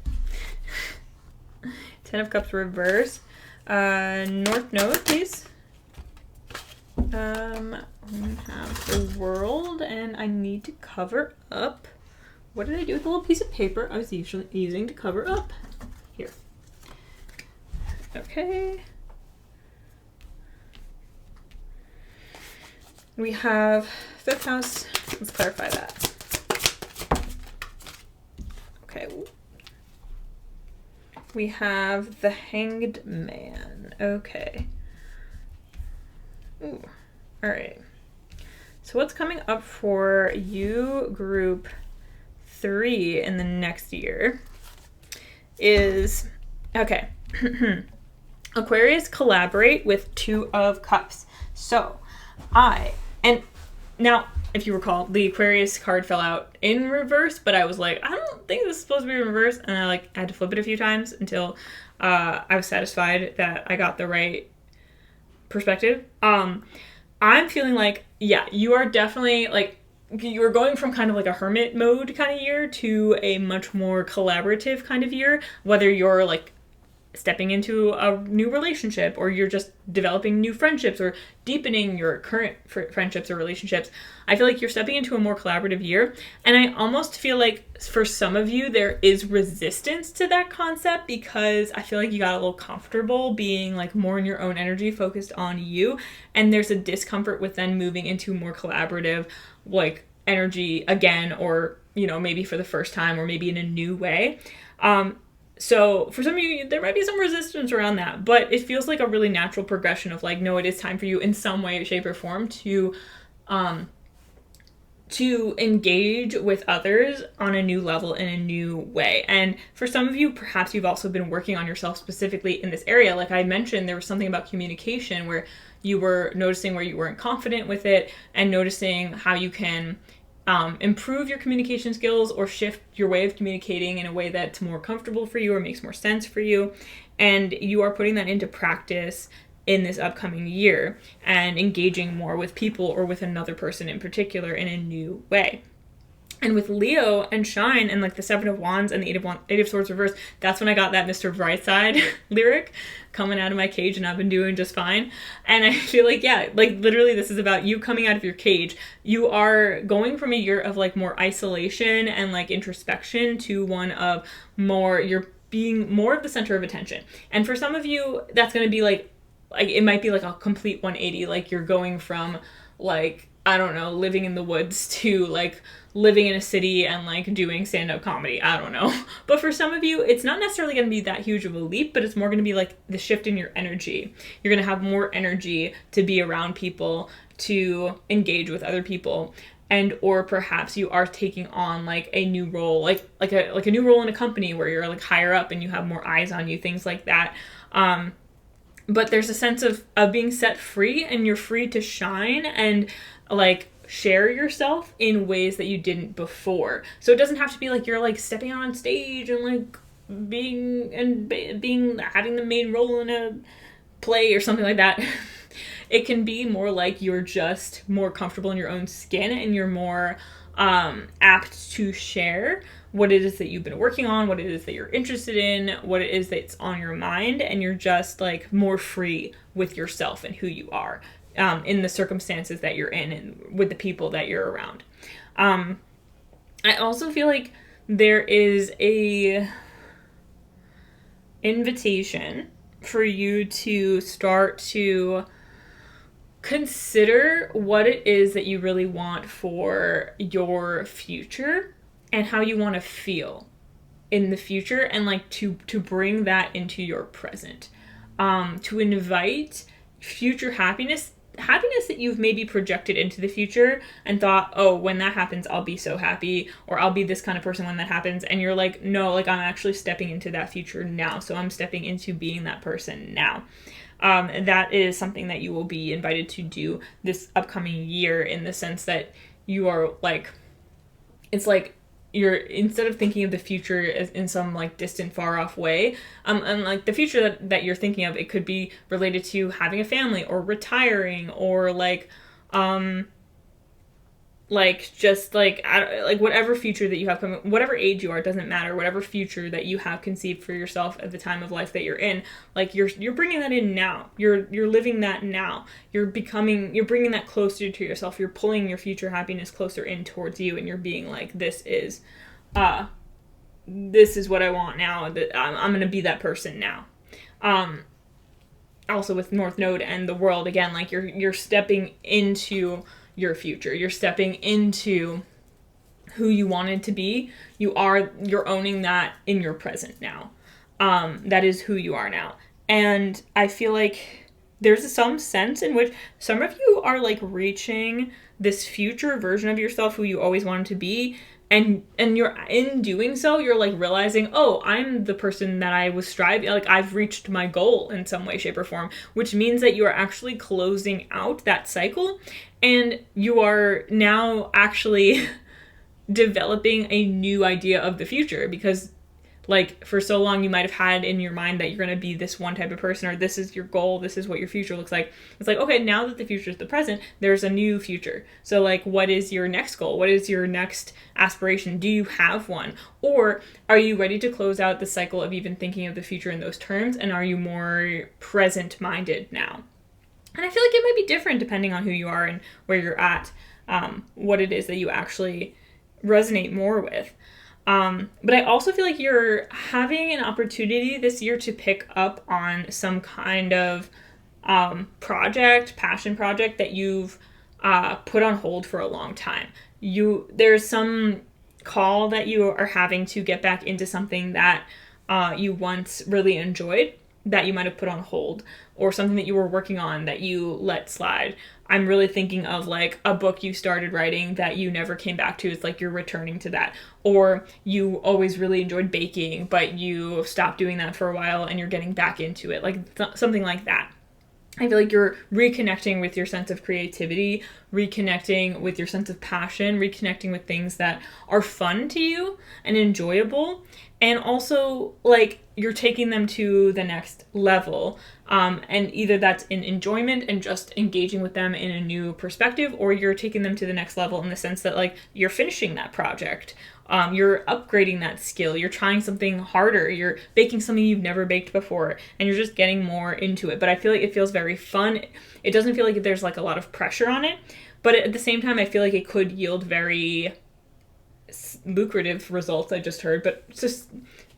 10 of Cups reverse. North Node, please. We have the World, and I need to cover up. What did I do with the little piece of paper I was usually using to cover up? Here. Okay. We have 5th house. Let's clarify that. Okay. We have the Hanged Man. Okay. Ooh. All right. So what's coming up for you, group 3, in the next year is, okay. Aquarius collaborate with 2 of Cups. So and now, if you recall, the Aquarius card fell out in reverse, but I was like, I don't think this is supposed to be in reverse. And I had to flip it a few times until I was satisfied that I got the right perspective. I'm feeling like, yeah, you are definitely you're going from kind of like a hermit mode kind of year to a much more collaborative kind of year, whether you're stepping into a new relationship or you're just developing new friendships or deepening your current friendships or relationships. I feel like you're stepping into a more collaborative year, and I almost feel like for some of you there is resistance to that concept because I feel like you got a little comfortable being more in your own energy, focused on you, and there's a discomfort with then moving into more collaborative energy again, or maybe for the first time or maybe in a new way. So for some of you, there might be some resistance around that, but it feels like a really natural progression of no, it is time for you in some way, shape, or form to engage with others on a new level in a new way. And for some of you, perhaps you've also been working on yourself specifically in this area. Like I mentioned, there was something about communication where you were noticing where you weren't confident with it and noticing how you can improve your communication skills or shift your way of communicating in a way that's more comfortable for you or makes more sense for you. And you are putting that into practice in this upcoming year and engaging more with people or with another person in particular in a new way. And with Leo and Shine and like the Seven of Wands and the Eight of Swords reversed, that's when I got that Mr. Brightside lyric coming out of my cage, and I've been doing just fine. And I feel like, yeah, like literally this is about you coming out of your cage. You are going from a year of like more isolation and like introspection to one of more, you're being more of the center of attention. And for some of you, that's going to be like it might be like a complete 180. Like you're going from like, I don't know, living in the woods to like living in a city and like doing stand-up comedy. I don't know. But for some of you, it's not necessarily going to be that huge of a leap, but it's more going to be like the shift in your energy. You're going to have more energy to be around people, to engage with other people. And or perhaps you are taking on like a new role, like a new role in a company where you're like higher up and you have more eyes on you, things like that. But there's a sense of being set free, and you're free to shine and like share yourself in ways that you didn't before. So it doesn't have to be like you're like stepping on stage and like being having the main role in a play or something like that. It can be more like you're just more comfortable in your own skin and you're more apt to share what it is that you've been working on, what it is that you're interested in, what it is that's on your mind, and you're just like more free with yourself and who you are in the circumstances that you're in and with the people that you're around. I also feel like there is a invitation for you to start to consider what it is that you really want for your future and how you want to feel in the future, and like to bring that into your present, to invite future happiness that you've maybe projected into the future and thought, oh, when that happens, I'll be so happy, or I'll be this kind of person when that happens. And you're like, no, like I'm actually stepping into that future now. So I'm stepping into being that person now. That is something that you will be invited to do this upcoming year, in the sense that you are like, it's like you're, instead of thinking of the future as in some like distant, far off way, and like the future that you're thinking of, it could be related to having a family or retiring or like just like whatever future that you have coming, whatever age you are, it doesn't matter, whatever future that you have conceived for yourself at the time of life that you're in, like you're bringing that in now, you're living that now, you're bringing that closer to yourself, you're pulling your future happiness closer in towards you, and you're being like, this is what I want now, that I'm gonna be that person now. Also with North Node and the world, again, like you're stepping into your future. You're stepping into who you wanted to be. You're owning that in your present now. That is who you are now. And I feel like there's some sense in which some of you are like reaching this future version of yourself who you always wanted to be. And you're, in doing so, you're like realizing, oh, I'm the person that I was striving, like I've reached my goal in some way, shape, or form, which means that you are actually closing out that cycle, and you are now actually developing a new idea of the future, because like for so long you might have had in your mind that you're going to be this one type of person, or this is your goal, this is what your future looks like. It's like, okay, now that the future is the present, there's a new future. So like, what is your next goal? What is your next aspiration? Do you have one? Or are you ready to close out the cycle of even thinking of the future in those terms? And are you more present minded now? And I feel like it might be different depending on who you are and where you're at, what it is that you actually resonate more with. But I also feel like you're having an opportunity this year to pick up on some kind of passion project that you've put on hold for a long time. There's some call that you are having to get back into something that you once really enjoyed, that you might have put on hold, or something that you were working on that you let slide. I'm really thinking of like a book you started writing that you never came back to. It's like you're returning to that. Or you always really enjoyed baking, but you stopped doing that for a while and you're getting back into it. Like something like that. I feel like you're reconnecting with your sense of creativity reconnecting with your sense of passion, reconnecting with things that are fun to you and enjoyable, and also like you're taking them to the next level. And either that's in enjoyment and just engaging with them in a new perspective, or you're taking them to the next level in the sense that like you're finishing that project. You're upgrading that skill. You're trying something harder. You're baking something you've never baked before, and you're just getting more into it. But I feel like it feels very fun. It doesn't feel like there's like a lot of pressure on it, but at the same time, I feel like it could yield very lucrative results. I just heard, but it's just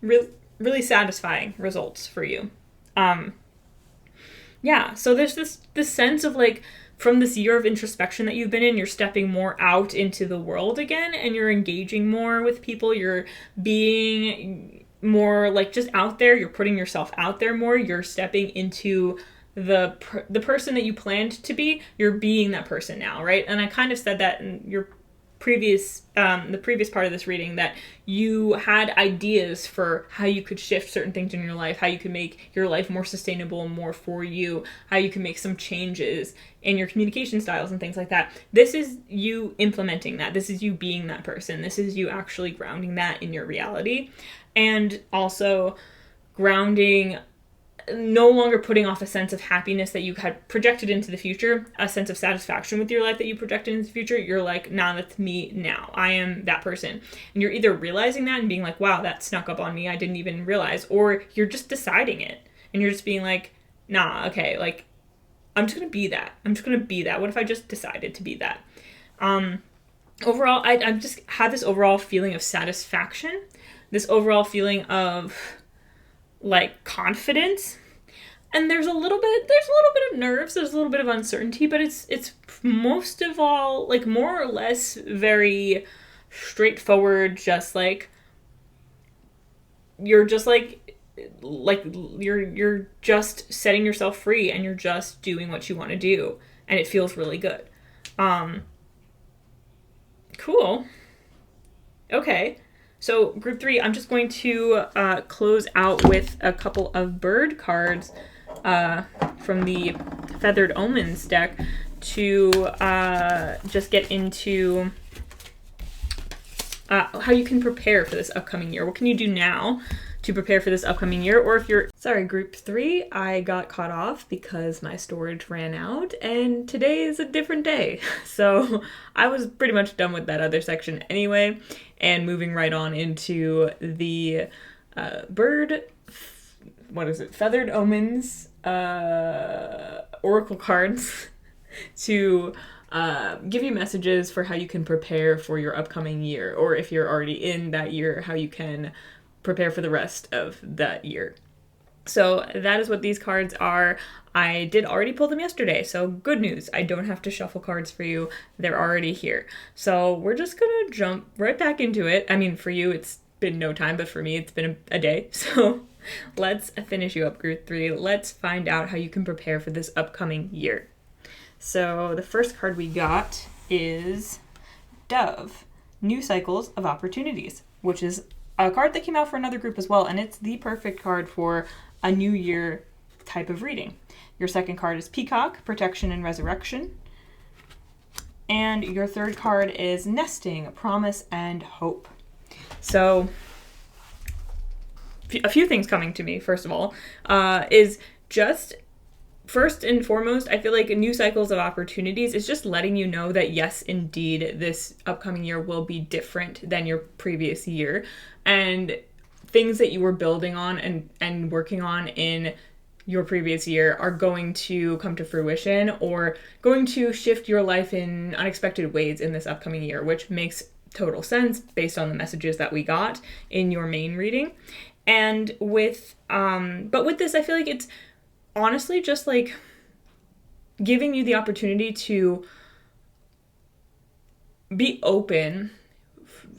really satisfying results for you. Yeah, so there's this sense of like from this year of introspection that you've been in, you're stepping more out into the world again, and you're engaging more with people. You're being more like just out there. You're putting yourself out there more. You're stepping into the person that you planned to be. You're being that person now, right? And I kind of said that in your the previous part of this reading, that you had ideas for how you could shift certain things in your life, how you could make your life more sustainable and more for you, how you can make some changes in your communication styles and things like that. This is you implementing that. This is you being that person. This is you actually grounding that in your reality, and also grounding, no longer putting off a sense of happiness that you had projected into the future, a sense of satisfaction with your life that you projected into the future. You're like, nah, that's me now. I am that person. And you're either realizing that and being like, wow, that snuck up on me, I didn't even realize, or you're just deciding it. And you're just being like, nah, okay, like, I'm just going to be that. I'm just going to be that. What if I just decided to be that? Overall, I just had this overall feeling of satisfaction, this overall feeling of like confidence, and there's a little bit of nerves, there's a little bit of uncertainty, but it's most of all like more or less very straightforward. Just like you're just like you're just setting yourself free, and you're just doing what you want to do, and it feels really good. Cool. Okay. So group 3, I'm just going to close out with a couple of bird cards from the Feathered Omens deck to just get into how you can prepare for this upcoming year. What can you do now to prepare for this upcoming year? Or if you're... Sorry, group 3, I got caught off because my storage ran out, and today is a different day. So I was pretty much done with that other section anyway, and moving right on into the Feathered Omens oracle cards to give you messages for how you can prepare for your upcoming year, or if you're already in that year, how you can prepare for the rest of that year. So that is what these cards are. I did already pull them yesterday, so good news. I don't have to shuffle cards for you. They're already here. So we're just gonna jump right back into it. I mean, for you, it's been no time, but for me, it's been a day. So let's finish you up, group 3. Let's find out how you can prepare for this upcoming year. So the first card we got is Dove, New Cycles of Opportunities, which is a card that came out for another group as well, and it's the perfect card for a new year type of reading. Your second card is Peacock, Protection and Resurrection. And your third card is Nesting, Promise and Hope. So a few things coming to me, first of all, is just... First and foremost, I feel like New Cycles of Opportunities is just letting you know that yes, indeed, this upcoming year will be different than your previous year. And things that you were building on and working on in your previous year are going to come to fruition, or going to shift your life in unexpected ways in this upcoming year, which makes total sense based on the messages that we got in your main reading. And with this, I feel like it's honestly just like giving you the opportunity to be open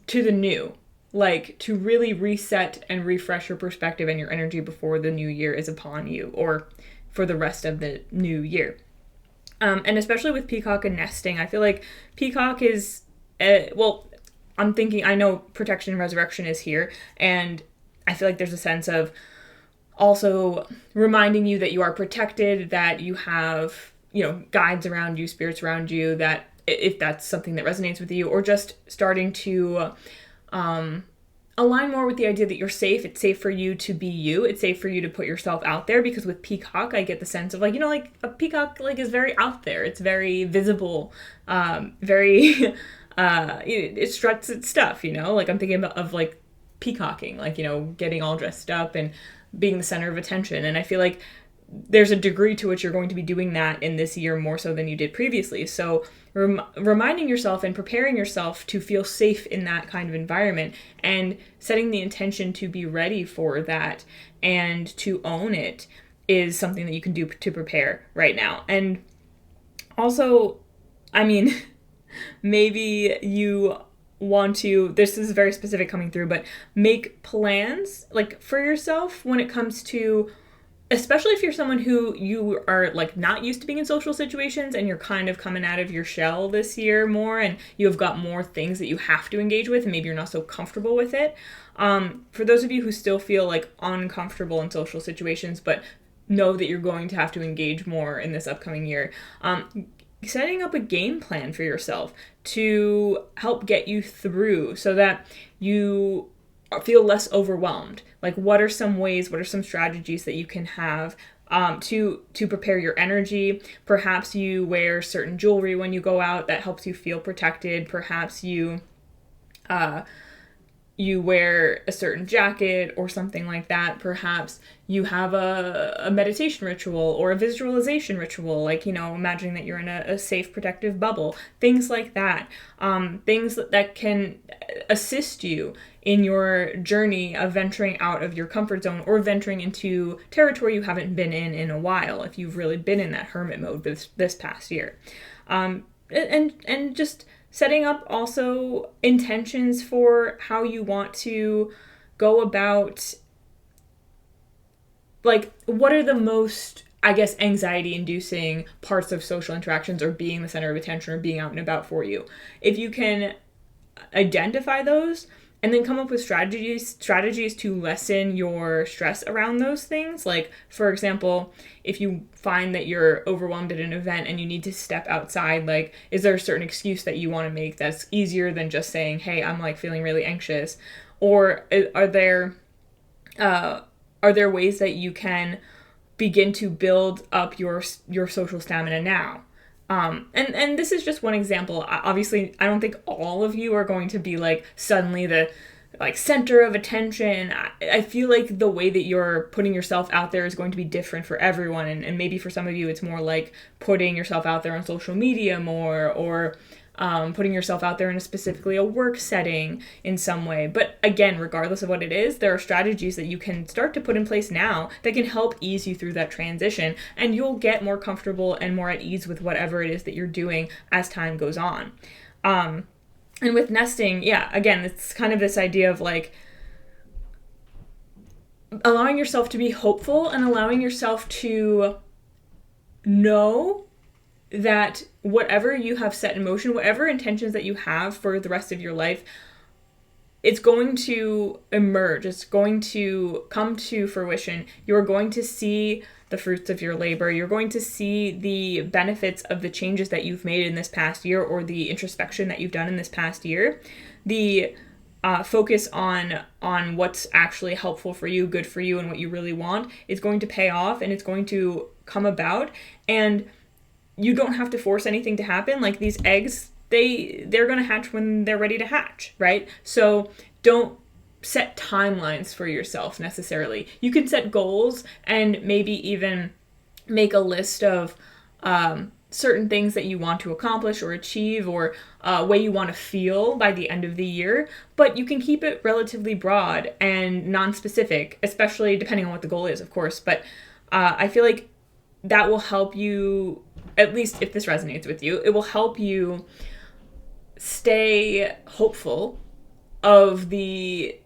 to the new, like to really reset and refresh your perspective and your energy before the new year is upon you, or for the rest of the new year. And especially with Peacock and Nesting, I feel like Peacock is, I'm thinking, I know Protection and Resurrection is here, and I feel like there's a sense of also reminding you that you are protected, that you have, guides around you, spirits around you that if that's something that resonates with you, or just starting to align more with the idea that you're safe. It's safe for you to be you. It's safe for you to put yourself out there, because with Peacock, I get the sense of like, like a peacock like is very out there. It's very visible, very, it struts its stuff, like I'm thinking of like peacocking, like, getting all dressed up and being the center of attention. And I feel like there's a degree to which you're going to be doing that in this year more so than you did previously. So reminding yourself and preparing yourself to feel safe in that kind of environment, and setting the intention to be ready for that and to own it, is something that you can do to prepare right now. And also, maybe you want to, this is very specific coming through, but make plans like for yourself when it comes to, especially if you're someone who you are like not used to being in social situations and you're kind of coming out of your shell this year more, and you've got more things that you have to engage with and maybe you're not so comfortable with it. For those of you who still feel like uncomfortable in social situations but know that you're going to have to engage more in this upcoming year, setting up a game plan for yourself to help get you through so that you feel less overwhelmed. Like, what are some ways, what are some strategies that you can have to prepare your energy? Perhaps you wear certain jewelry when you go out that helps you feel protected. Perhaps you wear a certain jacket or something like that. Perhaps you have a meditation ritual or a visualization ritual, like, imagining that you're in a safe, protective bubble. Things like that. Things that can assist you in your journey of venturing out of your comfort zone or venturing into territory you haven't been in a while, if you've really been in that hermit mode this past year. And just setting up also intentions for how you want to go about, like, what are the most, I guess, anxiety-inducing parts of social interactions or being the center of attention or being out and about for you. If you can identify those and then come up with strategies to lessen your stress around those things. Like, for example, if you find that you're overwhelmed at an event and you need to step outside, like, is there a certain excuse that you want to make that's easier than just saying, hey, I'm like feeling really anxious? Or are there ways that you can begin to build up your social stamina now? And this is just one example. Obviously, I don't think all of you are going to be like suddenly the like center of attention. I feel like the way that you're putting yourself out there is going to be different for everyone. And maybe for some of you, it's more like putting yourself out there on social media more, or putting yourself out there in specifically a work setting in some way. But again, regardless of what it is, there are strategies that you can start to put in place now that can help ease you through that transition, and you'll get more comfortable and more at ease with whatever it is that you're doing as time goes on. And with nesting, yeah, again, it's kind of this idea of like allowing yourself to be hopeful and allowing yourself to know that whatever you have set in motion, whatever intentions that you have for the rest of your life, it's going to emerge. It's going to come to fruition. You're going to see the fruits of your labor. You're going to see the benefits of the changes that you've made in this past year, or the introspection that you've done in this past year. The focus on what's actually helpful for you, good for you, and what you really want is going to pay off, and it's going to come about. And you don't have to force anything to happen. Like, these eggs, they're going to hatch when they're ready to hatch, right? So don't set timelines for yourself necessarily. You can set goals and maybe even make a list of certain things that you want to accomplish or achieve, or a way you want to feel by the end of the year. But you can keep it relatively broad and non-specific, especially depending on what the goal is, of course. But I feel like that will help you, at least if this resonates with you, it will help you stay hopeful of the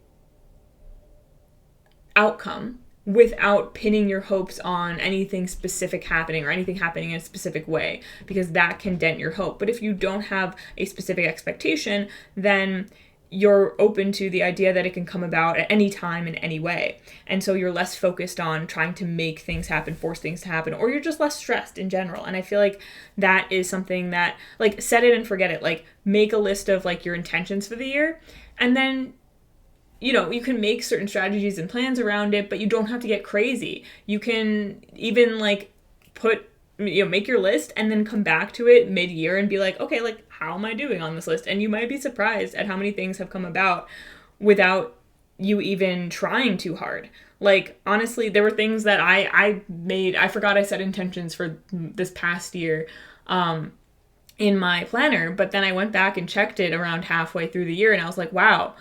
outcome without pinning your hopes on anything specific happening or anything happening in a specific way, because that can dent your hope. But if you don't have a specific expectation, then you're open to the idea that it can come about at any time in any way. And so you're less focused on trying to make things happen, force things to happen, or you're just less stressed in general. And I feel like that is something that, like, set it and forget it. Like, make a list of, like, your intentions for the year, and then, you know, you can make certain strategies and plans around it, but you don't have to get crazy. You can even, like, make your list and then come back to it mid-year and be like, okay, like, how am I doing on this list? And you might be surprised at how many things have come about without you even trying too hard. Like, honestly, there were things that I forgot I set intentions for this past year in my planner, but then I went back and checked it around halfway through the year, and I was like, wow,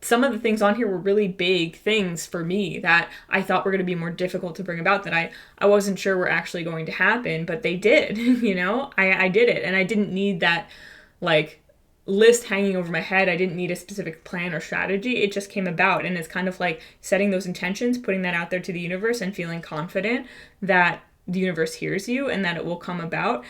some of the things on here were really big things for me that I thought were going to be more difficult to bring about, that I wasn't sure were actually going to happen, but they did. You know, I did it, and I didn't need that, like, list hanging over my head. I didn't need a specific plan or strategy. It just came about, and it's kind of like setting those intentions, putting that out there to the universe, and feeling confident that the universe hears you and that it will come about,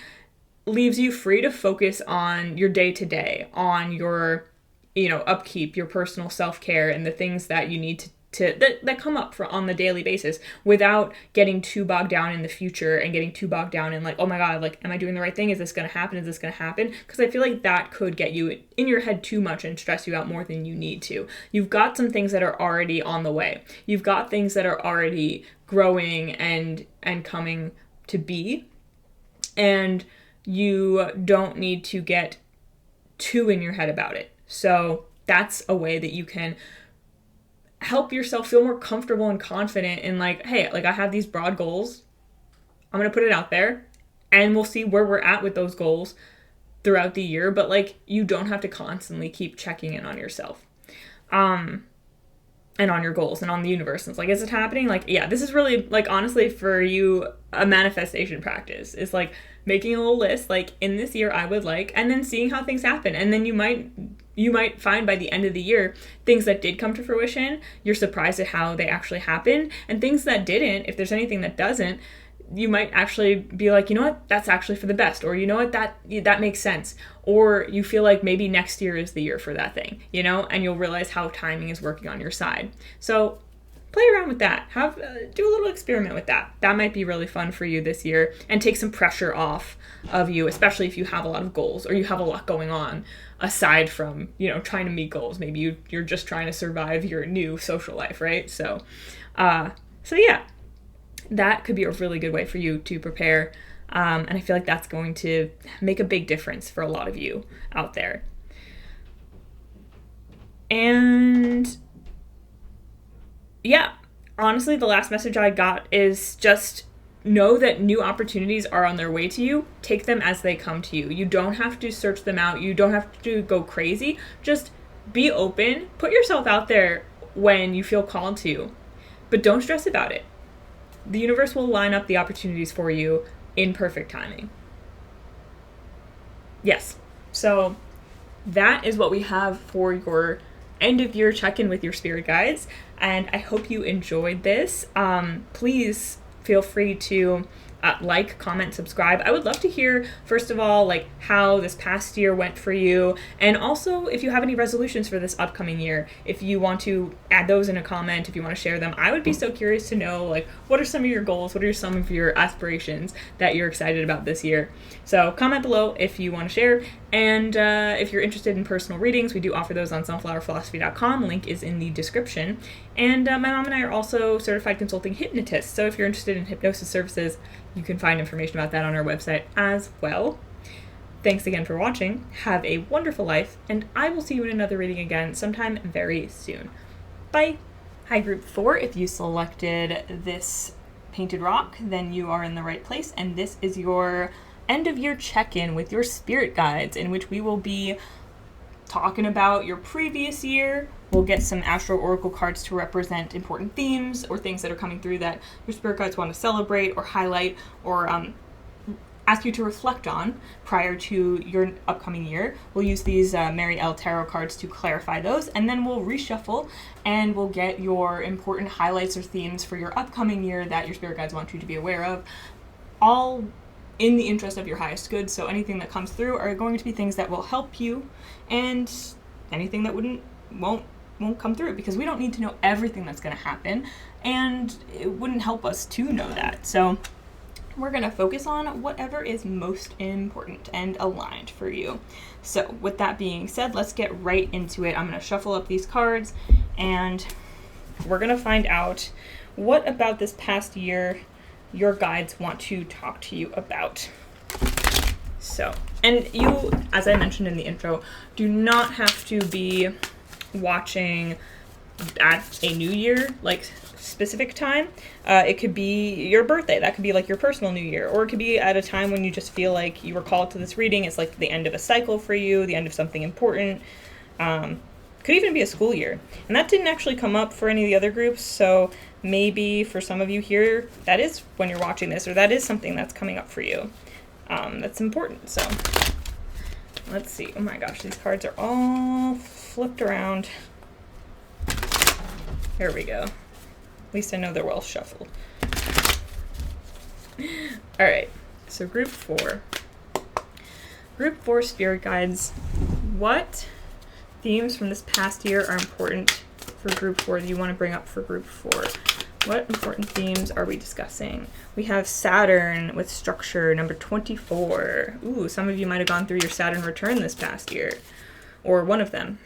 leaves you free to focus on your day-to-day, on your, you know, upkeep, your personal self-care, and the things that you need that come up on the daily basis, without getting too bogged down in the future and getting too bogged down in, like, oh my god, like, am I doing the right thing? Is this going to happen? Is this going to happen? Because I feel like that could get you in your head too much and stress you out more than you need to. You've got some things that are already on the way. You've got things that are already growing and coming to be. And you don't need to get too in your head about it. So that's a way that you can help yourself feel more comfortable and confident in, like, hey, like, I have these broad goals. I'm going to put it out there, and we'll see where we're at with those goals throughout the year. But, like, you don't have to constantly keep checking in on yourself. And on your goals and on the universe. And it's like, is it happening? Like, yeah, this is really, like, honestly, for you, a manifestation practice. It's like making a little list, like, in this year I would like, and then seeing how things happen. And then you might find by the end of the year, things that did come to fruition, you're surprised at how they actually happened. And things that didn't, if there's anything that doesn't, you might actually be like, you know what, that's actually for the best. Or, you know what, that makes sense. Or you feel like maybe next year is the year for that thing, you know, and you'll realize how timing is working on your side. So play around with that. Do a little experiment with that. That might be really fun for you this year, and take some pressure off of you, especially if you have a lot of goals or you have a lot going on aside from, you know, trying to meet goals. Maybe you're just trying to survive your new social life, right? So yeah, that could be a really good way for you to prepare. And I feel like that's going to make a big difference for a lot of you out there. And yeah, honestly, the last message I got is just know that new opportunities are on their way to you. Take them as they come to you. You don't have to search them out. You don't have to go crazy. Just be open. Put yourself out there when you feel called to, but don't stress about it. The universe will line up the opportunities for you in perfect timing. Yes. So that is what we have for your end of year check-in with your spirit guides. And I hope you enjoyed this. Please feel free to like, comment, subscribe. I would love to hear, first of all, like, how this past year went for you, and also if you have any resolutions for this upcoming year. If you want to add those in a comment, if you want to share them, I would be so curious to know, like, what are some of your goals? What are some of your aspirations that you're excited about this year? So comment below if you want to share. And if you're interested in personal readings, we do offer those on sunflowerphilosophy.com. Link is in the description. And my mom and I are also certified consulting hypnotists. So if you're interested in hypnosis services, you can find information about that on our website as well. Thanks again for watching. Have a wonderful life, and I will see you in another reading again sometime very soon. Bye. Hi, Group 4. If you selected this painted rock, then you are in the right place, and this is your end of year check-in with your spirit guides, in which we will be talking about your previous year. We'll get some Astro Oracle cards to represent important themes or things that are coming through that your spirit guides want to celebrate or highlight or ask you to reflect on prior to your upcoming year. We'll use these Mary L. Tarot cards to clarify those, and then we'll reshuffle and we'll get your important highlights or themes for your upcoming year that your spirit guides want you to be aware of, all in the interest of your highest good. So anything that comes through are going to be things that will help you, and anything that wouldn't won't come through, because we don't need to know everything that's going to happen, and it wouldn't help us to know that. So we're going to focus on whatever is most important and aligned for you. So with that being said, let's get right into it. I'm going to shuffle up these cards, and we're going to find out what about this past year your guides want to talk to you about. So, and you, as I mentioned in the intro, do not have to be watching at a new year, like specific time. It could be your birthday. That could be like your personal new year, or it could be at a time when you just feel like you were called to this reading. It's like the end of a cycle for you, the end of something important. Could even be a school year. And that didn't actually come up for any of the other groups, so maybe for some of you here, that is when you're watching this, or that is something that's coming up for you. That's important. So let's see. Oh my gosh, these cards are all flipped around. Here we go. At least I know they're well shuffled. All right, so group 4. Group 4 spirit guides. What themes from this past year are important for group 4 that you want to bring up for group 4? What important themes are we discussing? We have Saturn with structure, number 24. Ooh, some of you might have gone through your Saturn return this past year, or one of them.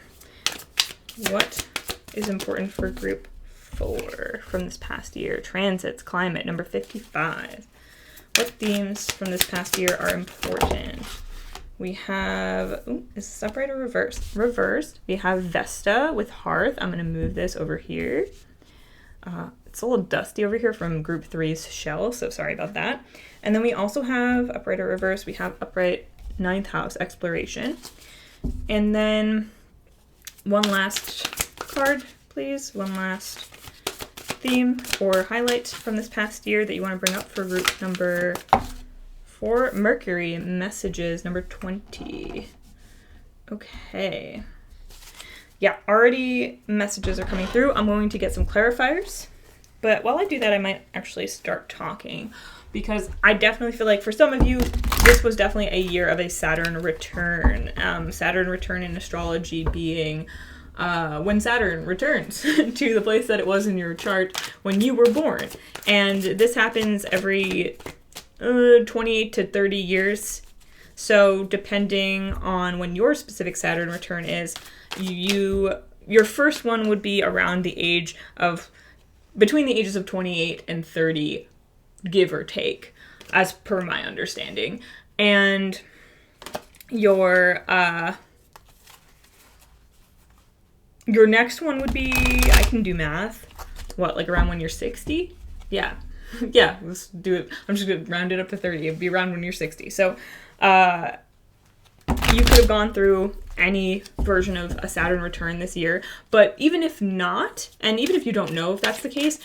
What is important for group 4 from this past year? Transits, climate, number 55. What themes from this past year are important? We have, is this upright or reversed? Reversed. We have Vesta with Hearth. I'm going to move this over here. It's a little dusty over here from group 3's shell, so sorry about that. And then we also have upright or reversed. We have upright 9th house, exploration. And then one last card, please. One last theme or highlight from this past year that you want to bring up for group number 4, Mercury, messages, number 20. Okay. Yeah, already messages are coming through. I'm going to get some clarifiers. But while I do that, I might actually start talking, because I definitely feel like for some of you, this was definitely a year of a Saturn return. Saturn return in astrology being when Saturn returns to the place that it was in your chart when you were born. And this happens every 28 to 30 years. So depending on when your specific Saturn return is, your first one would be around the age of, between the ages of 28 and 30, give or take, as per my understanding. And your next one would be, I can do math, what, like around when you're 60? Yeah. Yeah, let's do it. I'm just going to round it up to 30. It'd be around when you're 60. So you could have gone through any version of a Saturn return this year. But even if not, and even if you don't know if that's the case,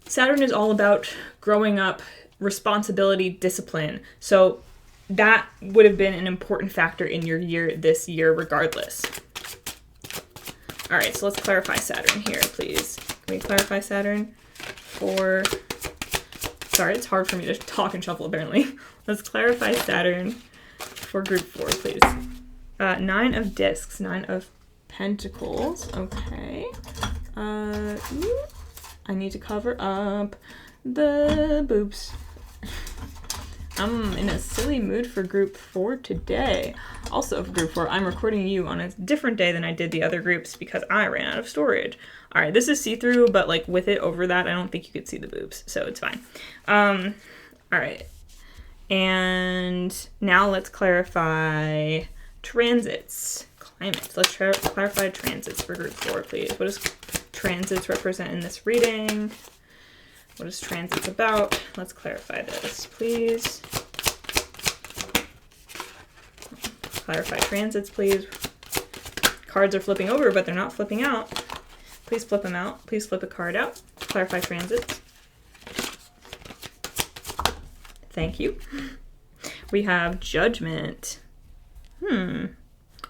Saturn is all about growing up, responsibility, discipline. So that would have been an important factor in your year this year regardless. All right, so let's clarify Saturn here, please. Can we clarify Saturn for... Sorry, it's hard for me to talk and shuffle, apparently. Let's clarify Saturn for group 4, please. 9 of discs, 9 of pentacles. Okay. I need to cover up the boobs. I'm in a silly mood for group 4 today. Also for group 4, I'm recording you on a different day than I did the other groups because I ran out of storage. All right, this is see-through, but like with it over that, I don't think you could see the boobs, so it's fine. All right. And now let's clarify transits, climates. Let's clarify transits for group 4, please. What does transits represent in this reading? What is transits about? Let's clarify this, please. Clarify transits, please. Cards are flipping over, but they're not flipping out. Please flip them out. Please flip a card out. Clarify transits. Thank you. We have judgment. I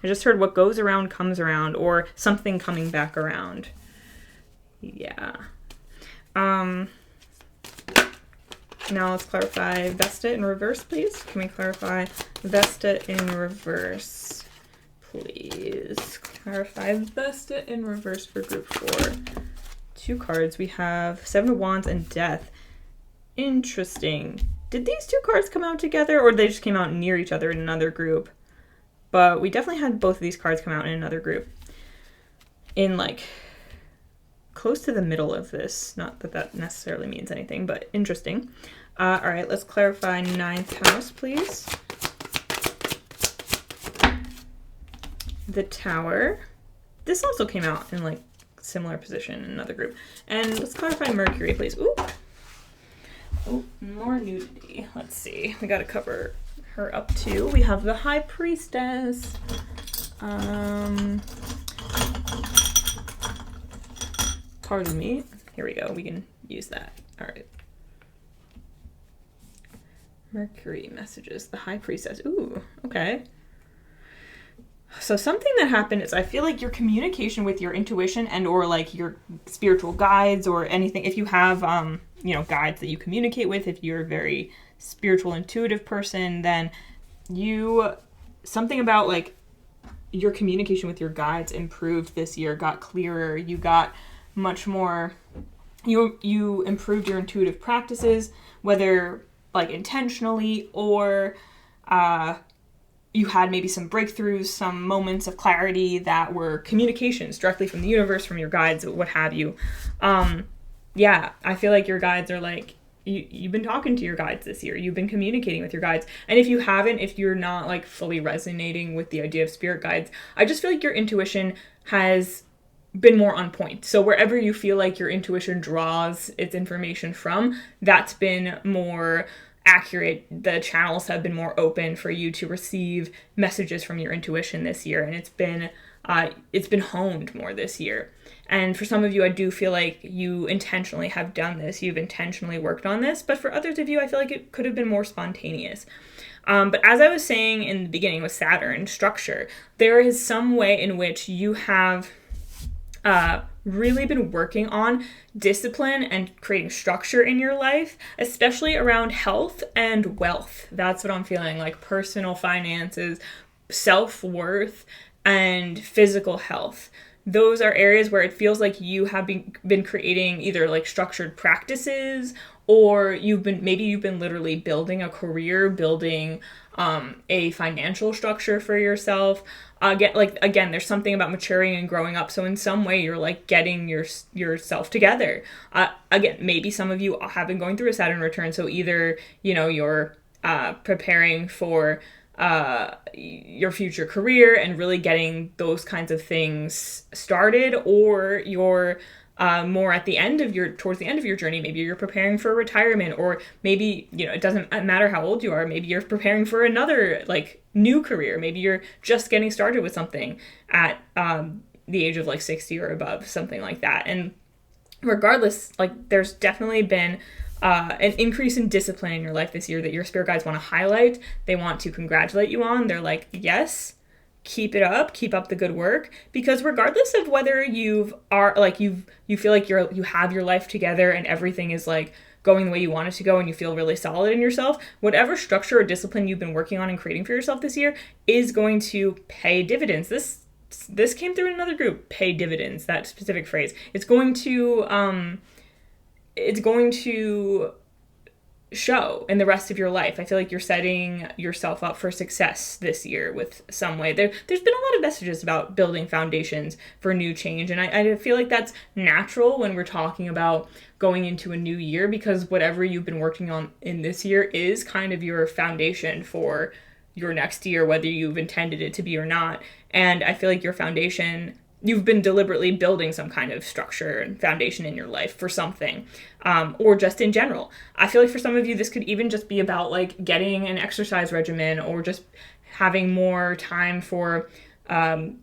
just heard what goes around comes around, or something coming back around. Yeah. Now let's clarify Vesta in reverse, please. Can we clarify Vesta in reverse, please clarify Vesta in reverse for group 4. 2 cards. We have Seven of Wands and Death. Interesting. Did these 2 cards come out together, or they just came out near each other in another group? But we definitely had both of these cards come out in another group. In like close to the middle of this. Not that that necessarily means anything, but interesting. All right, let's clarify 9th house, please. The Tower. This also came out in like similar position in another group. And let's clarify Mercury, please. Ooh. Oh, more nudity. Let's see. We got to cover her up too. We have the High Priestess. Pardon me. Here we go. We can use that. All right. Mercury messages. The High Priestess. Ooh, okay. So something that happened is I feel like your communication with your intuition and or like your spiritual guides or anything, if you have, guides that you communicate with, if you're a very spiritual, intuitive person, then something about like your communication with your guides improved this year, got clearer, you got much more, you improved your intuitive practices, whether like intentionally or, you had maybe some breakthroughs, some moments of clarity that were communications directly from the universe, from your guides, what have you. Yeah, I feel like your guides are like, you've been talking to your guides this year. You've been communicating with your guides. And if you haven't, if you're not like fully resonating with the idea of spirit guides, I just feel like your intuition has been more on point. So wherever you feel like your intuition draws its information from, that's been more accurate. The channels have been more open for you to receive messages from your intuition this year, and it's been honed more this year. And for some of you, I do feel like you intentionally have done this. You've intentionally worked on this, but for others of you, I feel like it could have been more spontaneous. But as I was saying in the beginning with Saturn structure, there is some way in which you have really been working on discipline and creating structure in your life, especially around health and wealth. That's what I'm feeling, like personal finances, self-worth, and physical health. Those are areas where it feels like you have been creating either like structured practices, or you've been literally building a career, building a financial structure for yourself. Again, there's something about maturing and growing up. So in some way, you're like getting yourself together. Again, maybe some of you have been going through a Saturn return. So either, you're preparing for your future career and really getting those kinds of things started, or you're more at the end of towards the end of your journey. Maybe you're preparing for retirement, or maybe, it doesn't matter how old you are. Maybe you're preparing for another like new career. Maybe you're just getting started with something at the age of like 60 or above, something like that. And regardless, like there's definitely been an increase in discipline in your life this year that your spirit guides want to highlight. They want to congratulate you on. They're like, yes, keep it up, keep up the good work, because regardless of whether you feel like you have your life together and everything is like going the way you want it to go and you feel really solid in yourself, whatever structure or discipline you've been working on and creating for yourself this year is going to pay dividends. This came through in another group, pay dividends, that specific phrase. It's going to show in the rest of your life. I feel like you're setting yourself up for success this year with some way. There's been a lot of messages about building foundations for new change, and I feel like that's natural when we're talking about going into a new year, because whatever you've been working on in this year is kind of your foundation for your next year, whether you've intended it to be or not. And I feel like your foundation, you've been deliberately building some kind of structure and foundation in your life for something, or just in general. I feel like for some of you, this could even just be about like getting an exercise regimen, or just having more time for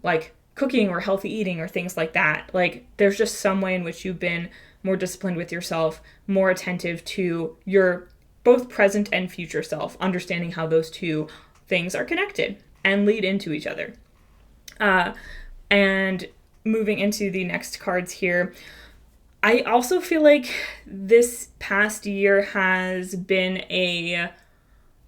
like cooking or healthy eating or things like that. Like there's just some way in which you've been more disciplined with yourself, more attentive to your both present and future self, understanding how those two things are connected and lead into each other. And moving into the next cards here, I also feel like this past year has been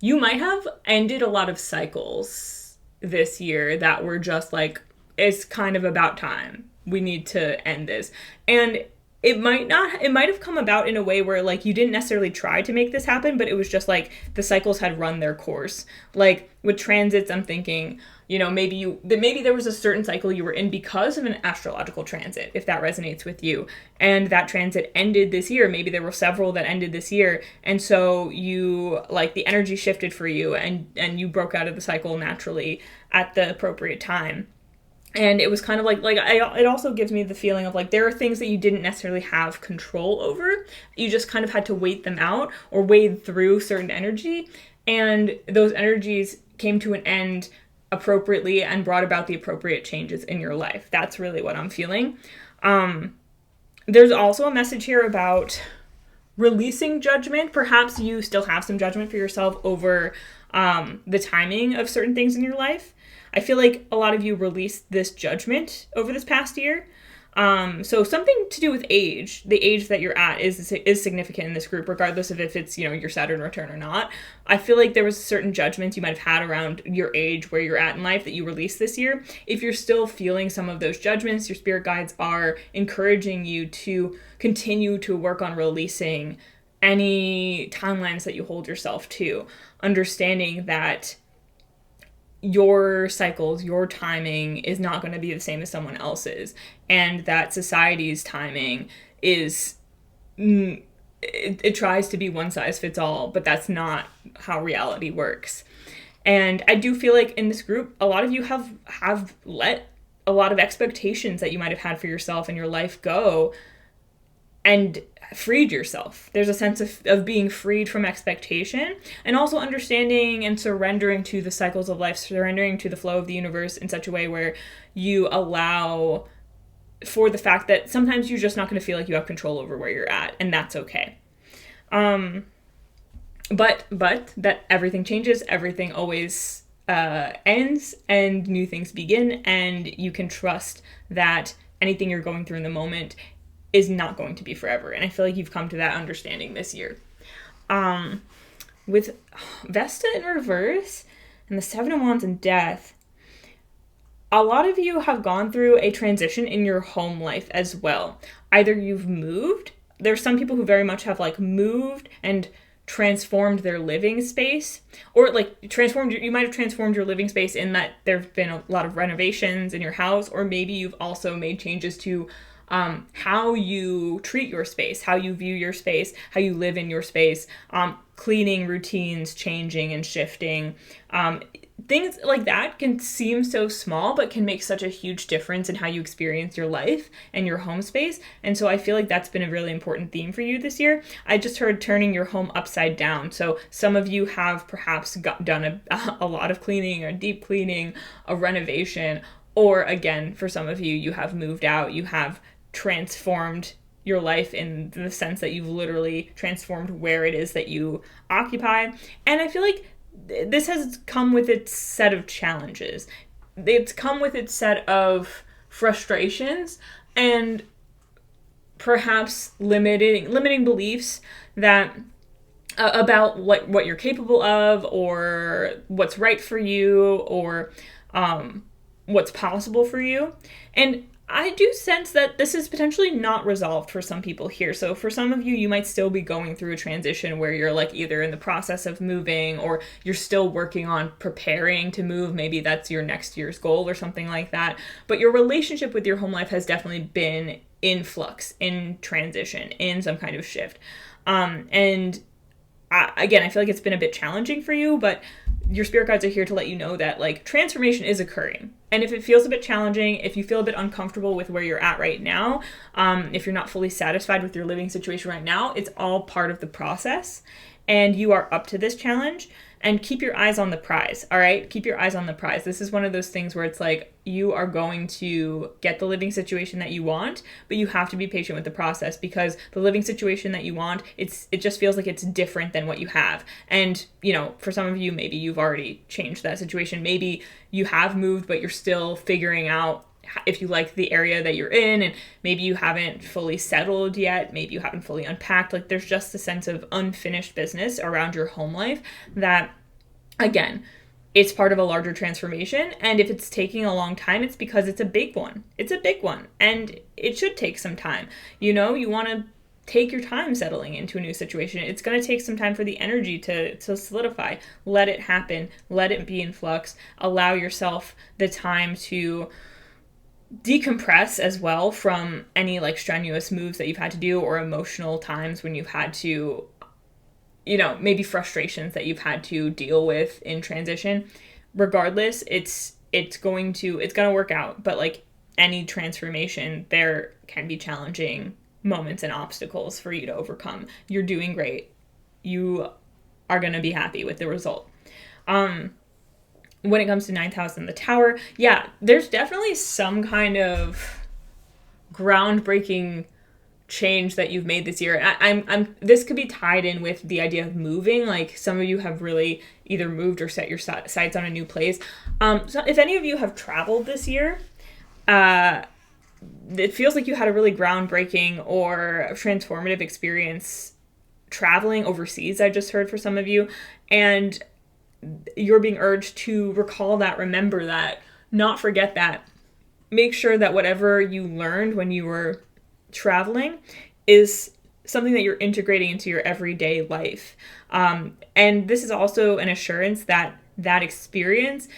you might have ended a lot of cycles this year that were just like, it's kind of about time. We need to end this. And it might have come about in a way where like you didn't necessarily try to make this happen, but it was just like the cycles had run their course. Like with transits, I'm thinking, maybe there was a certain cycle you were in because of an astrological transit, if that resonates with you. And that transit ended this year. Maybe there were several that ended this year. And so you, like, the energy shifted for you and you broke out of the cycle naturally at the appropriate time. And it was kind of it also gives me the feeling of like there are things that you didn't necessarily have control over. You just kind of had to wait them out or wade through certain energy. And those energies came to an end appropriately and brought about the appropriate changes in your life. That's really what I'm feeling. There's also a message here about releasing judgment. Perhaps you still have some judgment for yourself over the timing of certain things in your life. I feel like a lot of you released this judgment over this past year. So something to do with age, the age that you're at is significant in this group, regardless of if it's, your Saturn return or not. I feel like there was certain judgments you might have had around your age, where you're at in life, that you released this year. If you're still feeling some of those judgments, your spirit guides are encouraging you to continue to work on releasing any timelines that you hold yourself to, understanding that your cycles, your timing is not going to be the same as someone else's, and that society's timing is, it tries to be one size fits all, but that's not how reality works. And I do feel like in this group, a lot of you have let a lot of expectations that you might have had for yourself and your life go and freed yourself. There's a sense of being freed from expectation, and also understanding and surrendering to the cycles of life, surrendering to the flow of the universe in such a way where you allow for the fact that sometimes you're just not going to feel like you have control over where you're at, and that's okay. But that everything changes, everything always ends, and new things begin, and you can trust that anything you're going through in the moment is not going to be forever. And I feel like you've come to that understanding this year. With Vesta in reverse and the Seven of Wands and Death, a lot of you have gone through a transition in your home life as well. Either you've moved, there's some people who very much have like moved and transformed their living space, or like you might have transformed your living space in that there've been a lot of renovations in your house, or maybe you've also made changes to how you treat your space, how you view your space, how you live in your space, cleaning routines changing and shifting. Things like that can seem so small, but can make such a huge difference in how you experience your life and your home space. And so I feel like that's been a really important theme for you this year. I just heard turning your home upside down. So some of you have perhaps done a lot of cleaning, or deep cleaning, a renovation, or again, for some of you, you have moved out, you have transformed your life in the sense that you've literally transformed where it is that you occupy. And I feel like this has come with its set of challenges. It's come with its set of frustrations and perhaps limiting beliefs that about what you're capable of, or what's right for you, or what's possible for you. And I do sense that this is potentially not resolved for some people here. So for some of you, you might still be going through a transition where you're like either in the process of moving, or you're still working on preparing to move. Maybe that's your next year's goal or something like that. But your relationship with your home life has definitely been in flux, in transition, in some kind of shift. Again, I feel like it's been a bit challenging for you, but your spirit guides are here to let you know that like transformation is occurring. And if it feels a bit challenging, if you feel a bit uncomfortable with where you're at right now, if you're not fully satisfied with your living situation right now, it's all part of the process, and you are up to this challenge. And keep your eyes on the prize, all right? Keep your eyes on the prize. This is one of those things where it's like you are going to get the living situation that you want, but you have to be patient with the process, because the living situation that you want, it just feels like it's different than what you have. And, for some of you, maybe you've already changed that situation. Maybe you have moved, but you're still figuring out if you like the area that you're in, and maybe you haven't fully settled yet, maybe you haven't fully unpacked. Like there's just a sense of unfinished business around your home life that, again, it's part of a larger transformation. And if it's taking a long time, it's because it's a big one. It's a big one. And it should take some time. You know, you want to take your time settling into a new situation. It's going to take some time for the energy to solidify. Let it happen. Let it be in flux. Allow yourself the time to decompress as well from any like strenuous moves that you've had to do, or emotional times when you've had to, you know, maybe frustrations that you've had to deal with in transition. Regardless, it's going to work out. But like any transformation, there can be challenging moments and obstacles for you to overcome. You're doing great. You are going to be happy with the result. When it comes to 9th house and the tower, yeah, there's definitely some kind of groundbreaking change that you've made this year. This could be tied in with the idea of moving. Like some of you have really either moved or set your sights on a new place. So if any of you have traveled this year, it feels like you had a really groundbreaking or transformative experience traveling overseas. I just heard for some of you, and you're being urged to recall that, remember that, not forget that. Make sure that whatever you learned when you were traveling is something that you're integrating into your everyday life. And this is also an assurance that that experience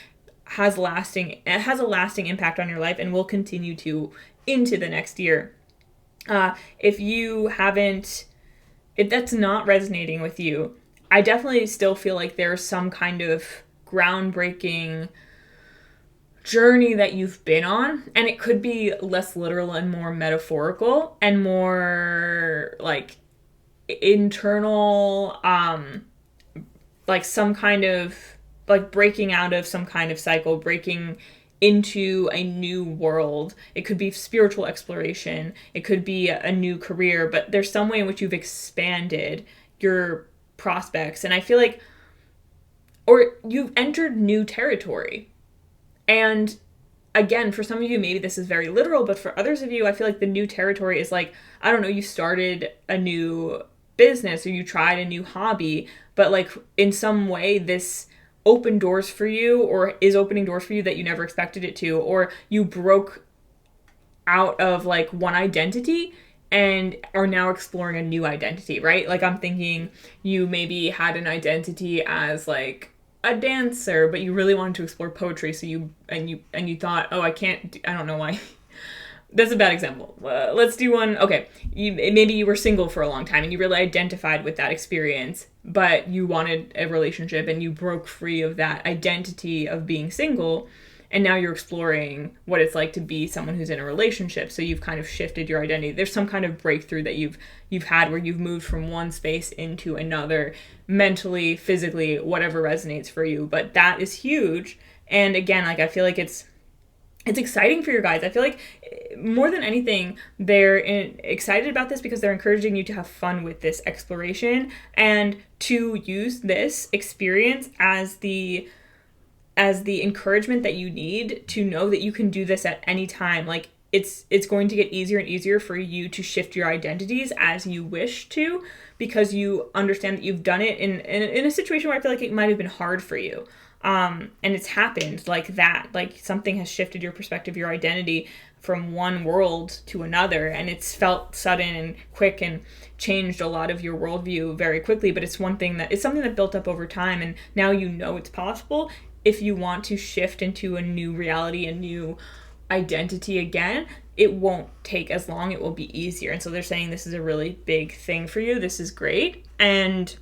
has a lasting impact on your life and will continue to into the next year. If that's not resonating with you, I definitely still feel like there's some kind of groundbreaking journey that you've been on, and it could be less literal and more metaphorical and more like internal, like some kind of like breaking out of some kind of cycle, breaking into a new world. It could be spiritual exploration. It could be a new career, but there's some way in which you've expanded your prospects. And I feel like, or you've entered new territory. And again, for some of you, maybe this is very literal, but for others of you, I feel like the new territory is like, I don't know, you started a new business or you tried a new hobby, but like in some way this opened doors for you or is opening doors for you that you never expected it to, or you broke out of like one identity and are now exploring a new identity, right? Like I'm thinking you maybe had an identity as like a dancer, but you really wanted to explore poetry, so you thought, oh, I don't know why. That's a bad example. Let's do one. Okay, maybe you were single for a long time and you really identified with that experience, but you wanted a relationship and you broke free of that identity of being single, and now you're exploring what it's like to be someone who's in a relationship. So you've kind of shifted your identity. There's some kind of breakthrough that you've had where you've moved from one space into another, mentally, physically, whatever resonates for you. But that is huge. And again, like I feel like it's exciting for your guys. I feel like more than anything, they're excited about this because they're encouraging you to have fun with this exploration and to use this experience as the encouragement that you need to know that you can do this at any time. Like it's going to get easier and easier for you to shift your identities as you wish to, because you understand that you've done it in a situation where I feel like it might have been hard for you. And it's happened like that. Like something has shifted your perspective, your identity from one world to another, and it's felt sudden and quick and changed a lot of your worldview very quickly. But it's something that built up over time, and now you know it's possible. If you want to shift into a new reality, a new identity again, it won't take as long. It will be easier. And so they're saying this is a really big thing for you. This is great. And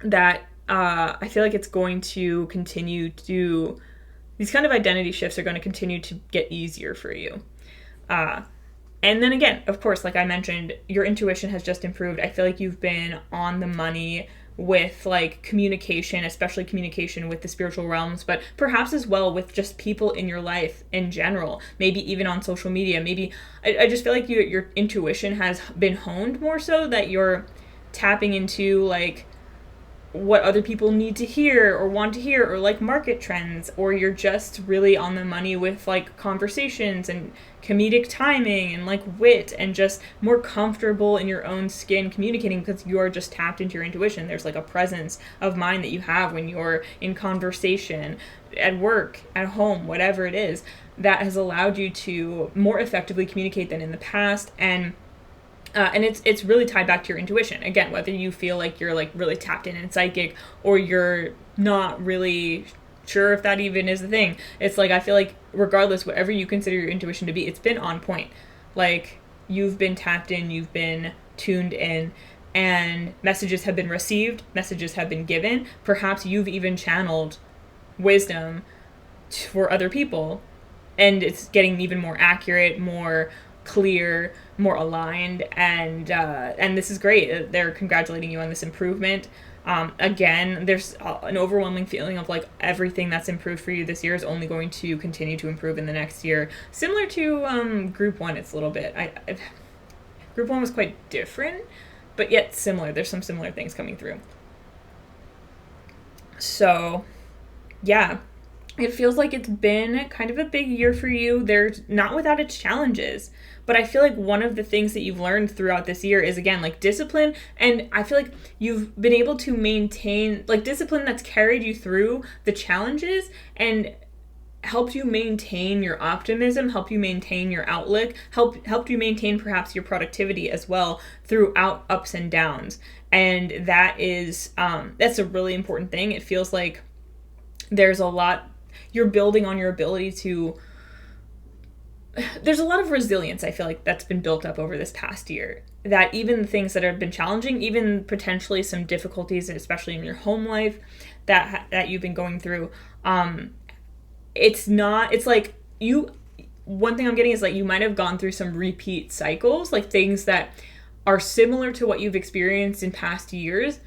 that I feel like it's going to continue to, these kind of identity shifts are going to continue to get easier for you. And then again, of course, like I mentioned, your intuition has just improved. I feel like you've been on the money with like communication, especially communication with the spiritual realms, but perhaps as well with just people in your life in general, maybe even on social media. Maybe I just feel like your intuition has been honed more, so that you're tapping into like what other people need to hear or want to hear, or like market trends, or you're just really on the money with like conversations and comedic timing and like wit and just more comfortable in your own skin communicating because you're just tapped into your intuition. There's like a presence of mind that you have when you're in conversation, at work, at home, whatever it is, that has allowed you to more effectively communicate than in the past. And it's really tied back to your intuition. Again, whether you feel like you're like really tapped in and psychic, or you're not really sure if that even is the thing. It's like, I feel like regardless, whatever you consider your intuition to be, it's been on point. Like, you've been tapped in, you've been tuned in, and messages have been received, messages have been given. Perhaps you've even channeled wisdom for other people, and it's getting even more accurate, more clear, more aligned, and this is great. They're congratulating you on this improvement. Again, there's an overwhelming feeling of like everything that's improved for you this year is only going to continue to improve in the next year. Similar to Group 1, it's a little bit. Group 1 was quite different, but yet similar. There's some similar things coming through. So, yeah. It feels like it's been kind of a big year for you. There's not without its challenges, but I feel like one of the things that you've learned throughout this year is, again, like discipline. And I feel like you've been able to maintain like discipline that's carried you through the challenges and helped you maintain your optimism, helped you maintain your outlook, helped you maintain perhaps your productivity as well throughout ups and downs. And that is that's a really important thing. It feels like there's a lot. You're building on your ability to, there's a lot of resilience, I feel like, that's been built up over this past year. That even the things that have been challenging, even potentially some difficulties, especially in your home life that you've been going through, it's like one thing I'm getting is like you might have gone through some repeat cycles, like things that are similar to what you've experienced in past years,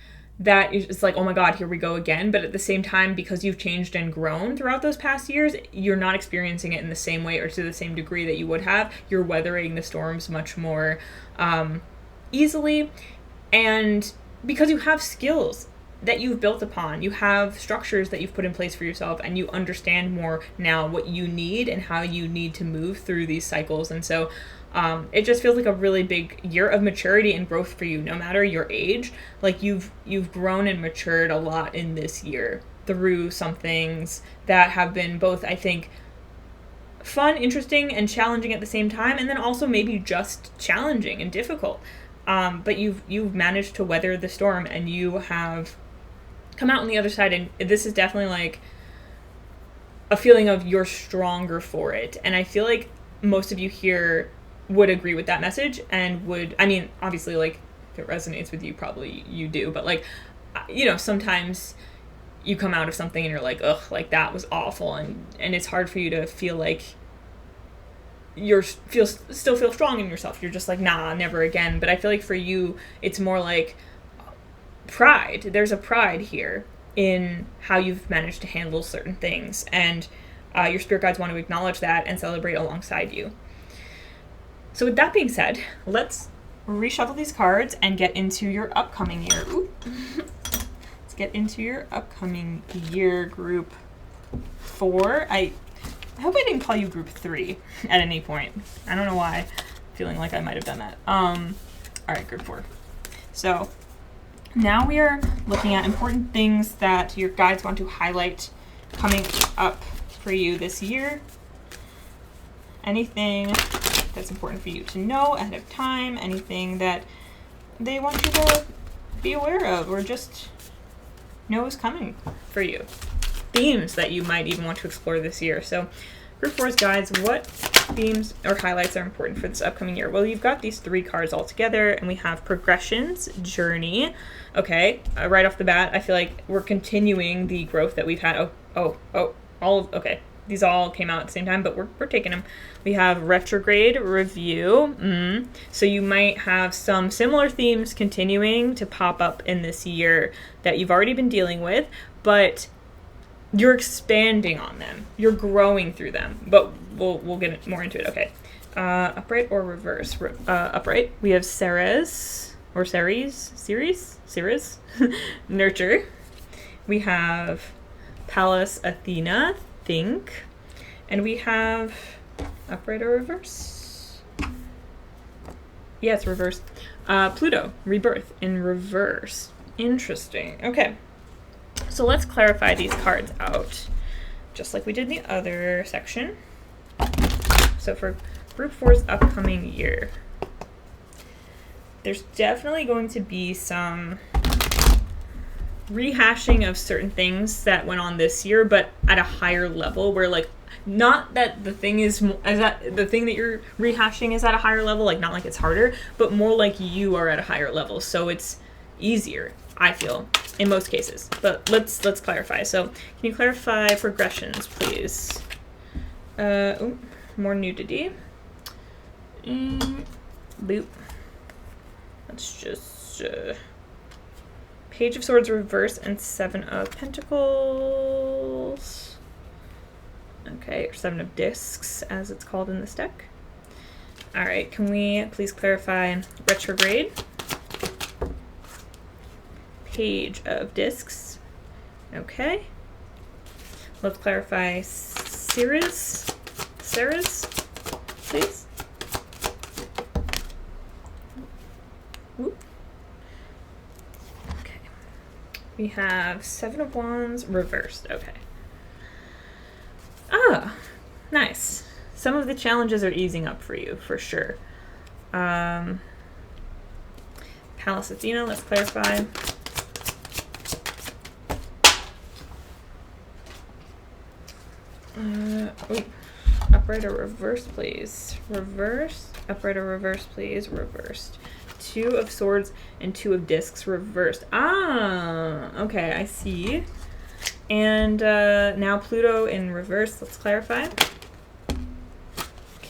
that it's like, oh my God, here we go again. But at the same time, because you've changed and grown throughout those past years, you're not experiencing it in the same way or to the same degree that you would have. You're weathering the storms much more easily. And because you have skills that you've built upon, you have structures that you've put in place for yourself, and you understand more now what you need and how you need to move through these cycles. And so it just feels like a really big year of maturity and growth for you, no matter your age. Like you've grown and matured a lot in this year through some things that have been both, I think, fun, interesting, and challenging at the same time, and then also maybe just challenging and difficult. But you've managed to weather the storm, and you have come out on the other side, and this is definitely like a feeling of you're stronger for it. And I feel like most of you here would agree with that message and would, I mean, obviously, like, if it resonates with you, probably you do, but like, you know, sometimes you come out of something and you're like, ugh, like that was awful, and it's hard for you to feel like still feel strong in yourself. You're just like, nah, never again. But I feel like for you, it's more like pride. There's a pride here in how you've managed to handle certain things, and your spirit guides want to acknowledge that and celebrate alongside you. So with that being said, let's reshuffle these cards and get into your upcoming year. Let's get into your upcoming year, Group 4. I hope I didn't call you Group 3 at any point. I don't know why. I'm feeling like I might have done that. All right, Group 4. So now we are looking at important things that your guides want to highlight coming up for you this year. Anything that's important for you to know ahead of time, anything that they want you to be aware of or just know is coming for you. Themes that you might even want to explore this year. So Group 4's guides, what themes or highlights are important for this upcoming year? Well, you've got these 3 cards all together, and we have progressions, journey. Okay, right off the bat, I feel like we're continuing the growth that we've had. Okay. These all came out at the same time, but we're taking them. We have retrograde, review. So you might have some similar themes continuing to pop up in this year that you've already been dealing with, but you're expanding on them. You're growing through them, but we'll get more into it. Okay. Upright or reverse? Upright. We have Ceres, or Ceres, nurture. We have Pallas Athena, think. And we have upright or reverse? Yeah, it's reverse. Pluto, rebirth in reverse. Interesting. Okay. So let's clarify these cards out, just like we did in the other section. So for Group 4's upcoming year, there's definitely going to be some rehashing of certain things that went on this year, but at a higher level, where like, not that the thing that you're rehashing is at a higher level, like not like it's harder, but more like you are at a higher level, so it's easier, I feel, in most cases. But let's clarify. So can you clarify progressions, please? More nudity. Boop. Let's just Page of Swords reverse and Seven of Pentacles. Okay, or Seven of Discs, as it's called in this deck. All right, can we please clarify retrograde? Page of Discs. Okay. Let's clarify Ceres, please. Whoop. Okay. We have Seven of Wands reversed. Okay. Ah, nice. Some of the challenges are easing up for you, for sure. Pallas Athena, let's clarify. Upright or reverse, please. Reverse. Upright or reverse, please. Reversed. Two of Swords and Two of Discs reversed. Ah, okay, I see. And now Pluto in reverse. Let's clarify.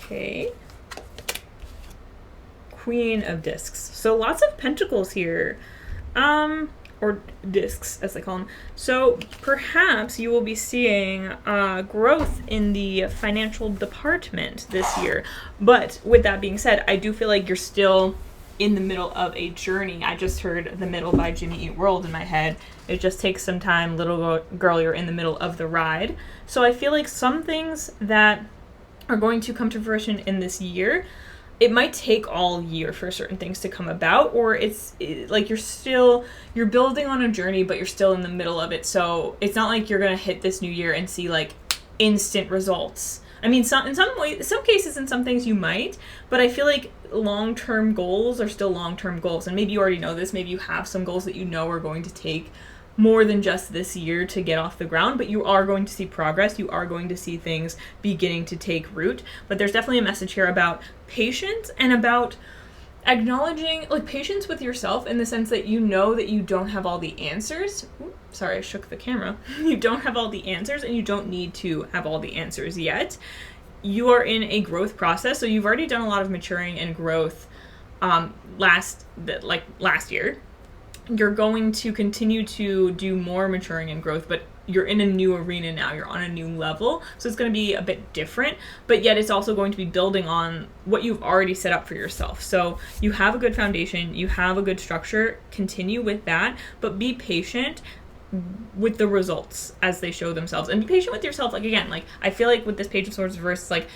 Okay. Queen of Discs. So lots of pentacles here. Or discs, as they call them. So perhaps you will be seeing growth in the financial department this year. But with that being said, I do feel like you're still in the middle of a journey. I just heard The Middle by Jimmy Eat World in my head. It just takes some time, little girl, you're in the middle of the ride. So I feel like some things that are going to come to fruition in this year, it might take all year for certain things to come about, or like you're building on a journey, but you're still in the middle of it. So it's not like you're going to hit this new year and see like instant results. I mean, in some cases, in some things you might, but I feel like long-term goals are still long-term goals. And maybe you already know this. Maybe you have some goals that you know are going to take more than just this year to get off the ground, but you are going to see progress. You are going to see things beginning to take root. But there's definitely a message here about patience and about acknowledging, like, patience with yourself in the sense that you know that you don't have all the answers. Oops, sorry, I shook the camera. You don't have all the answers, and you don't need to have all the answers yet. You are in a growth process, so you've already done a lot of maturing and growth last year. You're going to continue to do more maturing and growth, but you're in a new arena now. You're on a new level, so it's going to be a bit different, but yet it's also going to be building on what you've already set up for yourself. So you have a good foundation, you have a good structure, continue with that, but be patient with the results as they show themselves, and be patient with yourself. Like, again, like, I feel like with this Page of Swords reverse, like,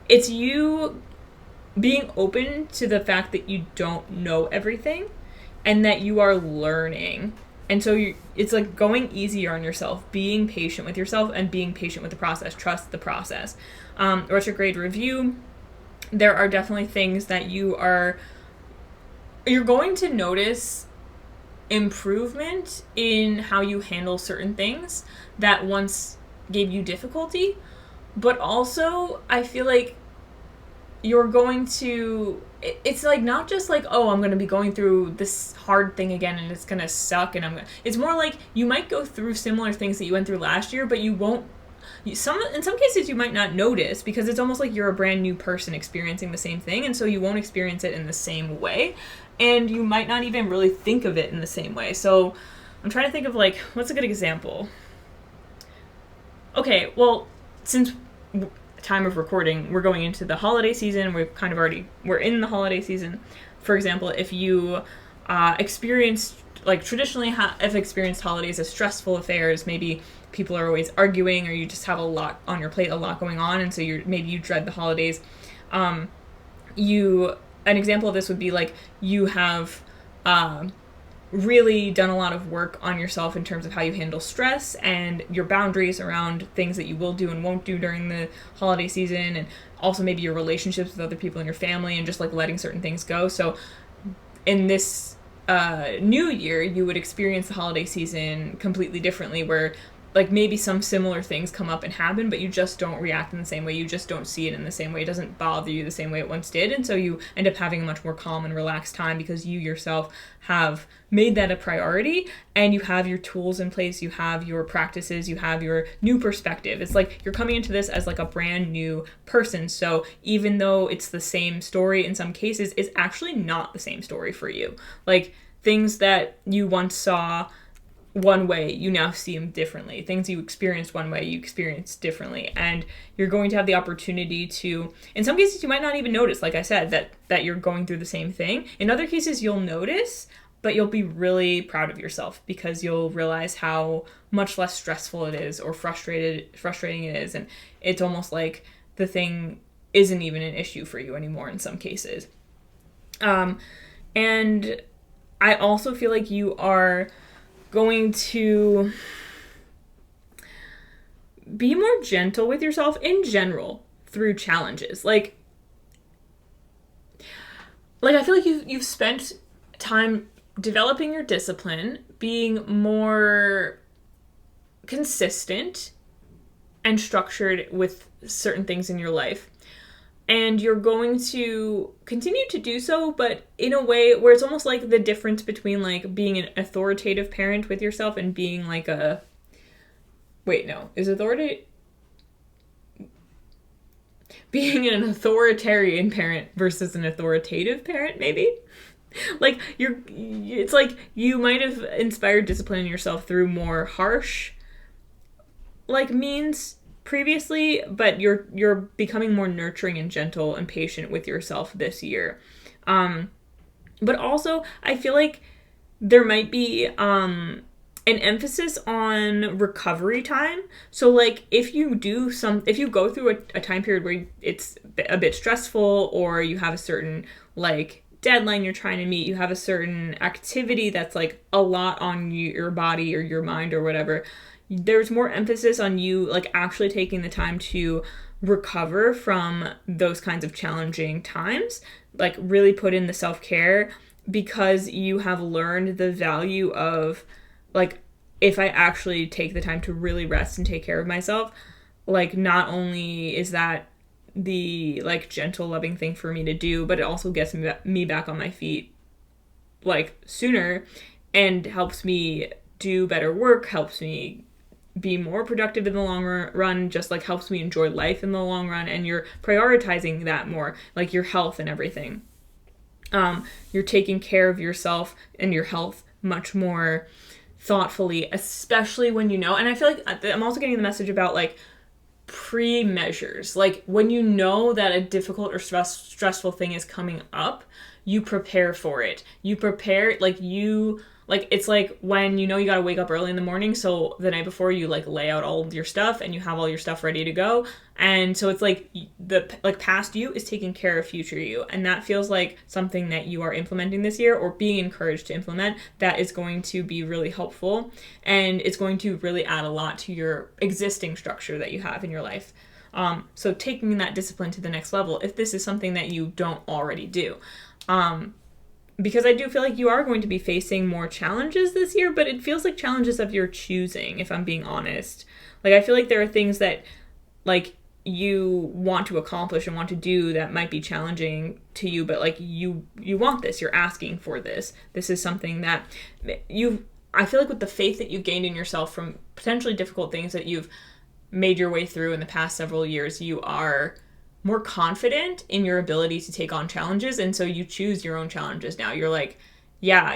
it's you being open to the fact that you don't know everything and that you are learning. And so it's like going easier on yourself, being patient with yourself and being patient with the process. Trust the process. Retrograde review, there are definitely things that you're going to notice improvement in how you handle certain things that once gave you difficulty. But also, I feel like you're going to, it's like not just like, oh, I'm going to be going through this hard thing again and it's going to suck, and it's more like you might go through similar things that you went through last year, but you won't, in some cases you might not notice, because it's almost like you're a brand new person experiencing the same thing, and so you won't experience it in the same way, and you might not even really think of it in the same way. So I'm trying to think of, like, what's a good example? Okay, well, since time of recording, we're going into the holiday season. We're in the holiday season. For example, if you experienced, like traditionally have experienced holidays as stressful affairs. Maybe people are always arguing, or you just have a lot on your plate, a lot going on, and so maybe you dread the holidays. You An example of this would be like you have really done a lot of work on yourself in terms of how you handle stress and your boundaries around things that you will do and won't do during the holiday season, and also maybe your relationships with other people in your family and just like letting certain things go. So in this new year, you would experience the holiday season completely differently, where like maybe some similar things come up and happen, but you just don't react in the same way. You just don't see it in the same way. It doesn't bother you the same way it once did. And so you end up having a much more calm and relaxed time because you yourself have made that a priority, and you have your tools in place, you have your practices, you have your new perspective. It's like you're coming into this as like a brand new person. So even though it's the same story in some cases, it's actually not the same story for you. Like things that you once saw one way, you now see them differently. Things you experienced one way, you experience differently. And you're going to have the opportunity to, in some cases, you might not even notice, like I said, that you're going through the same thing. In other cases, you'll notice, but you'll be really proud of yourself because you'll realize how much less stressful it is or frustrating it is. And it's almost like the thing isn't even an issue for you anymore in some cases. And I also feel like you are going to be more gentle with yourself in general through challenges. Like I feel like you've spent time developing your discipline, being more consistent and structured with certain things in your life. And you're going to continue to do so, but in a way where it's almost like the difference between like being an authoritative parent with yourself and being like a... Wait, no. Is authority... Being an authoritarian parent versus an authoritative parent, maybe? Like, it's like you might have inspired discipline in yourself through more harsh, like, means previously, but you're becoming more nurturing and gentle and patient with yourself this year. But also, I feel like there might be an emphasis on recovery time. So like if you go through a time period where it's a bit stressful, or you have a certain like deadline you're trying to meet, you have a certain activity that's like a lot on your body or your mind or whatever, there's more emphasis on you like actually taking the time to recover from those kinds of challenging times, like really put in the self-care, because you have learned the value of like, if I actually take the time to really rest and take care of myself, like not only is that the like gentle loving thing for me to do, but it also gets me back on my feet like sooner and helps me do better work, helps me be more productive in the long run, just like helps me enjoy life in the long run. And you're prioritizing that more, like your health and everything. You're taking care of yourself and your health much more thoughtfully, especially when you know, and I feel like I'm also getting the message about like pre-measures. Like when you know that a difficult or stressful thing is coming up, you prepare for it. You prepare, like it's like when you know you gotta wake up early in the morning, so the night before you like lay out all of your stuff and you have all your stuff ready to go. And so it's like the past you is taking care of future you, and that feels like something that you are implementing this year or being encouraged to implement, that is going to be really helpful, and it's going to really add a lot to your existing structure that you have in your life. So taking that discipline to the next level, if this is something that you don't already do. Because I do feel like you are going to be facing more challenges this year, but it feels like challenges of your choosing, if I'm being honest. Like, I feel like there are things that, like, you want to accomplish and want to do that might be challenging to you, but, like, you want this. You're asking for this. This is something that I feel like with the faith that you've gained in yourself from potentially difficult things that you've made your way through in the past several years, you are more confident in your ability to take on challenges, and so you choose your own challenges now. You're like, yeah,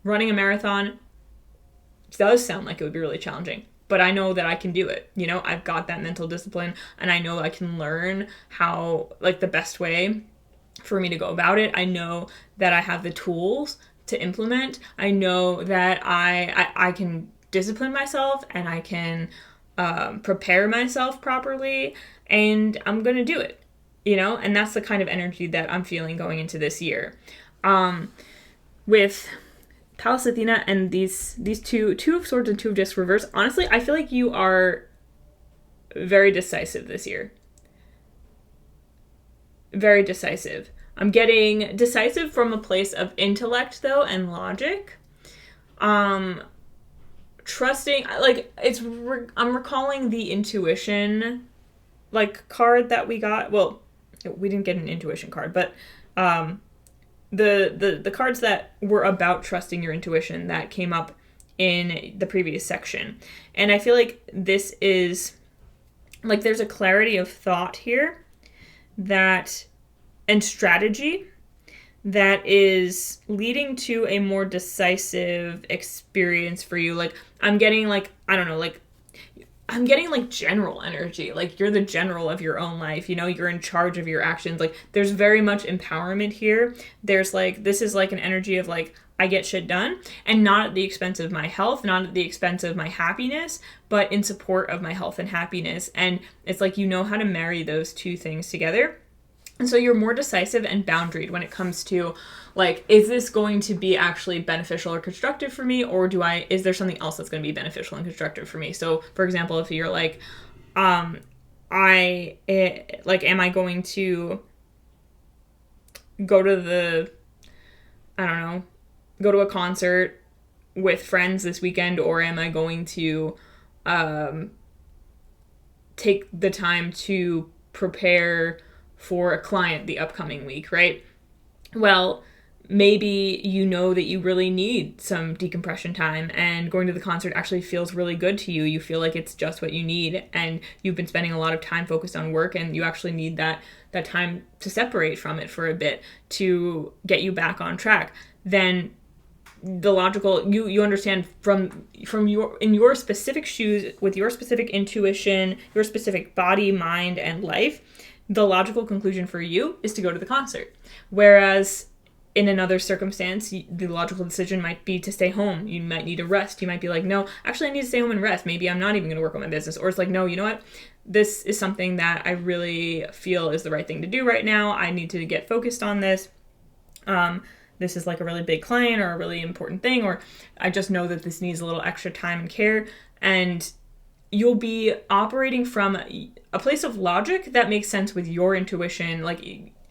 running a marathon does sound like it would be really challenging, but I know that I can do it. I've got that mental discipline, and I know I can learn how, like, the best way for me to go about it. I know that I have the tools to implement. I know that I can discipline myself, and I can prepare myself properly, and I'm going to do it, and that's the kind of energy that I'm feeling going into this year. With Pallas Athena and these two of swords and two of discs reverse, honestly, I feel like you are very decisive this year. Very decisive. I'm getting decisive from a place of intellect, though, and logic. Trusting, like, I'm recalling the intuition, like, card that we got. Well, we didn't get an intuition card, but the cards that were about trusting your intuition that came up in the previous section. And I feel like this is, like, there's a clarity of thought here and strategy that is leading to a more decisive experience for you. Like, I'm getting, like, I don't know, like, I'm getting, like, general energy. Like, you're the general of your own life, you're in charge of your actions. Like, there's very much empowerment here. There's, like, this is, like, an energy of, like, I get shit done, and not at the expense of my health, not at the expense of my happiness, but in support of my health and happiness. And it's like, how to marry those two things together. And so you're more decisive and boundaried when it comes to, like, is this going to be actually beneficial or constructive for me, or is there something else that's going to be beneficial and constructive for me? So, for example, if you're like, am I going to go to go to a concert with friends this weekend, or am I going to take the time to prepare for a client the upcoming week, right? Well, maybe that you really need some decompression time, and going to the concert actually feels really good to you. You feel like it's just what you need, and you've been spending a lot of time focused on work, and you actually need that time to separate from it for a bit to get you back on track. Then the logical, you understand from your specific shoes, with your specific intuition, your specific body, mind, and life, the logical conclusion for you is to go to the concert. Whereas in another circumstance, the logical decision might be to stay home. You might need to rest. You might be like, no, actually I need to stay home and rest. Maybe I'm not even going to work on my business. Or it's like, no, you know what? This is something that I really feel is the right thing to do right now. I need to get focused on this. This is like a really big client or a really important thing, or I just know that this needs a little extra time and care. And you'll be operating from a place of logic that makes sense with your intuition,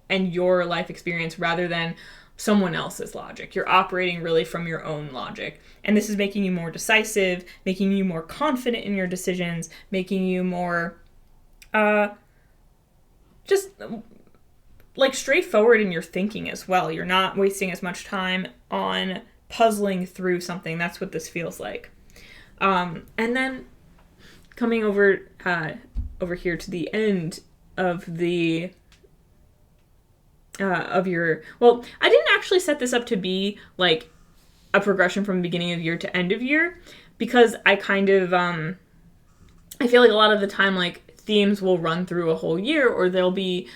and your life experience, rather than someone else's logic. You're operating really from your own logic. And this is making you more decisive, making you more confident in your decisions, making you more just like straightforward in your thinking as well. You're not wasting as much time on puzzling through something. That's what this feels like. And then coming over here to the end of the of your, well, I didn't actually set this up to be like a progression from beginning of year to end of year, because I kind of I feel like a lot of the time, like, themes will run through a whole year, or there'll be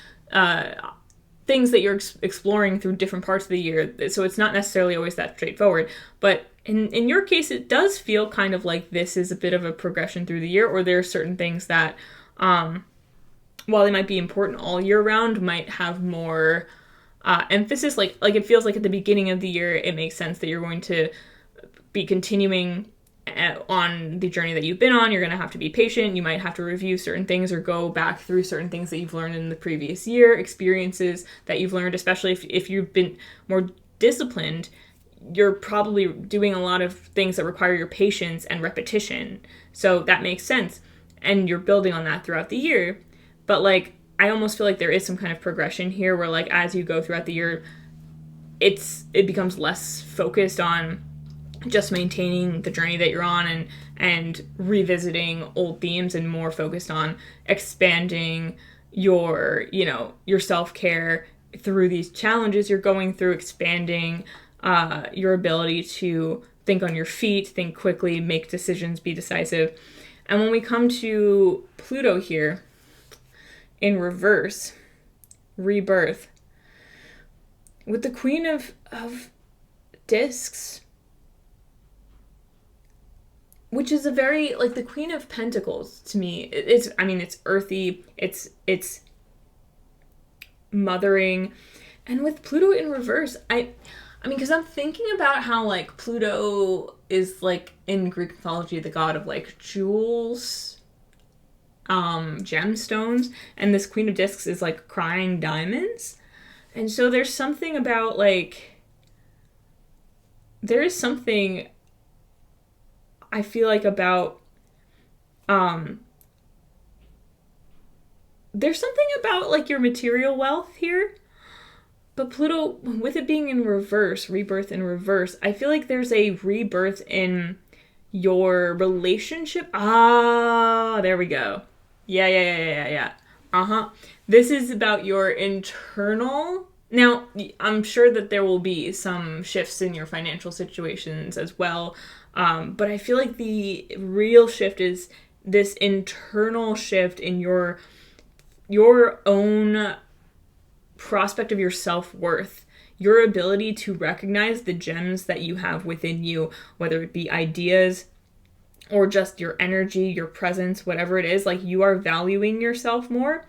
things that you're exploring through different parts of the year, so it's not necessarily always that straightforward. But in your case, it does feel kind of like this is a bit of a progression through the year, or there are certain things that, while they might be important all year round, might have more emphasis. Like it feels like at the beginning of the year, it makes sense that you're going to be continuing on the journey that you've been on. You're going to have to be patient. You might have to review certain things or go back through certain things that you've learned in the previous year, experiences that you've learned, especially if you've been more disciplined. You're probably doing a lot of things that require your patience and repetition. So that makes sense. And you're building on that throughout the year. But like, I almost feel like there is some kind of progression here where, like, as you go throughout the year, it becomes less focused on just maintaining the journey that you're on and revisiting old themes, and more focused on expanding your self-care through these challenges you're going through, expanding your ability to think on your feet, think quickly, make decisions, be decisive. And when we come to Pluto here in reverse, rebirth, with the Queen of Discs, which is a very, like, the Queen of Pentacles to me, it's earthy, it's mothering. And with Pluto in reverse, I mean, because I'm thinking about how, like, Pluto is, like, in Greek mythology, the god of, like, jewels, gemstones, and this Queen of Discs is, like, crying diamonds. And so there's something about, like, there is something I feel like about, there's something about, like, your material wealth here. But Pluto, with it being in reverse, rebirth in reverse, I feel like there's a rebirth in your relationship. Ah, there we go. Yeah. Uh-huh. This is about your internal. Now, I'm sure that there will be some shifts in your financial situations as well. But I feel like the real shift is this internal shift in your own prospect of your self-worth, your ability to recognize the gems that you have within you, whether it be ideas or just your energy, your presence, whatever it is, like, you are valuing yourself more.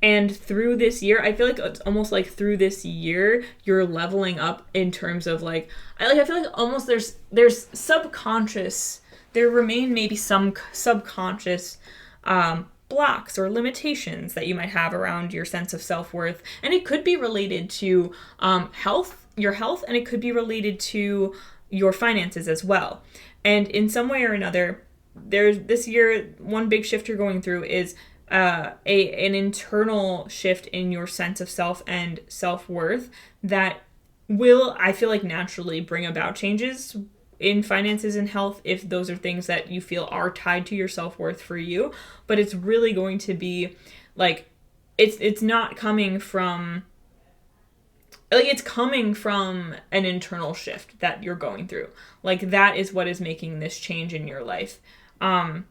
And through this year, I feel like it's almost like through this year, you're leveling up in terms of, like, I feel like almost there's subconscious, there remain maybe some subconscious blocks or limitations that you might have around your sense of self-worth. And it could be related to your health, and it could be related to your finances as well. And in some way or another, there's this year, one big shift you're going through is an internal shift in your sense of self and self-worth that will, I feel like, naturally bring about changes in finances and health if those are things that you feel are tied to your self-worth for you. But it's really going to be, like, it's not coming from, like, it's coming from an internal shift that you're going through. Like, that is what is making this change in your life. And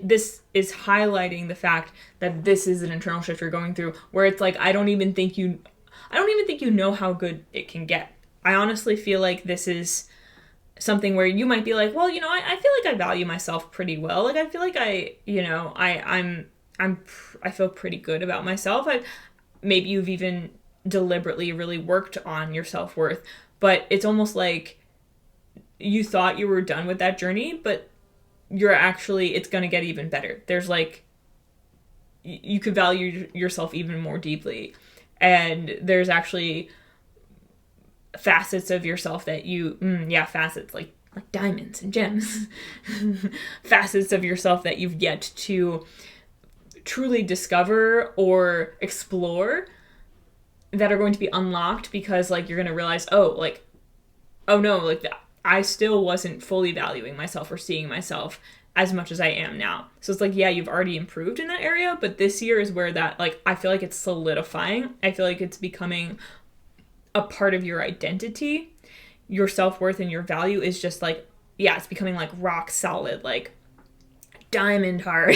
this is highlighting the fact that this is an internal shift you're going through, where it's like, I don't even think you know how good it can get. I honestly feel like this is something where you might be like, well, I feel like I value myself pretty well. Like, I feel like I feel pretty good about myself. Maybe you've even deliberately really worked on your self-worth, but it's almost like you thought you were done with that journey, but it's going to get even better. There's, like, you could value yourself even more deeply. And there's actually facets of yourself that facets like diamonds and gems, facets of yourself that you've yet to truly discover or explore that are going to be unlocked, because, like, you're going to realize, oh no, like, I still wasn't fully valuing myself or seeing myself as much as I am now. So it's like, yeah, you've already improved in that area, but this year is where that, like, I feel like it's solidifying. I feel like it's becoming a part of your identity. Your self-worth and your value is just, like, yeah, it's becoming, like, rock solid, like, diamond hard.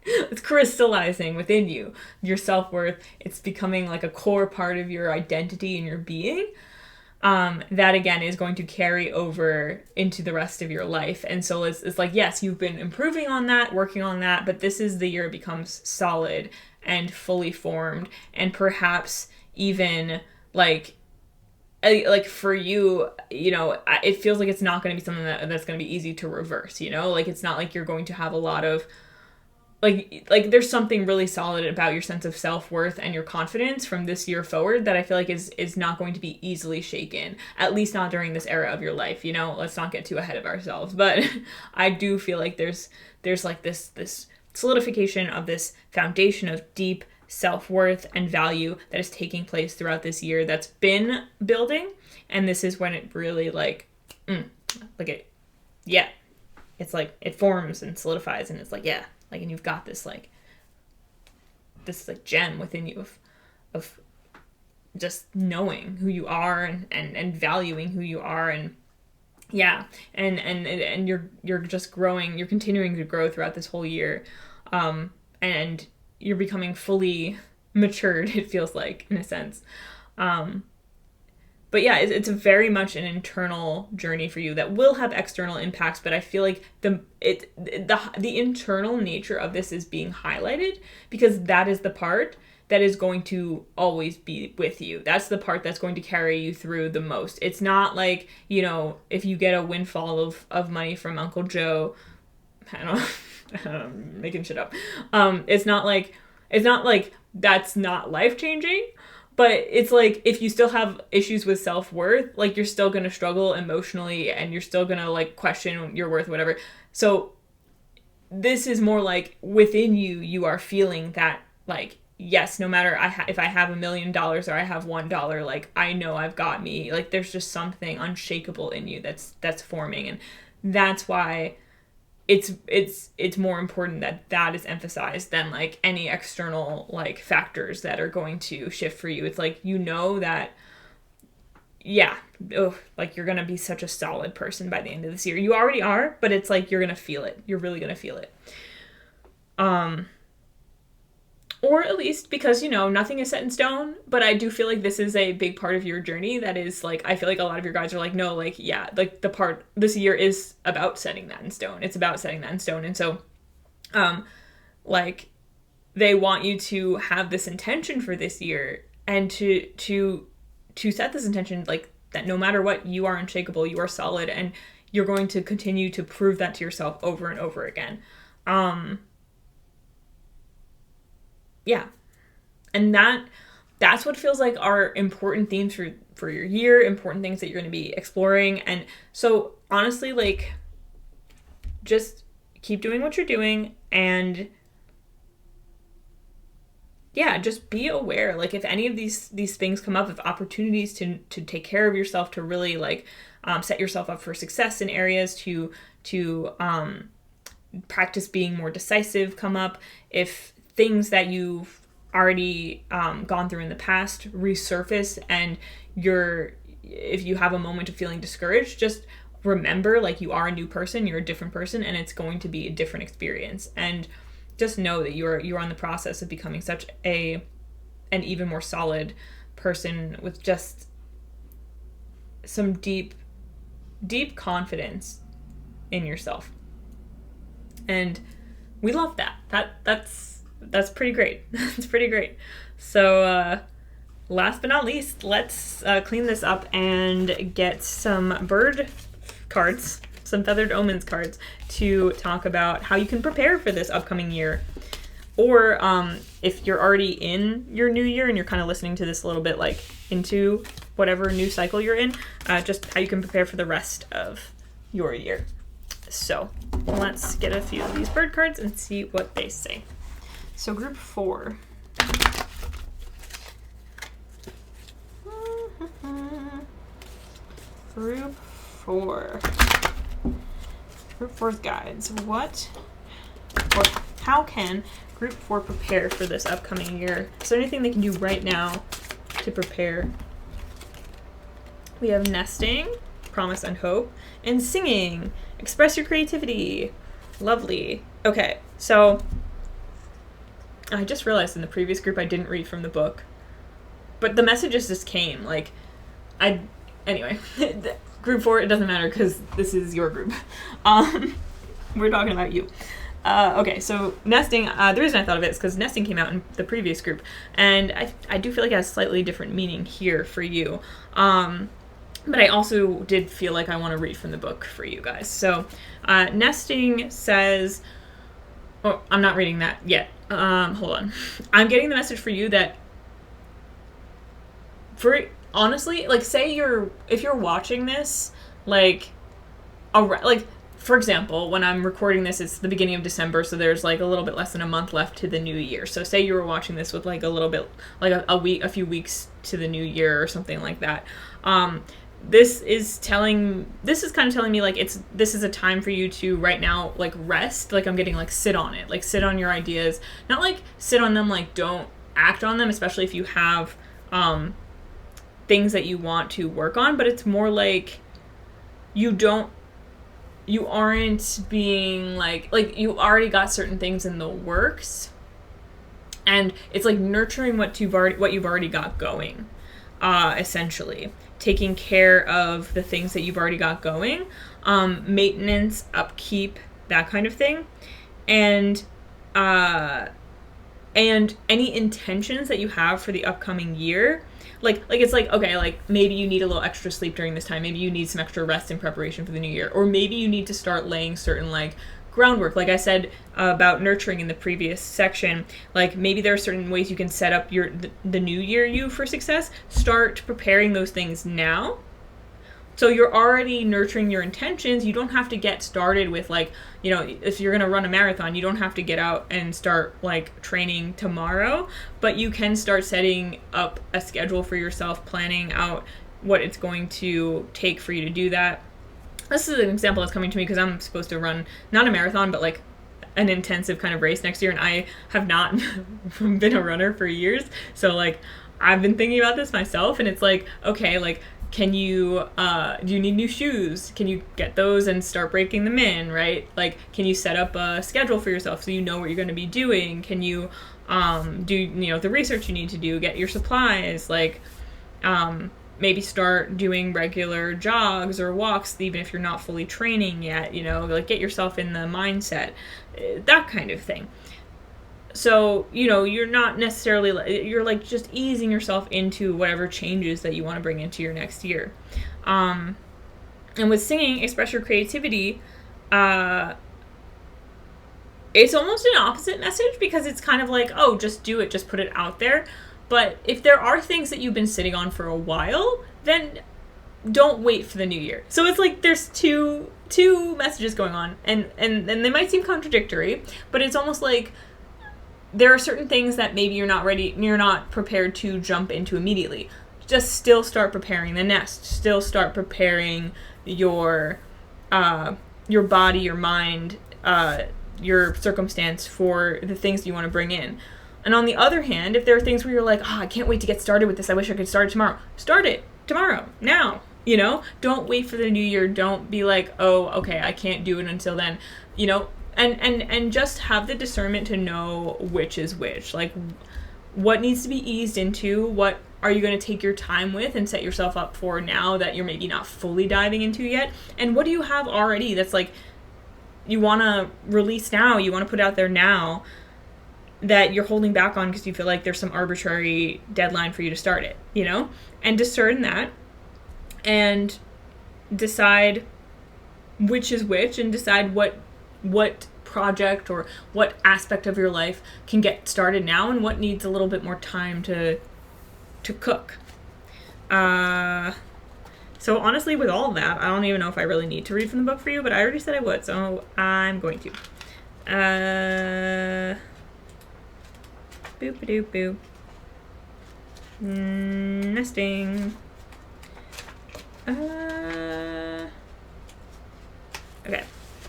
It's crystallizing within you. Your self-worth, it's becoming, like, a core part of your identity and your being. That, again, is going to carry over into the rest of your life. And so it's like, yes, you've been improving on that, working on that, but this is the year it becomes solid and fully formed, and perhaps even, like for you, it feels like it's not going to be something that's going to be easy to reverse, like, it's not like you're going to have a lot of, like there's something really solid about your sense of self-worth and your confidence from this year forward that I feel like is not going to be easily shaken, at least not during this era of your life. Let's not get too ahead of ourselves, but I do feel like there's like this solidification of this foundation of deep self-worth and value that is taking place throughout this year that's been building, and this is when it really it's like it forms and solidifies, and it's like, yeah, like, and you've got this gem within you of just knowing who you are and valuing who you are, and yeah, and you're just growing, you're continuing to grow throughout this whole year, and you're becoming fully matured, it feels like, in a sense. but yeah, it's very much an internal journey for you that will have external impacts. But I feel like the internal nature of this is being highlighted because that is the part that is going to always be with you. That's the part that's going to carry you through the most. It's not like, you know, if you get a windfall of money from Uncle Joe, I don't know, I'm making shit up. It's not like that's not life-changing, but it's like if you still have issues with self-worth, like you're still going to struggle emotionally and you're still going to like question your worth, whatever. So this is more like within you, you are feeling that like, yes, no matter if I have $1 million or I have $1, like I know I've got me. Like there's just something unshakable in you that's forming, and that's why it's more important that is emphasized than like any external like factors that are going to shift for you. It's like, you know, that yeah, like you're gonna be such a solid person by the end of this year. You already are, but it's like you're gonna feel it. You're really gonna feel it. Or at least because, you know, nothing is set in stone, but I do feel like this is a big part of your journey that is like, I feel like a lot of your guides are like, no, like, yeah, like this year is about setting that in stone. It's about setting that in stone. And so, like, they want you to have this intention for this year and to set this intention, like, that no matter what, you are unshakable, you are solid, and you're going to continue to prove that to yourself over and over again. Yeah. And that's what feels like are important themes for your year, important things that you're going to be exploring. And so honestly, like, just keep doing what you're doing, and yeah, just be aware. Like if any of these things come up, if opportunities to take care of yourself, to really like set yourself up for success in areas, to practice being more decisive come up, if things that you've already gone through in the past resurface and if you have a moment of feeling discouraged, just remember, like, you are a new person, you're a different person, and it's going to be a different experience. And just know that you're on the process of becoming such an even more solid person with just some deep confidence in yourself. And we love that. That's pretty great. It's pretty great. So last but not least, let's clean this up and get some bird cards, some Feathered Omens cards, to talk about how you can prepare for this upcoming year. Or if you're already in your new year and you're kind of listening to this a little bit like into whatever new cycle you're in, just how you can prepare for the rest of your year. So let's get a few of these bird cards and see what they say. So group 4. Group 4. Group 4's guides. How can Group 4 prepare for this upcoming year? Is there anything they can do right now to prepare? We have nesting, promise and hope, and singing. Express your creativity. Lovely. Okay, so I just realized in the previous group I didn't read from the book, but the messages just came. Like, anyway, group 4, it doesn't matter because this is your group. We're talking about you. Okay, so nesting, the reason I thought of it is because nesting came out in the previous group, and I do feel like it has slightly different meaning here for you. But I also did feel like I want to read from the book for you guys. So nesting says, oh, I'm not reading that yet. Hold on. I'm getting the message for you that honestly, like, say if you're watching this, like, for example, when I'm recording this, it's the beginning of December, so there's like a little bit less than a month left to the new year. So say you were watching this with like a little bit, like a few weeks to the new year or something like that. This is kind of telling me like this is a time for you to right now like rest. Like, I'm getting like sit on it, like sit on your ideas, not like sit on them, like don't act on them, especially if you have things that you want to work on, but it's more like you aren't being like you already got certain things in the works, and it's like nurturing what you've already got going. essentially. Taking care of the things that you've already got going, maintenance, upkeep, that kind of thing. And any intentions that you have for the upcoming year, like it's like, okay, like maybe you need a little extra sleep during this time, maybe you need some extra rest in preparation for the new year, or maybe you need to start laying certain like groundwork, like I said about nurturing in the previous section. Like maybe there are certain ways you can set up the new year you for success. Start preparing those things now, so you're already nurturing your intentions. You don't have to get started with like, you know, if you're going to run a marathon, you don't have to get out and start like training tomorrow, but you can start setting up a schedule for yourself, planning out what it's going to take for you to do that. This is an example that's coming to me because I'm supposed to run not a marathon, but like an intensive kind of race next year, and I have not been a runner for years. So like I've been thinking about this myself, and it's like, okay, like, can you, do you need new shoes? Can you get those and start breaking them in, right? Like, can you set up a schedule for yourself so you know what you're going to be doing? Can you do, you know, the research you need to do, get your supplies, like, maybe start doing regular jogs or walks, even if you're not fully training yet, you know, like get yourself in the mindset, that kind of thing. So, you know, you're not necessarily, you're like just easing yourself into whatever changes that you want to bring into your next year. And with singing, express your creativity, it's almost an opposite message, because it's kind of like, oh, just do it, just put it out there. But if there are things that you've been sitting on for a while, then don't wait for the new year. So it's like there's two messages going on, and they might seem contradictory, but it's almost like there are certain things that maybe you're not prepared to jump into immediately. Just still start preparing the nest. Still start preparing your body, your mind, your circumstance for the things you want to bring in. And on the other hand, if there are things where you're like, I can't wait to get started with this, I wish I could start it tomorrow. Start it tomorrow, now, you know? Don't wait for the new year. Don't be like, oh, okay, I can't do it until then, you know? And just have the discernment to know which is which. Like, what needs to be eased into, what are you going to take your time with and set yourself up for now that you're maybe not fully diving into yet? And what do you have already that's like, you want to release now, you want to put out there now, that you're holding back on because you feel like there's some arbitrary deadline for you to start it, you know? And discern that and decide which is which, and decide what project or what aspect of your life can get started now and what needs a little bit more time to cook. So honestly, with all of that, I don't even know if I really need to read from the book for you, but I already said I would, so I'm going to. Boop-a-doop-boo. Nesting. Okay.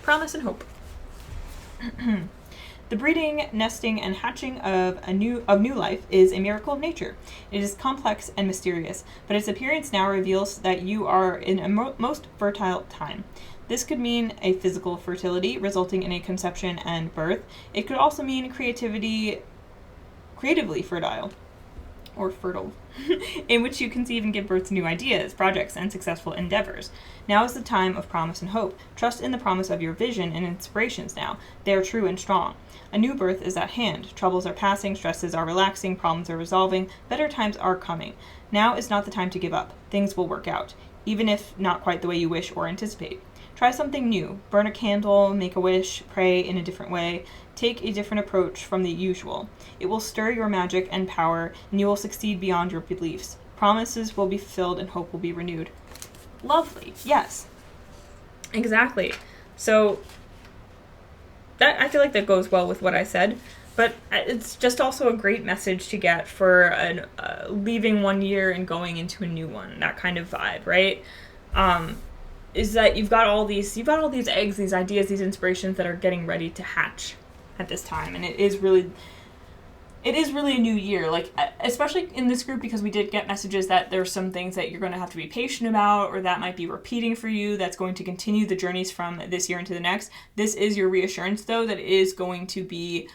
Promise and hope. The breeding, nesting, and hatching of new life is a miracle of nature. It is complex and mysterious, but its appearance now reveals that you are in a most fertile time. This could mean a physical fertility resulting in a conception and birth. It could also mean creatively fertile, or fertile, in which you conceive and give birth to new ideas, projects, and successful endeavors. Now is the time of promise and hope. Trust in the promise of your vision and inspirations now. They are true and strong. A new birth is at hand. Troubles are passing, stresses are relaxing, problems are resolving, better times are coming. Now is not the time to give up. Things will work out, even if not quite the way you wish or anticipate. Try something new. Burn a candle, make a wish, pray in a different way. Take a different approach from the usual. It will stir your magic and power, and you will succeed beyond your beliefs. Promises will be fulfilled and hope will be renewed. Lovely. Yes. Exactly. So that, I feel like that goes well with what I said, but it's just also a great message to get for leaving one year and going into a new one. That kind of vibe, right? Is that you've got all these eggs, these ideas, these inspirations that are getting ready to hatch at this time, and it is really a new year, like especially in this group, because we did get messages that there's some things that you're going to have to be patient about, or that might be repeating for you, that's going to continue the journeys from this year into the next. This is your reassurance, though, that it is going to be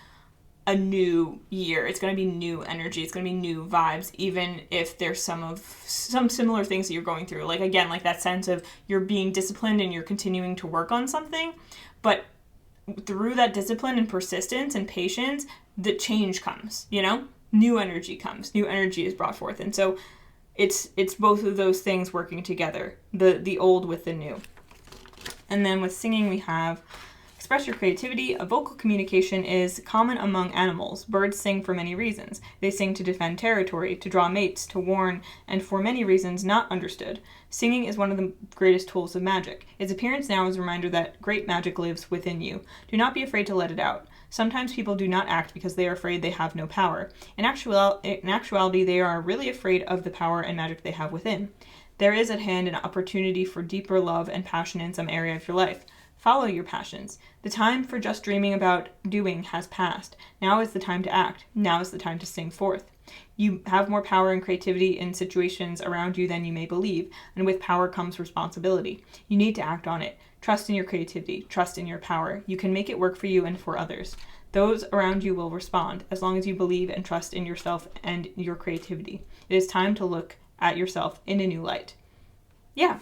a new year. It's going to be new energy. It's going to be new vibes, even if there's some similar things that you're going through. Like, again, like that sense of you're being disciplined and you're continuing to work on something, but through that discipline and persistence and patience, the change comes, you know? New energy comes. New energy is brought forth. And so it's both of those things working together, the old with the new. And then with singing, we have express your creativity. A vocal communication is common among animals. Birds sing for many reasons. They sing to defend territory, to draw mates, to warn, and for many reasons not understood. Singing is one of the greatest tools of magic. Its appearance now is a reminder that great magic lives within you. Do not be afraid to let it out. Sometimes people do not act because they are afraid they have no power. In actuality, they are really afraid of the power and magic they have within. There is at hand an opportunity for deeper love and passion in some area of your life. Follow your passions. The time for just dreaming about doing has passed. Now is the time to act. Now is the time to sing forth. You have more power and creativity in situations around you than you may believe, and with power comes responsibility. You need to act on it. Trust in your creativity. Trust in your power. You can make it work for you and for others. Those around you will respond, as long as you believe and trust in yourself and your creativity. It is time to look at yourself in a new light. Yeah.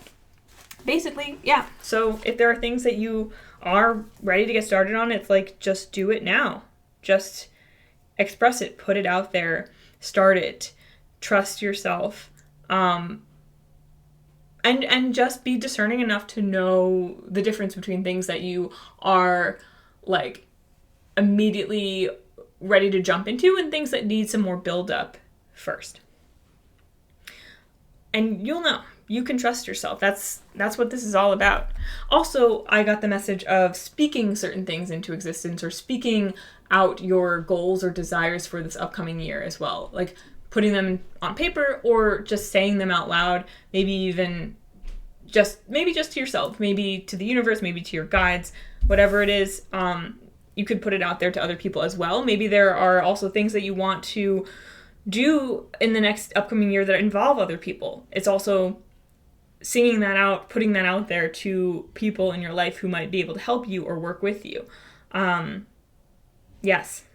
Basically, yeah. So if there are things that you are ready to get started on, it's like, just do it now. Just express it, put it out there, start it, trust yourself, and just be discerning enough to know the difference between things that you are like immediately ready to jump into and things that need some more build up first. And you'll know. You can trust yourself. That's what this is all about. Also, I got the message of speaking certain things into existence, or speaking out your goals or desires for this upcoming year as well. Like putting them on paper or just saying them out loud, maybe even just to yourself, maybe to the universe, maybe to your guides, whatever it is. You could put it out there to other people as well. Maybe there are also things that you want to do in the next upcoming year that involve other people. It's also singing that out, putting that out there to people in your life who might be able to help you or work with you. Yes.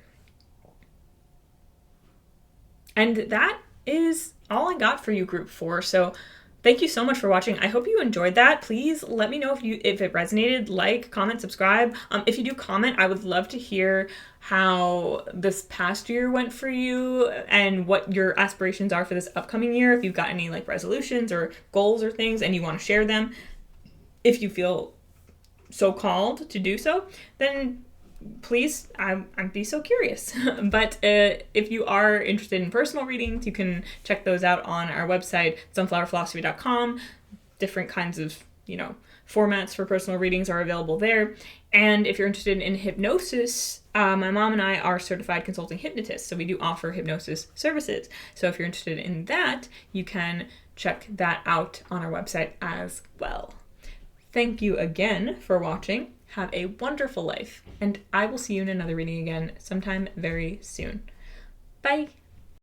And that is all I got for you, Group 4. So thank you so much for watching. I hope you enjoyed that. Please let me know if it resonated. Like, comment, subscribe. If you do comment, I would love to hear how this past year went for you and what your aspirations are for this upcoming year. If you've got any like resolutions or goals or things and you want to share them, if you feel so called to do so, then please, I'd be so curious. But if you are interested in personal readings, you can check those out on our website, sunflowerphilosophy.com. Different kinds of, formats for personal readings are available there. And if you're interested in hypnosis, my mom and I are certified consulting hypnotists, so we do offer hypnosis services. So if you're interested in that, you can check that out on our website as well. Thank you again for watching. Have a wonderful life, and I will see you in another reading again sometime very soon. Bye!